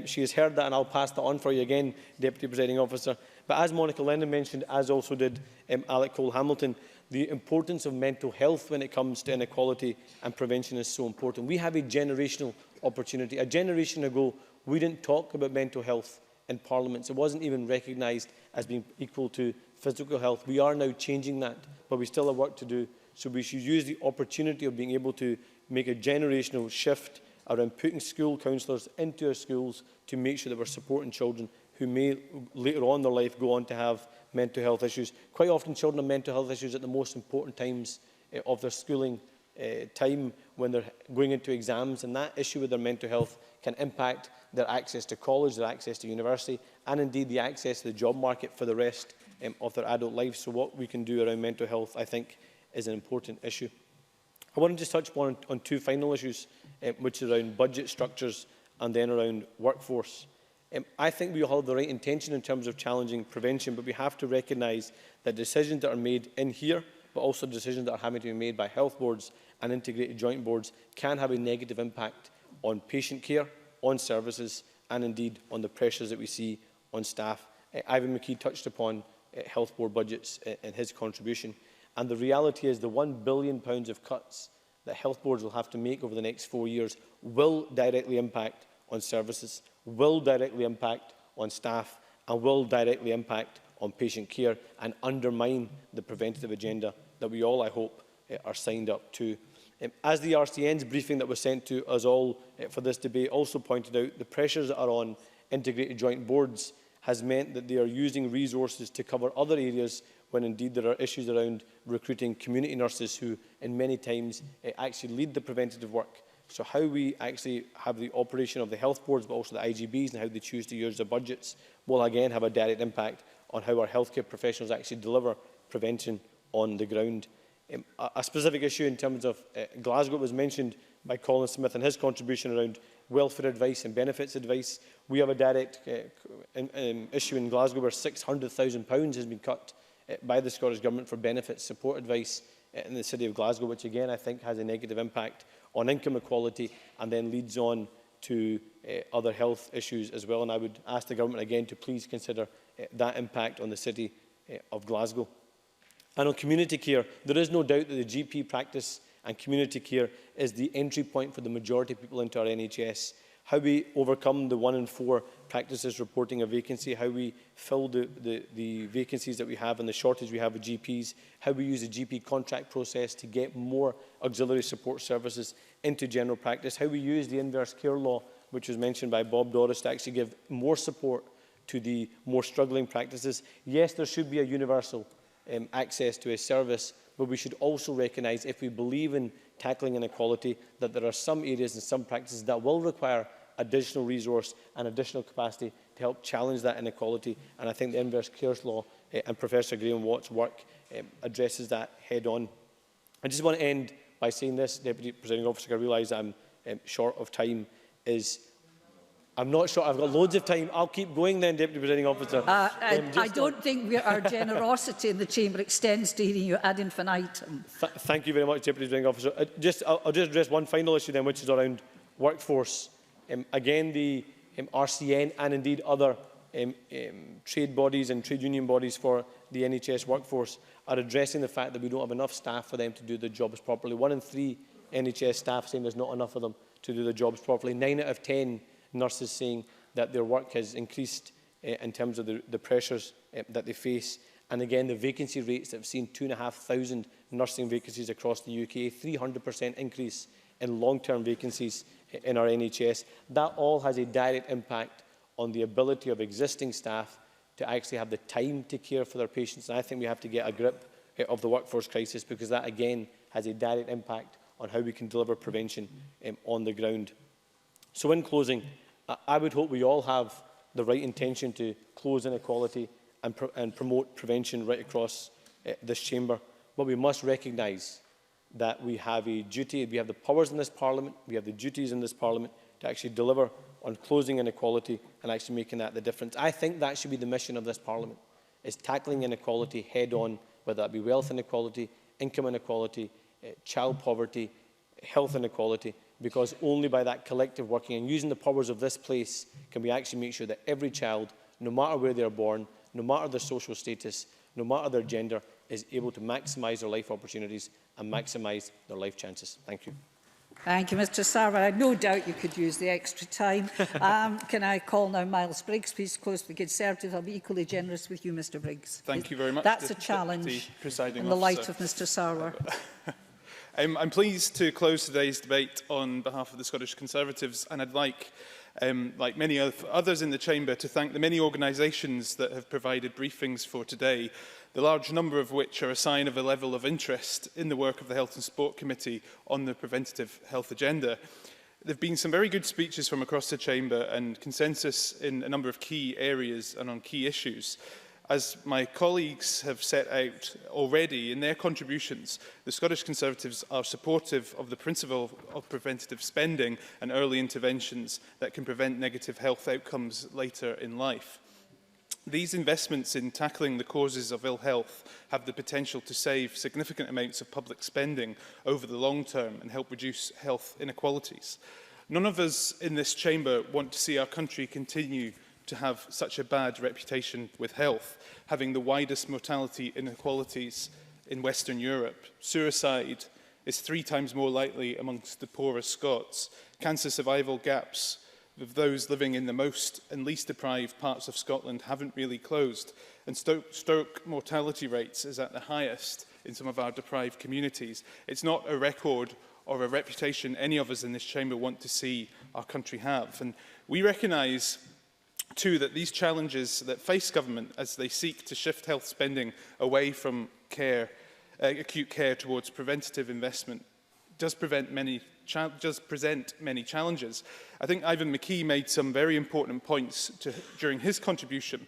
[SPEAKER 22] she has heard that, and I'll pass that on for you again, Deputy Presiding Officer. But as Monica Lennon mentioned, as also did Alec Cole-Hamilton, the importance of mental health when it comes to inequality and prevention is so important. We have a generational opportunity. A generation ago, we didn't talk about mental health in parliaments. It wasn't even recognised as being equal to physical health. We are now changing that, but we still have work to do. So we should use the opportunity of being able to make a generational shift around putting school counsellors into our schools to make sure that we're supporting children who may later on in their life go on to have mental health issues. Quite often children have mental health issues at the most important times of their schooling time, when they're going into exams, and that issue with their mental health can impact their access to college, their access to university, and indeed the access to the job market for the rest of their adult lives. So what we can do around mental health, I think, is an important issue. I want to just touch on two final issues, which is around budget structures and then around workforce. I think we all have the right intention in terms of challenging prevention, but we have to recognise that decisions that are made in here, but also decisions that are having to be made by health boards and integrated joint boards, can have a negative impact on patient care, on services, and indeed on the pressures that we see on staff. Ivan McKee touched upon health board budgets in his contribution, and the reality is the £1 billion of cuts that health boards will have to make over the next 4 years will directly impact on services, will directly impact on staff, and will directly impact on patient care and undermine the preventative agenda that we all, I hope, are signed up to. As the RCN's briefing that was sent to us all for this debate also pointed out, the pressures that are on integrated joint boards has meant that they are using resources to cover other areas when indeed there are issues around recruiting community nurses who in many times actually lead the preventative work. So how we actually have the operation of the health boards, but also the IGBs, and how they choose to use their budgets will again have a direct impact on how our healthcare professionals actually deliver prevention on the ground. A specific issue in terms of Glasgow was mentioned by Colin Smith in his contribution around welfare advice and benefits advice. We have a direct issue in Glasgow where £600,000 has been cut by the Scottish Government for benefits support advice in the city of Glasgow, which again I think has a negative impact on income equality and then leads on to other health issues as well. And I would ask the Government again to please consider that impact on the city of Glasgow. And on community care, there is no doubt that the GP practice and community care is the entry point for the majority of people into our NHS. How we overcome the 1 in 4 practices reporting a vacancy, how we fill the vacancies that we have and the shortage we have of GPs, how we use the GP contract process to get more auxiliary support services into general practice, how we use the inverse care law, which was mentioned by Bob Doris, to actually give more support to the more struggling practices. Yes, there should be a universal access to a service, but we should also recognise, if we believe in tackling inequality, that there are some areas and some practices that will require additional resource and additional capacity to help challenge that inequality. And I think the inverse cares law and Professor Graham Watt's work addresses that head on. I just want to end by saying this, Deputy Presiding Officer, I realise I'm short of time, I'm not sure. I've got loads of time. I'll keep going then, Deputy Presiding Officer.
[SPEAKER 19] I don't think our generosity in the Chamber extends to hearing you ad infinitum.
[SPEAKER 22] Thank you very much, Deputy Presiding Officer. I'll just address one final issue then, which is around workforce. Again, the RCN and indeed other trade bodies and trade union bodies for the NHS workforce are addressing the fact that we don't have enough staff for them to do their jobs properly. 1 in 3 NHS staff saying there's not enough of them to do their jobs properly. 9 out of 10 nurses saying that their work has increased in terms of the pressures that they face. And again, the vacancy rates that have seen 2,500 nursing vacancies across the UK, 300% increase in long-term vacancies in our NHS. That all has a direct impact on the ability of existing staff to actually have the time to care for their patients. And I think we have to get a grip of the workforce crisis, because that, again, has a direct impact on how we can deliver prevention on the ground. So in closing, I would hope we all have the right intention to close inequality and promote prevention right across this chamber. But we must recognise that we have a duty, we have the powers in this Parliament, we have the duties in this Parliament to actually deliver on closing inequality and actually making that the difference. I think that should be the mission of this Parliament, is tackling inequality head on, whether that be wealth inequality, income inequality, child poverty, health inequality, because only by that collective working and using the powers of this place can we actually make sure that every child, no matter where they are born, no matter their social status, no matter their gender, is able to maximise their life opportunities and maximise their life chances. Thank you.
[SPEAKER 19] Thank you, Mr Sarwar. I had no doubt you could use the extra time. Can I call now Miles Briggs, please, close to the Conservatives? I'll be equally generous with you, Mr Briggs.
[SPEAKER 3] Thank you very much.
[SPEAKER 19] That's a challenge in the light of Mr Sarwar.
[SPEAKER 3] I'm pleased to close today's debate on behalf of the Scottish Conservatives, and I'd like many others in the Chamber, to thank the many organisations that have provided briefings for today, the large number of which are a sign of a level of interest in the work of the Health and Sport Committee on the preventative health agenda. There have been some very good speeches from across the Chamber and consensus in a number of key areas and on key issues. As my colleagues have set out already in their contributions, the Scottish Conservatives are supportive of the principle of preventative spending and early interventions that can prevent negative health outcomes later in life. These investments in tackling the causes of ill health have the potential to save significant amounts of public spending over the long term and help reduce health inequalities. None of us in this chamber want to see our country continue to have such a bad reputation with health, having the widest mortality inequalities in Western Europe. Suicide is 3 times more likely amongst the poorest Scots. Cancer survival gaps of those living in the most and least deprived parts of Scotland haven't really closed, and stroke mortality rates is at the highest in some of our deprived communities. It's not a record or a reputation any of us in this chamber want to see our country have. And we recognise too that these challenges that face government as they seek to shift health spending away from acute care towards preventative investment does present many challenges. I think Ivan McKee made some very important points during his contribution.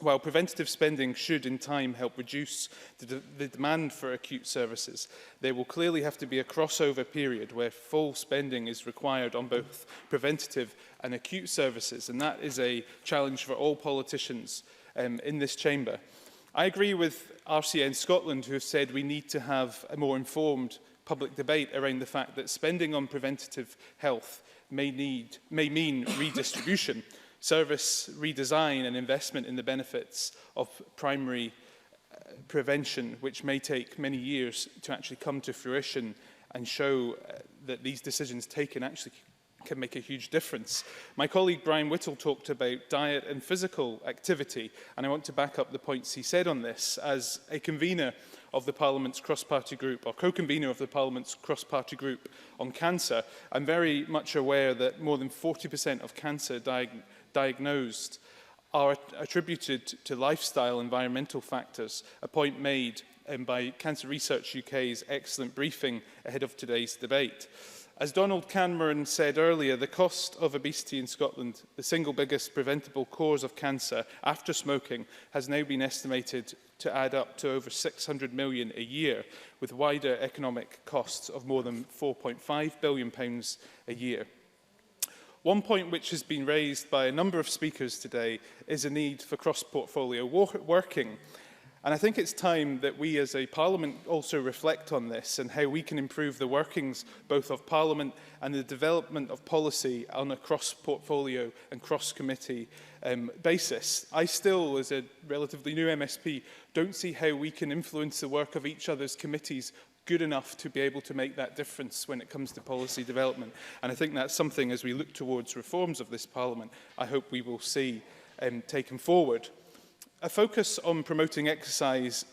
[SPEAKER 3] While preventative spending should in time help reduce the demand for acute services, there will clearly have to be a crossover period where full spending is required on both preventative and acute services, and that is a challenge for all politicians in this chamber. I agree with RCN Scotland, who have said we need to have a more informed public debate around the fact that spending on preventative health may mean redistribution, service redesign and investment in the benefits of primary prevention, which may take many years to actually come to fruition and show that these decisions taken actually can make a huge difference. My colleague Brian Whittle talked about diet and physical activity, and I want to back up the points he said on this. As a convener of the Parliament's cross-party group, or co-convener of the Parliament's cross-party group on cancer, I'm very much aware that more than 40% of cancer diagnosed are attributed to lifestyle environmental factors, a point made by Cancer Research UK's excellent briefing ahead of today's debate. As Donald Cameron said earlier, the cost of obesity in Scotland, the single biggest preventable cause of cancer after smoking, has now been estimated to add up to over £600 million a year, with wider economic costs of more than £4.5 billion a year. One point which has been raised by a number of speakers today is a need for cross-portfolio working. And I think it's time that we as a Parliament also reflect on this and how we can improve the workings both of Parliament and the development of policy on a cross-portfolio and cross-committee basis. I still, as a relatively new MSP, don't see how we can influence the work of each other's committees good enough to be able to make that difference when it comes to policy development. And I think that's something, as we look towards reforms of this Parliament, I hope we will see taken forward. A focus on promoting exercise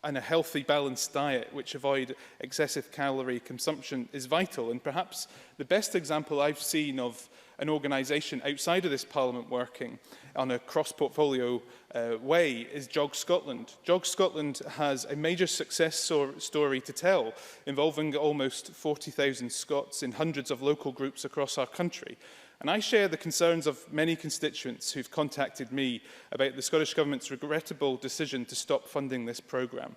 [SPEAKER 3] and a healthy, balanced diet which avoid excessive calorie consumption is vital. And perhaps the best example I've seen of an organisation outside of this Parliament working on a cross-portfolio way is Jog Scotland. Jog Scotland has a major success story to tell, involving almost 40,000 Scots in hundreds of local groups across our country. And I share the concerns of many constituents who've contacted me about the Scottish Government's regrettable decision to stop funding this programme.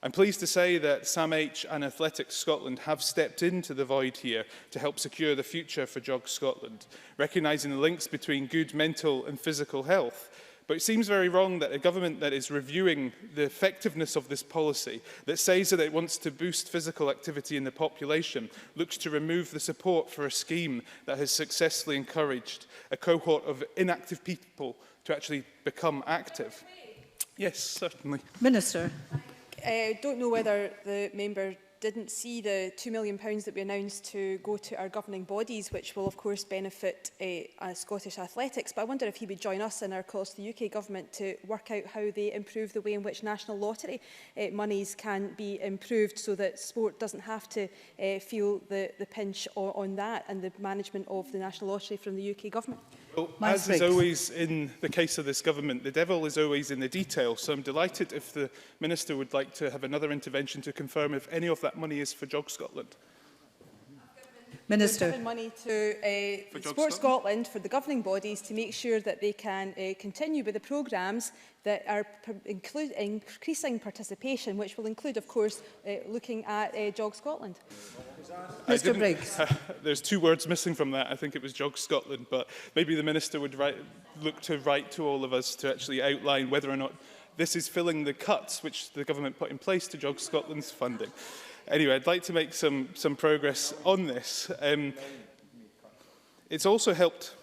[SPEAKER 3] I'm pleased to say that SAMH and Athletics Scotland have stepped into the void here to help secure the future for Jog Scotland, recognising the links between good mental and physical health. But it seems very wrong that a government that is reviewing the effectiveness of this policy, that says that it wants to boost physical activity in the population, looks to remove the support for a scheme that has successfully encouraged a cohort of inactive people to actually become active. Yes, certainly.
[SPEAKER 19] Minister.
[SPEAKER 15] I don't know whether the member didn't see the £2 million that we announced to go to our governing bodies, which will of course benefit Scottish athletics. But I wonder if he would join us and across the UK government to work out how they improve the way in which national lottery monies can be improved, so that sport doesn't have to feel the pinch on that and the management of the national lottery from the UK government.
[SPEAKER 3] Well, as is always in the case of this government, the devil is always in the detail. So I'm delighted if the Minister would like to have another intervention to confirm if any of that money is for Jog Scotland.
[SPEAKER 19] Minister.
[SPEAKER 15] We've given money to Sport Scotland for the governing bodies to make sure that they can continue with the programmes that are increasing participation, which will include, of course, looking at Jog Scotland.
[SPEAKER 19] Mr Briggs.
[SPEAKER 3] There's two words missing from that. I think it was Jog Scotland, but maybe the Minister would look to write to all of us to actually outline whether or not this is filling the cuts which the government put in place to Jog Scotland's funding. Anyway, I'd like to make some progress on this. It's also helped,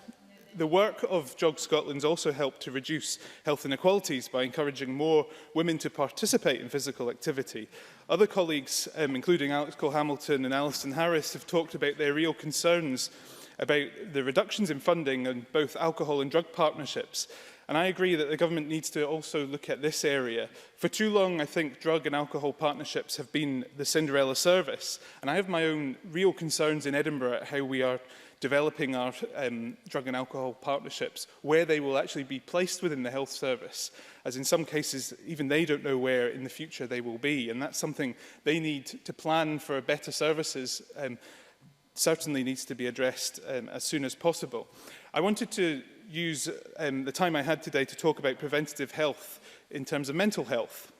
[SPEAKER 3] the work of Jog Scotland's also helped to reduce health inequalities by encouraging more women to participate in physical activity. Other colleagues, including Alex Cole-Hamilton and Alison Harris, have talked about their real concerns about the reductions in funding on both alcohol and drug partnerships. And I agree that the government needs to also look at this area. For too long, I think drug and alcohol partnerships have been the Cinderella service. And I have my own real concerns in Edinburgh at how we are developing our drug and alcohol partnerships, where they will actually be placed within the health service, as in some cases, even they don't know where in the future they will be. And that's something they need to plan for better services, certainly needs to be addressed as soon as possible. I wanted to use the time I had today to talk about preventative health in terms of mental health.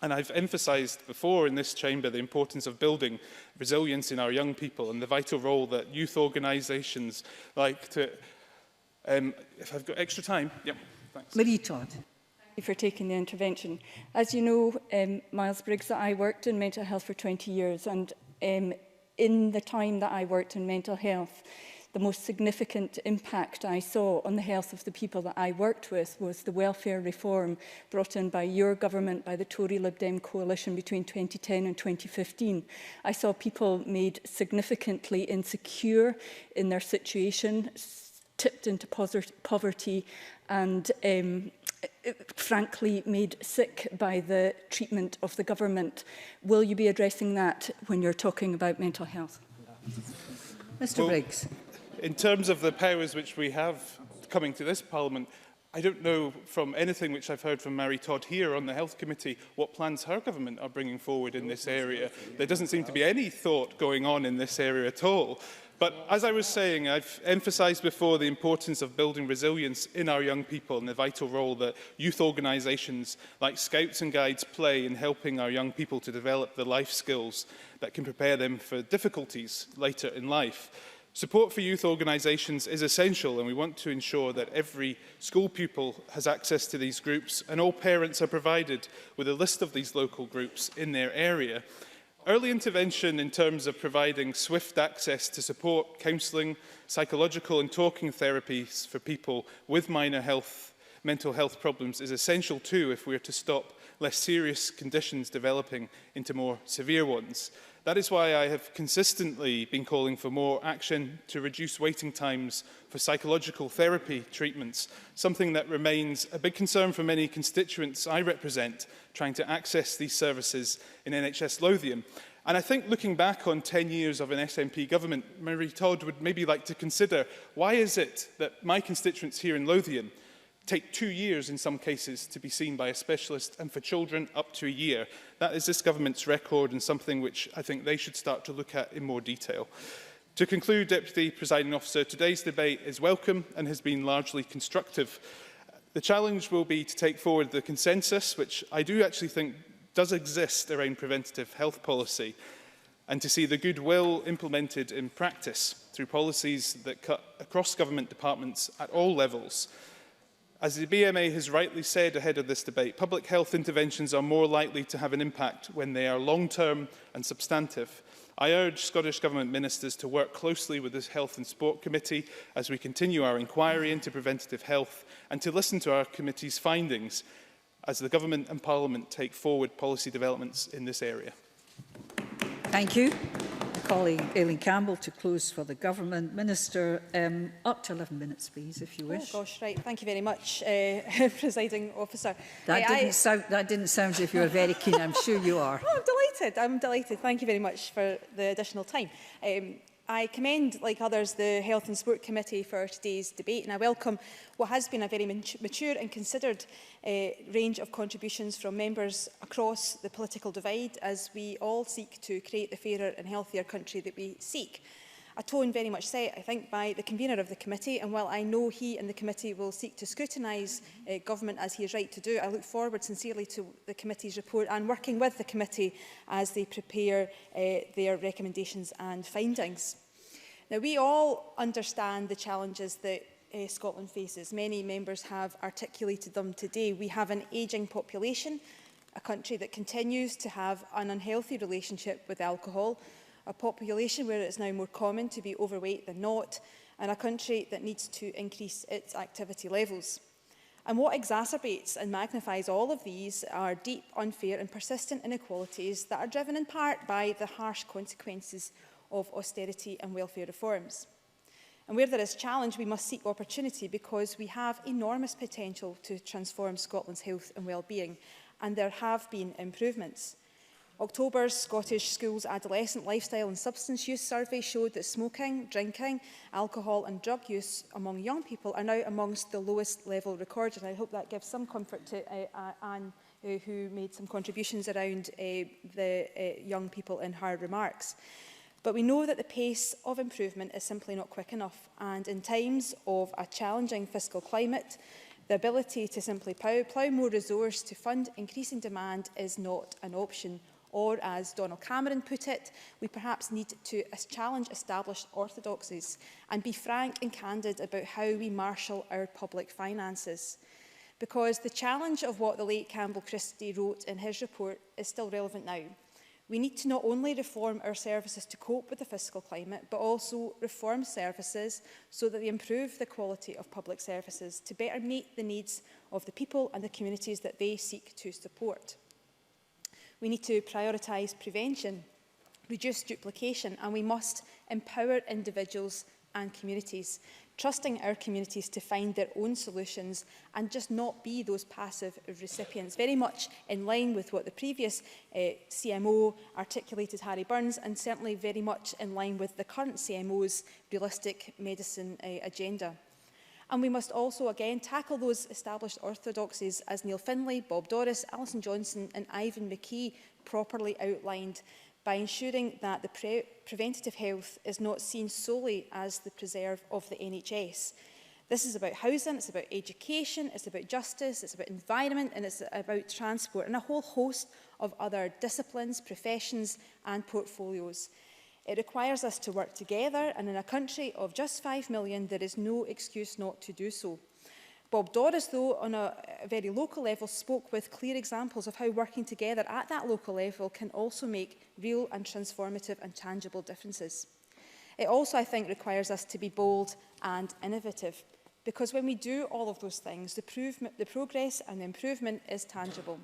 [SPEAKER 3] And I've emphasised before in this chamber the importance of building resilience in our young people and the vital role that youth organisations like to... if I've got extra time... Yep, thanks.
[SPEAKER 19] Marie Todd.
[SPEAKER 13] Thank you for taking the intervention. As you know, Miles Briggs, I worked in mental health for 20 years, and in the time that I worked in mental health, the most significant impact I saw on the health of the people that I worked with was the welfare reform brought in by your government, by the Tory Lib Dem coalition between 2010 and 2015. I saw people made significantly insecure in their situation, tipped into poverty and frankly made sick by the treatment of the government. Will you be addressing that when you're talking about mental health?
[SPEAKER 19] Mr Briggs.
[SPEAKER 3] In terms of the powers which we have coming to this Parliament, I don't know from anything which I've heard from Mary Todd here on the Health Committee what plans her government are bringing forward in this area. There doesn't seem to be any thought going on in this area at all. But as I was saying, I've emphasised before the importance of building resilience in our young people and the vital role that youth organisations like Scouts and Guides play in helping our young people to develop the life skills that can prepare them for difficulties later in life. Support for youth organisations is essential, and we want to ensure that every school pupil has access to these groups and all parents are provided with a list of these local groups in their area. Early intervention in terms of providing swift access to support, counselling, psychological and talking therapies for people with minor health mental health problems is essential too if we are to stop less serious conditions developing into more severe ones. That is why I have consistently been calling for more action to reduce waiting times for psychological therapy treatments, something that remains a big concern for many constituents I represent trying to access these services in NHS Lothian. And I think looking back on 10 years of an SNP government, Marie Todd would maybe like to consider, why is it that my constituents here in Lothian take 2 years in some cases to be seen by a specialist, and for children up to a year? That is this government's record, and something which I think they should start to look at in more detail. To conclude, Deputy Presiding Officer, today's debate is welcome and has been largely constructive. The challenge will be to take forward the consensus, which I do actually think does exist around preventative health policy, and to see the goodwill implemented in practice through policies that cut across government departments at all levels. As the BMA has rightly said ahead of this debate, public health interventions are more likely to have an impact when they are long-term and substantive. I urge Scottish Government ministers to work closely with the Health and Sport Committee as we continue our inquiry into preventative health, and to listen to our committee's findings as the Government and Parliament take forward policy developments in this area.
[SPEAKER 19] Thank you. Colleague Aileen Campbell to close for the Government. Minister, up to 11 minutes, please, if you wish.
[SPEAKER 15] Oh, gosh, right. Thank you very much, Presiding Officer.
[SPEAKER 19] That didn't sound as if you were very keen. I'm sure you are.
[SPEAKER 15] Oh, I'm delighted. I'm delighted. Thank you very much for the additional time. I commend, like others, the Health and Sport Committee for today's debate, and I welcome what has been a very mature and considered range of contributions from members across the political divide as we all seek to create the fairer and healthier country that we seek. A tone very much set, I think, by the convener of the committee, and while I know he and the committee will seek to scrutinise government as he is right to do, I look forward sincerely to the committee's report and working with the committee as they prepare their recommendations and findings. Now, we all understand the challenges that Scotland faces. Many members have articulated them today. We have an ageing population, a country that continues to have an unhealthy relationship with alcohol, a population where it is now more common to be overweight than not, and a country that needs to increase its activity levels. And what exacerbates and magnifies all of these are deep, unfair and persistent inequalities that are driven in part by the harsh consequences of austerity and welfare reforms. And where there is challenge, we must seek opportunity, because we have enormous potential to transform Scotland's health and well-being, and there have been improvements. October's Scottish Schools Adolescent Lifestyle and Substance Use Survey showed that smoking, drinking, alcohol and drug use among young people are now amongst the lowest level recorded. I hope that gives some comfort to Anne, who made some contributions around the young people in her remarks. But we know that the pace of improvement is simply not quick enough, and in times of a challenging fiscal climate, the ability to simply plough more resource to fund increasing demand is not an option. Or, as Donald Cameron put it, we perhaps need to challenge established orthodoxies and be frank and candid about how we marshal our public finances. Because the challenge of what the late Campbell Christie wrote in his report is still relevant now. We need to not only reform our services to cope with the fiscal climate, but also reform services so that they improve the quality of public services to better meet the needs of the people and the communities that they seek to support. We need to prioritise prevention, reduce duplication, and we must empower individuals and communities, trusting our communities to find their own solutions and just not be those passive recipients, very much in line with what the previous CMO articulated, Harry Burns, and certainly very much in line with the current CMO's realistic medicine agenda. And we must also, again, tackle those established orthodoxies, as Neil Findlay, Bob Doris, Alison Johnson and Ivan McKee properly outlined, by ensuring that the preventative health is not seen solely as the preserve of the NHS. This is about housing, it's about education, it's about justice, it's about environment, and it's about transport, and a whole host of other disciplines, professions and portfolios. It requires us to work together, and in a country of just 5 million, there is no excuse not to do so. Bob Doris, though, on a very local level, spoke with clear examples of how working together at that local level can also make real and transformative and tangible differences. It also, I think, requires us to be bold and innovative. Because when we do all of those things, the progress and the improvement is tangible.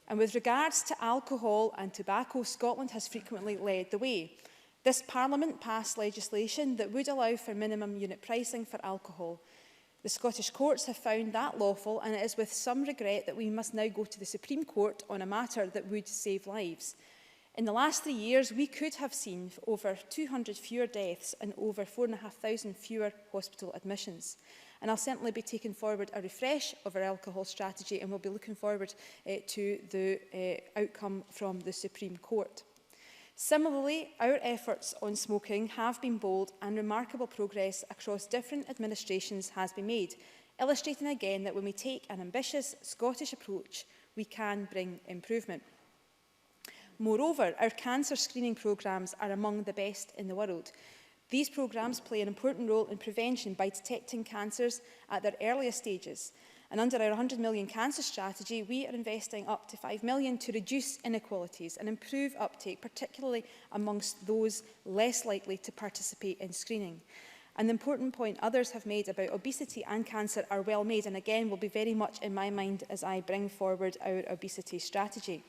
[SPEAKER 15] And with regards to alcohol and tobacco, Scotland has frequently led the way. This Parliament passed legislation that would allow for minimum unit pricing for alcohol. The Scottish courts have found that lawful, and it is with some regret that we must now go to the Supreme Court on a matter that would save lives. In the last 3 years, we could have seen over 200 fewer deaths and over 4,500 fewer hospital admissions. And I'll certainly be taking forward a refresh of our alcohol strategy, and we'll be looking forward to the outcome from the Supreme Court. Similarly, our efforts on smoking have been bold, and remarkable progress across different administrations has been made, illustrating again that when we take an ambitious Scottish approach, we can bring improvement. Moreover, our cancer screening programmes are among the best in the world. These programmes play an important role in prevention by detecting cancers at their earliest stages. And under our £100 million cancer strategy, we are investing up to £5 million to reduce inequalities and improve uptake, particularly amongst those less likely to participate in screening. And the important point others have made about obesity and cancer are well made, and again will be very much in my mind as I bring forward our obesity strategy.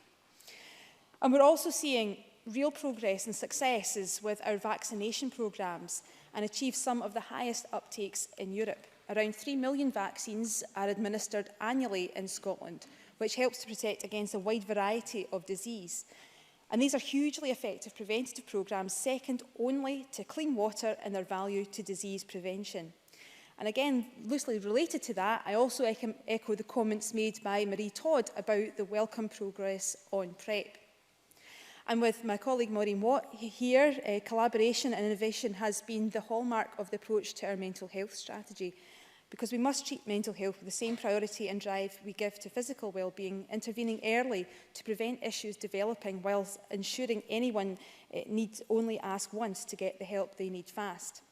[SPEAKER 15] And we're also seeing real progress and successes with our vaccination programmes and achieve some of the highest uptakes in Europe. Around 3 million vaccines are administered annually in Scotland, which helps to protect against a wide variety of disease. And these are hugely effective preventative programmes, second only to clean water in their value to disease prevention. And again, loosely related to that, I also echo the comments made by Marie Todd about the welcome progress on PrEP. And with my colleague Maureen Watt here, collaboration and innovation has been the hallmark of the approach to our mental health strategy, because we must treat mental health with the same priority and drive we give to physical well-being, intervening early to prevent issues developing whilst ensuring anyone needs only ask once to get the help they need fast.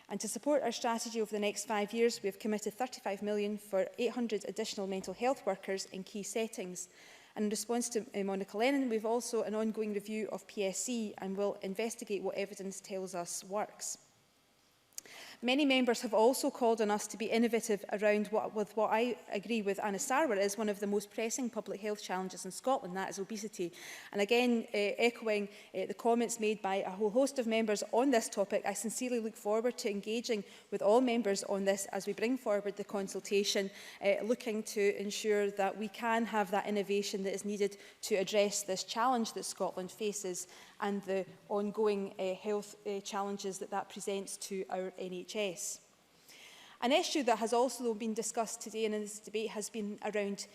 [SPEAKER 15] And to support our strategy over the next 5 years, we have committed £35 million for 800 additional mental health workers in key settings. And in response to Monica Lennon, we've also an ongoing review of PSC and will investigate what evidence tells us works. Many members have also called on us to be innovative around what I agree with Anna Sarwar is one of the most pressing public health challenges in Scotland, that is obesity. And again, echoing the comments made by a whole host of members on this topic, I sincerely look forward to engaging with all members on this as we bring forward the consultation, looking to ensure that we can have that innovation that is needed to address this challenge that Scotland faces and the ongoing health challenges that presents to our NHS. An issue that has also been discussed today and in this debate has been around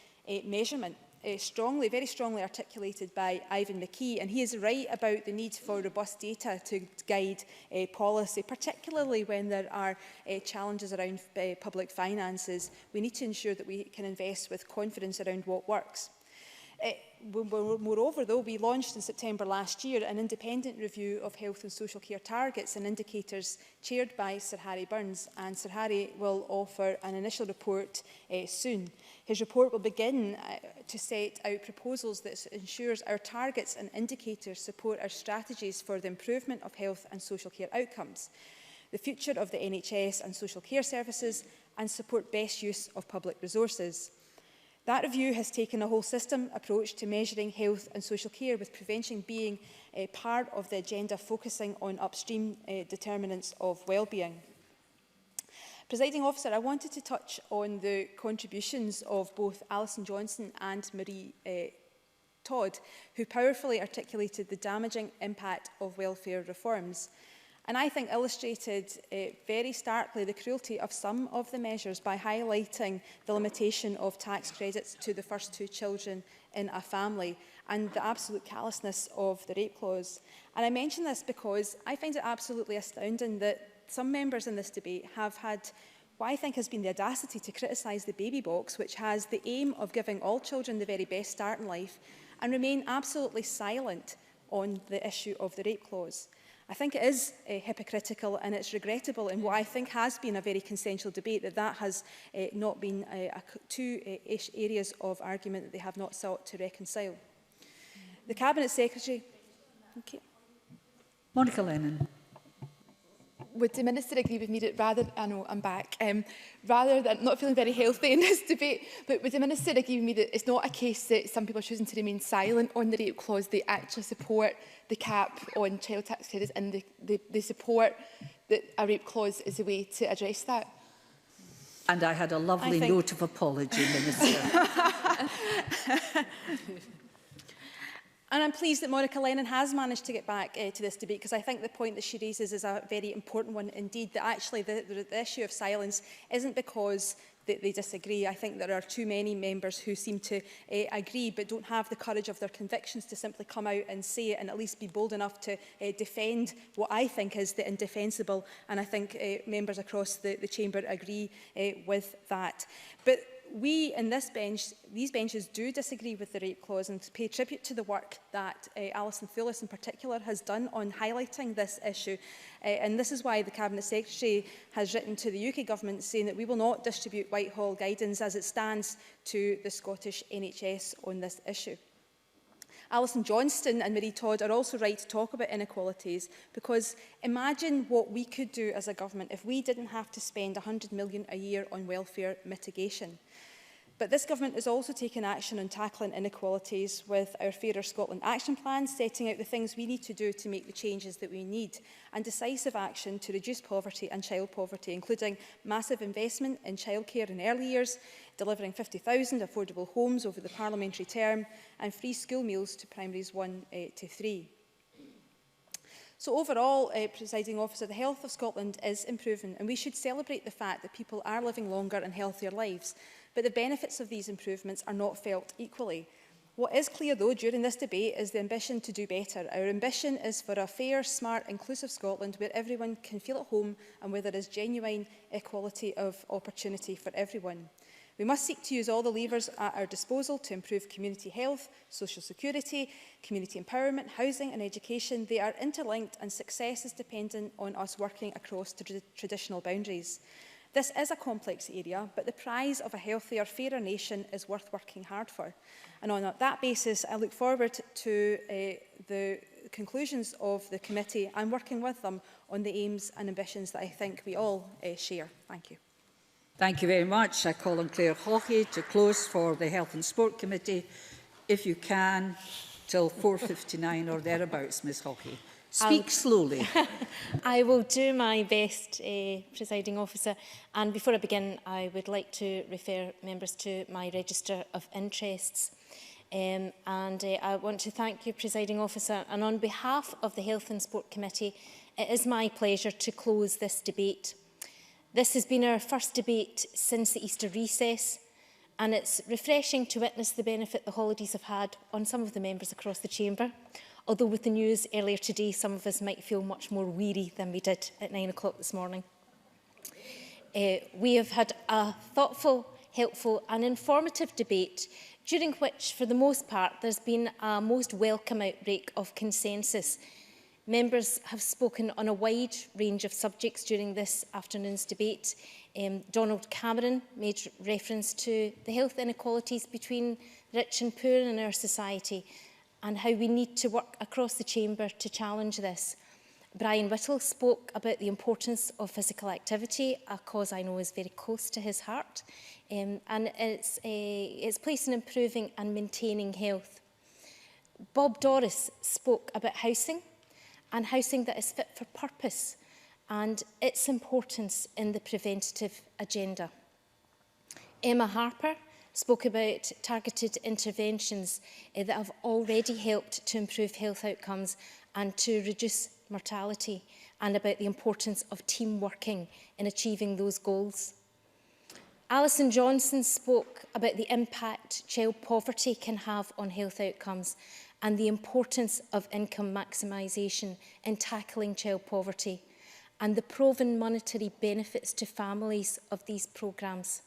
[SPEAKER 15] measurement, very strongly articulated by Ivan McKee, and he is right about the need for robust data to guide policy, particularly when there are challenges around public finances. We need to ensure that we can invest with confidence around what works. Moreover, though, we launched in September last year an independent review of health and social care targets and indicators chaired by Sir Harry Burns, and Sir Harry will offer an initial report soon. His report will begin to set out proposals that ensures our targets and indicators support our strategies for the improvement of health and social care outcomes, the future of the NHS and social care services, and support best use of public resources. That review has taken a whole system approach to measuring health and social care, with prevention being a part of the agenda focusing on upstream determinants of well-being. Presiding Officer, I wanted to touch on the contributions of both Alison Johnson and Marie Todd, who powerfully articulated the damaging impact of welfare reforms. And I think illustrated very starkly the cruelty of some of the measures by highlighting the limitation of tax credits to the first 2 children in a family and the absolute callousness of the rape clause. And I mention this because I find it absolutely astounding that some members in this debate have had what I think has been the audacity to criticise the baby box, which has the aim of giving all children the very best start in life, and remain absolutely silent on the issue of the rape clause. I think it is hypocritical, and it's regrettable in what I think has been a very consensual debate that has not been two areas of argument that they have not sought to reconcile. The Cabinet Secretary... Okay.
[SPEAKER 19] Monica Lennon.
[SPEAKER 11] would the Minister agree with me that I know I'm back, rather than not feeling very healthy in this debate, but would the Minister agree with me that it's not a case that some people are choosing to remain silent on the rape clause? They actually support the cap on child tax credits, and they support that a rape clause is a way to address that?
[SPEAKER 19] And I had a lovely note of apology, Minister.
[SPEAKER 15] And I'm pleased that Monica Lennon has managed to get back to this debate, because I think the point that she raises is a very important one indeed, that actually the issue of silence isn't because they disagree. I think there are too many members who seem to agree but don't have the courage of their convictions to simply come out and say it, and at least be bold enough to defend what I think is the indefensible. And I think members across the chamber agree with that. But we in these benches do disagree with the rape clause, and to pay tribute to the work that Alison Thewlis in particular has done on highlighting this issue. And this is why the Cabinet Secretary has written to the UK Government saying that we will not distribute Whitehall guidance as it stands to the Scottish NHS on this issue. Alison Johnston and Marie Todd are also right to talk about inequalities, because imagine what we could do as a government if we didn't have to spend £100 million a year on welfare mitigation. But this government is also taking action on tackling inequalities with our Fairer Scotland Action Plan, setting out the things we need to do to make the changes that we need, and decisive action to reduce poverty and child poverty, including massive investment in childcare in early years, delivering 50,000 affordable homes over the parliamentary term, and free school meals to primaries 1 to 3. So overall, Presiding Officer, the health of Scotland is improving, and we should celebrate the fact that people are living longer and healthier lives. But the benefits of these improvements are not felt equally. What is clear, though, during this debate is the ambition to do better. Our ambition is for a fair, smart, inclusive Scotland where everyone can feel at home and where there is genuine equality of opportunity for everyone. We must seek to use all the levers at our disposal to improve community health, social security, community empowerment, housing and education. They are interlinked, and success is dependent on us working across traditional boundaries. This is a complex area, but the prize of a healthier, fairer nation is worth working hard for. And on that basis, I look forward to the conclusions of the committee and working with them on the aims and ambitions that I think we all share. Thank you.
[SPEAKER 19] Thank you very much. I call on Claire Hawkey to close for the Health and Sport Committee, if you can, till 4:59 or thereabouts, Ms Hawkey. Speak slowly.
[SPEAKER 5] I will do my best, Presiding Officer. And before I begin, I would like to refer members to my register of interests. I want to thank you, Presiding Officer. And on behalf of the Health and Sport Committee, it is my pleasure to close this debate. This has been our first debate since the Easter recess, and it's refreshing to witness the benefit the holidays have had on some of the members across the chamber. Although with the news earlier today, some of us might feel much more weary than we did at 9 o'clock this morning. We have had a thoughtful, helpful and informative debate, during which, for the most part, there's been a most welcome outbreak of consensus. Members have spoken on a wide range of subjects during this afternoon's debate. Donald Cameron made reference to the health inequalities between rich and poor in our society, and how we need to work across the chamber to challenge this. Brian Whittle spoke about the importance of physical activity, a cause I know is very close to his heart, and its place in improving and maintaining health. Bob Doris spoke about housing, and housing that is fit for purpose, and its importance in the preventative agenda. Emma Harper spoke about targeted interventions that have already helped to improve health outcomes and to reduce mortality, and about the importance of team working in achieving those goals. Alison Johnson spoke about the impact child poverty can have on health outcomes and the importance of income maximisation in tackling child poverty, and the proven monetary benefits to families of these programmes.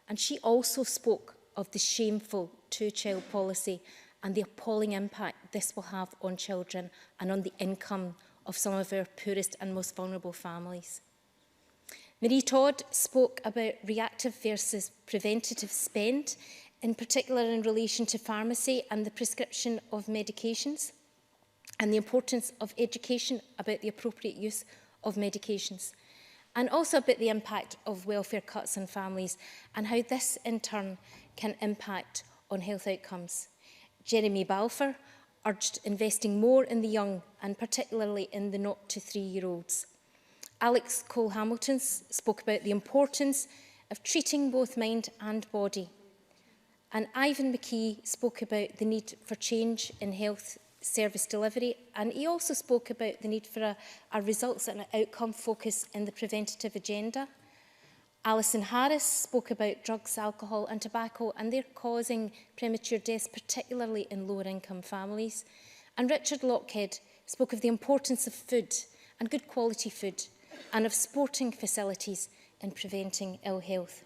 [SPEAKER 5] And she also spoke of the shameful two-child policy and the appalling impact this will have on children and on the income of some of our poorest and most vulnerable families. Marie Todd spoke about reactive versus preventative spend, in particular in relation to pharmacy and the prescription of medications, and the importance of education about the appropriate use of medications, and also about the impact of welfare cuts on families and how this in turn can impact on health outcomes. Jeremy Balfour urged investing more in the young and particularly in the 0 to 3-year-olds. Alex Cole-Hamilton spoke about the importance of treating both mind and body. And Ivan McKee spoke about the need for change in health service delivery, and he also spoke about the need for a results and outcome focus in the preventative agenda. Alison Harris spoke about drugs, alcohol and tobacco, and they're causing premature deaths, particularly in lower income families. And Richard Lockhead spoke of the importance of food and good quality food and of sporting facilities in preventing ill health.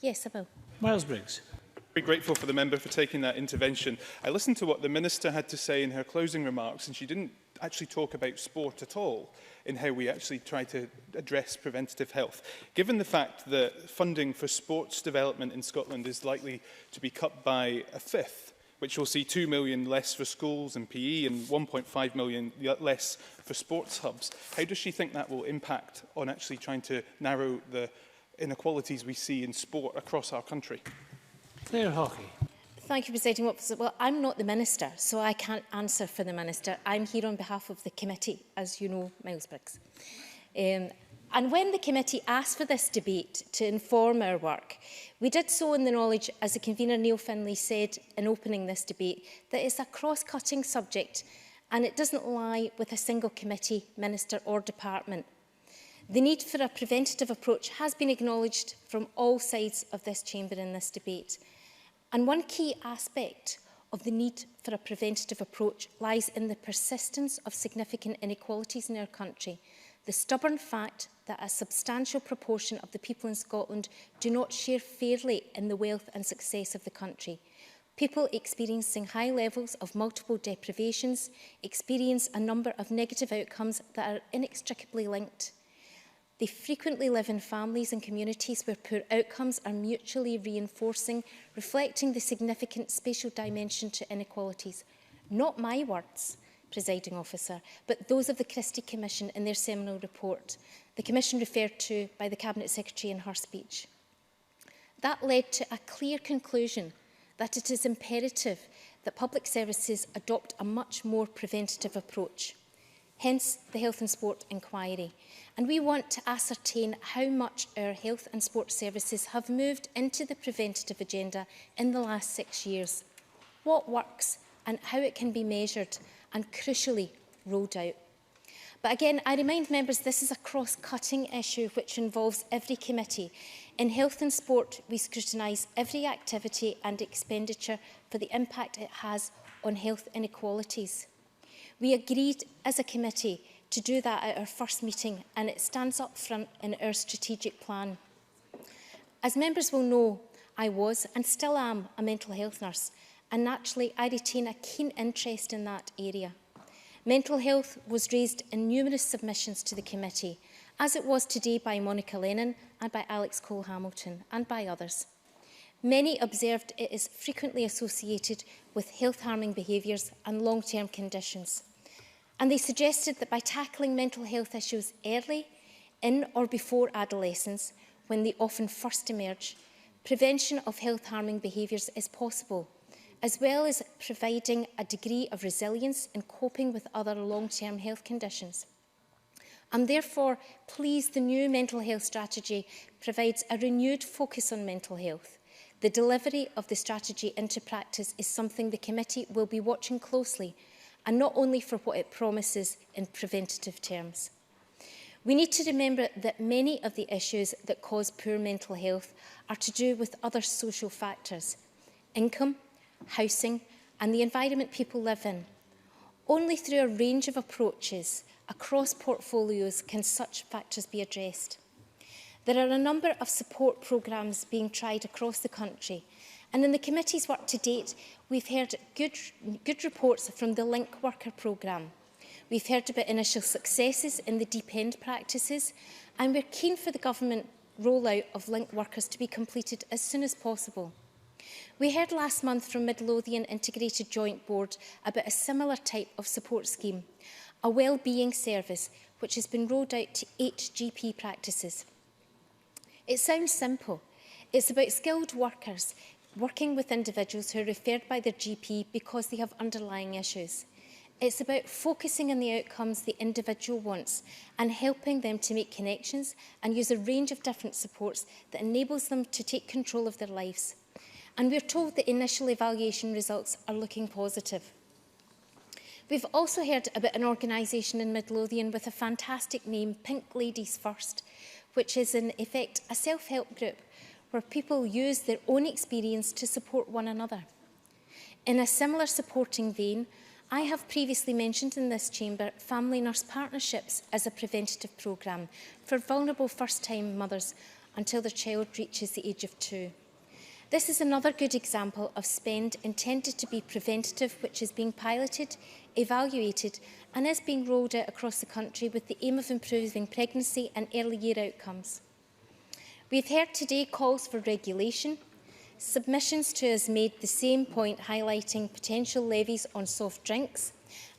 [SPEAKER 5] Yes, I will.
[SPEAKER 2] Miles Briggs.
[SPEAKER 3] Very grateful for the member for taking that intervention. I listened to what the Minister had to say in her closing remarks, and she didn't actually talk about sport at all in how we actually try to address preventative health. Given the fact that funding for sports development in Scotland is likely to be cut by a fifth, which will see 2 million less for schools and PE and 1.5 million less for sports hubs, how does she think that will impact on actually trying to narrow the inequalities we see in sport across our country?
[SPEAKER 2] Claire Hawkey.
[SPEAKER 5] Thank you, Presiding Officer. Well, I'm not the Minister, so I can't answer for the Minister. I'm here on behalf of the committee, as you know, Miles Briggs. And when the committee asked for this debate to inform our work, we did so in the knowledge, as the convener Neil Finlay said in opening this debate, that it's a cross-cutting subject and it doesn't lie with a single committee, minister or department. The need for a preventative approach has been acknowledged from all sides of this chamber in this debate. And one key aspect of the need for a preventative approach lies in the persistence of significant inequalities in our country, the stubborn fact that a substantial proportion of the people in Scotland do not share fairly in the wealth and success of the country. People experiencing high levels of multiple deprivations experience a number of negative outcomes that are inextricably linked. They frequently live in families and communities where poor outcomes are mutually reinforcing, reflecting the significant spatial dimension to inequalities. Not my words, Presiding Officer, but those of the Christie Commission in their seminal report, the Commission referred to by the Cabinet Secretary in her speech. That led to a clear conclusion that it is imperative that public services adopt a much more preventative approach. Hence the Health and Sport Inquiry. And we want to ascertain how much our health and sport services have moved into the preventative agenda in the last 6 years, what works and how it can be measured and, crucially, rolled out. But again, I remind members this is a cross-cutting issue which involves every committee. In health and sport, we scrutinise every activity and expenditure for the impact it has on health inequalities. We agreed as a committee to do that at our first meeting, and it stands up front in our strategic plan. As members will know, I was and still am a mental health nurse, and naturally I retain a keen interest in that area. Mental health was raised in numerous submissions to the committee, as it was today by Monica Lennon and by Alex Cole-Hamilton and by others. Many observed it is frequently associated with health-harming behaviours and long-term conditions. And they suggested that by tackling mental health issues early, in or before adolescence, when they often first emerge, prevention of health-harming behaviours is possible, as well as providing a degree of resilience in coping with other long-term health conditions. I'm therefore pleased the new mental health strategy provides a renewed focus on mental health. The delivery of the strategy into practice is something the committee will be watching closely, and not only for what it promises in preventative terms. We need to remember that many of the issues that cause poor mental health are to do with other social factors: income, housing, and the environment people live in. Only through a range of approaches across portfolios can such factors be addressed. There are a number of support programmes being tried across the country, and in the committee's work to date, we've heard good reports from the Link Worker programme. We've heard about initial successes in the deep end practices, and we're keen for the government rollout of Link Workers to be completed as soon as possible. We heard last month from Midlothian Integrated Joint Board about a similar type of support scheme, a wellbeing service which has been rolled out to 8 GP practices. It sounds simple. It's about skilled workers working with individuals who are referred by their GP because they have underlying issues. It's about focusing on the outcomes the individual wants and helping them to make connections and use a range of different supports that enables them to take control of their lives. And we're told the initial evaluation results are looking positive. We've also heard about an organisation in Midlothian with a fantastic name, Pink Ladies First, which is in effect a self-help group where people use their own experience to support one another. In a similar supporting vein, I have previously mentioned in this chamber Family Nurse Partnerships as a preventative programme for vulnerable first-time mothers until their child reaches the age of 2. This is another good example of spend intended to be preventative, which is being piloted, evaluated and is being rolled out across the country with the aim of improving pregnancy and early year outcomes. We've heard today calls for regulation. Submissions to us made the same point, highlighting potential levies on soft drinks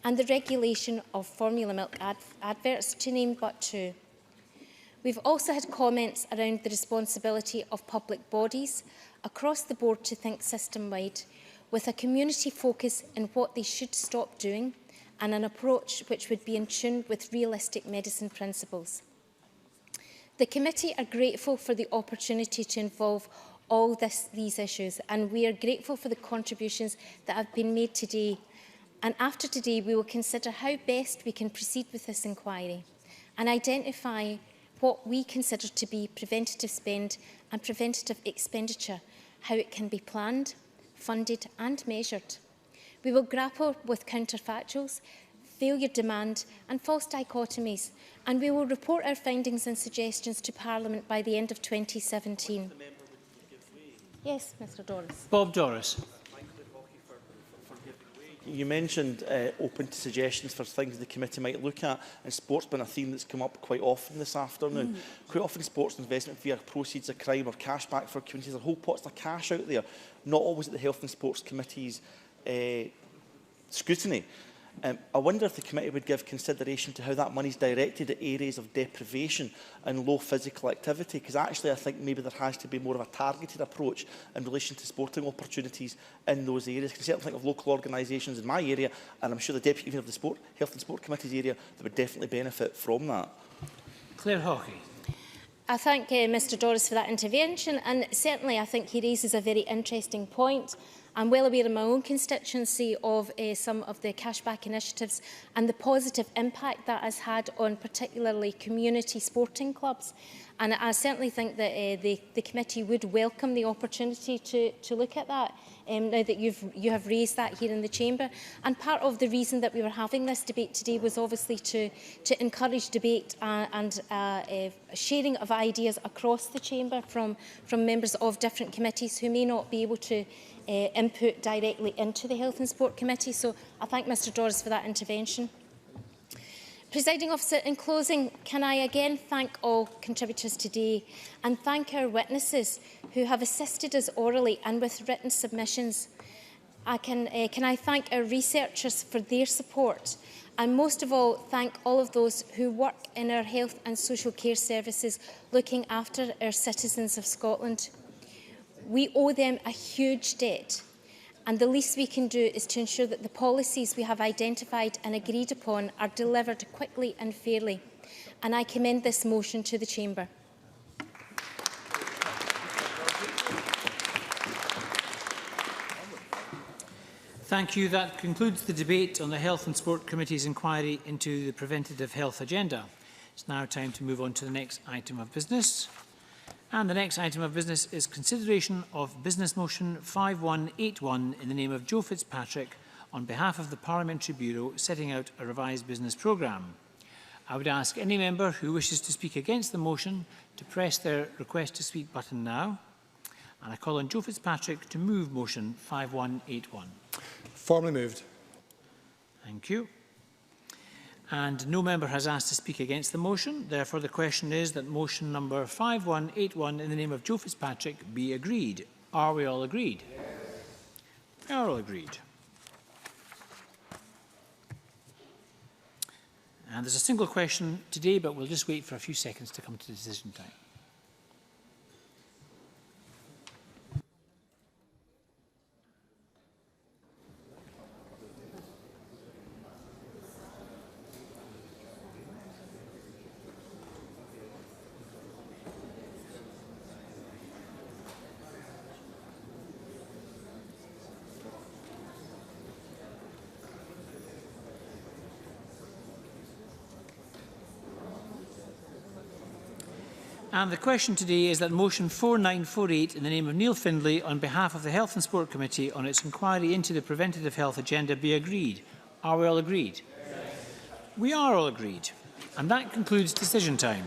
[SPEAKER 5] and the regulation of formula milk adverts, to name but 2. We've also had comments around the responsibility of public bodies across the board to think system-wide, with a community focus in what they should stop doing and an approach which would be in tune with realistic medicine principles. The committee are grateful for the opportunity to involve all these issues, and we are grateful for the contributions that have been made today. And after today, we will consider how best we can proceed with this inquiry and identify what we consider to be preventative spend and preventative expenditure, how it can be planned, funded and measured. We will grapple with counterfactuals, failure demand and false dichotomies, and we will report our findings and suggestions to Parliament by the end of 2017. Yes, Mr Doris.
[SPEAKER 1] Bob Doris.
[SPEAKER 10] You mentioned open to suggestions for things the committee might look at, and sport's been a theme that's come up quite often this afternoon. Quite often sports investment via proceeds of crime or cash back for communities. There are whole pots of cash out there, not always at the Health and Sports Committee's scrutiny. I wonder if the committee would give consideration to how that money is directed at areas of deprivation and low physical activity, because actually I think maybe there has to be more of a targeted approach in relation to sporting opportunities in those areas. I can certainly think of local organisations in my area, and I'm sure the Deputy Convener of the Health and Sport Committee's area that would definitely benefit from that.
[SPEAKER 1] Claire Hawkey.
[SPEAKER 5] I thank Mr Doris for that intervention, and certainly I think he raises a very interesting point. I'm well aware in my own constituency of some of the cashback initiatives and the positive impact that has had on particularly community sporting clubs. And I certainly think that the committee would welcome the opportunity to look at that, now that you have raised that here in the chamber. And part of the reason that we were having this debate today was obviously to encourage debate and sharing of ideas across the chamber from members of different committees who may not be able to input directly into the Health and Sport Committee. So I thank Mr Doris for that intervention. Presiding Officer, in closing, can I again thank all contributors today and thank our witnesses who have assisted us orally and with written submissions. Can I thank our researchers for their support, and most of all thank all of those who work in our health and social care services looking after our citizens of Scotland. We owe them a huge debt, and the least we can do is to ensure that the policies we have identified and agreed upon are delivered quickly and fairly. And I commend this motion to the Chamber.
[SPEAKER 1] Thank you. That concludes the debate on the Health and Sport Committee's inquiry into the preventative health agenda. It's now time to move on to the next item of business. And the next item of business is consideration of Business Motion 5181 in the name of Joe Fitzpatrick on behalf of the Parliamentary Bureau setting out a revised business programme. I would ask any member who wishes to speak against the motion to press their request to speak button now. And I call on Joe Fitzpatrick to move motion 5181.
[SPEAKER 6] Formally moved.
[SPEAKER 1] Thank you. And no member has asked to speak against the motion. Therefore, the question is that motion number 5181 in the name of Joe Fitzpatrick be agreed. Are we all agreed? Yes. We are all agreed. And there's a single question today, but we'll just wait for a few seconds to come to decision time. And the question today is that motion 4948 in the name of Neil Findlay on behalf of the Health and Sport Committee on its inquiry into the preventative health agenda be agreed. Are we all agreed? Yes. We are all agreed. And that concludes decision time.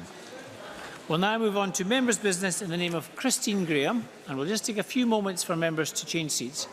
[SPEAKER 1] We'll now move on to members' business in the name of Christine Graham, and we'll just take a few moments for members to change seats.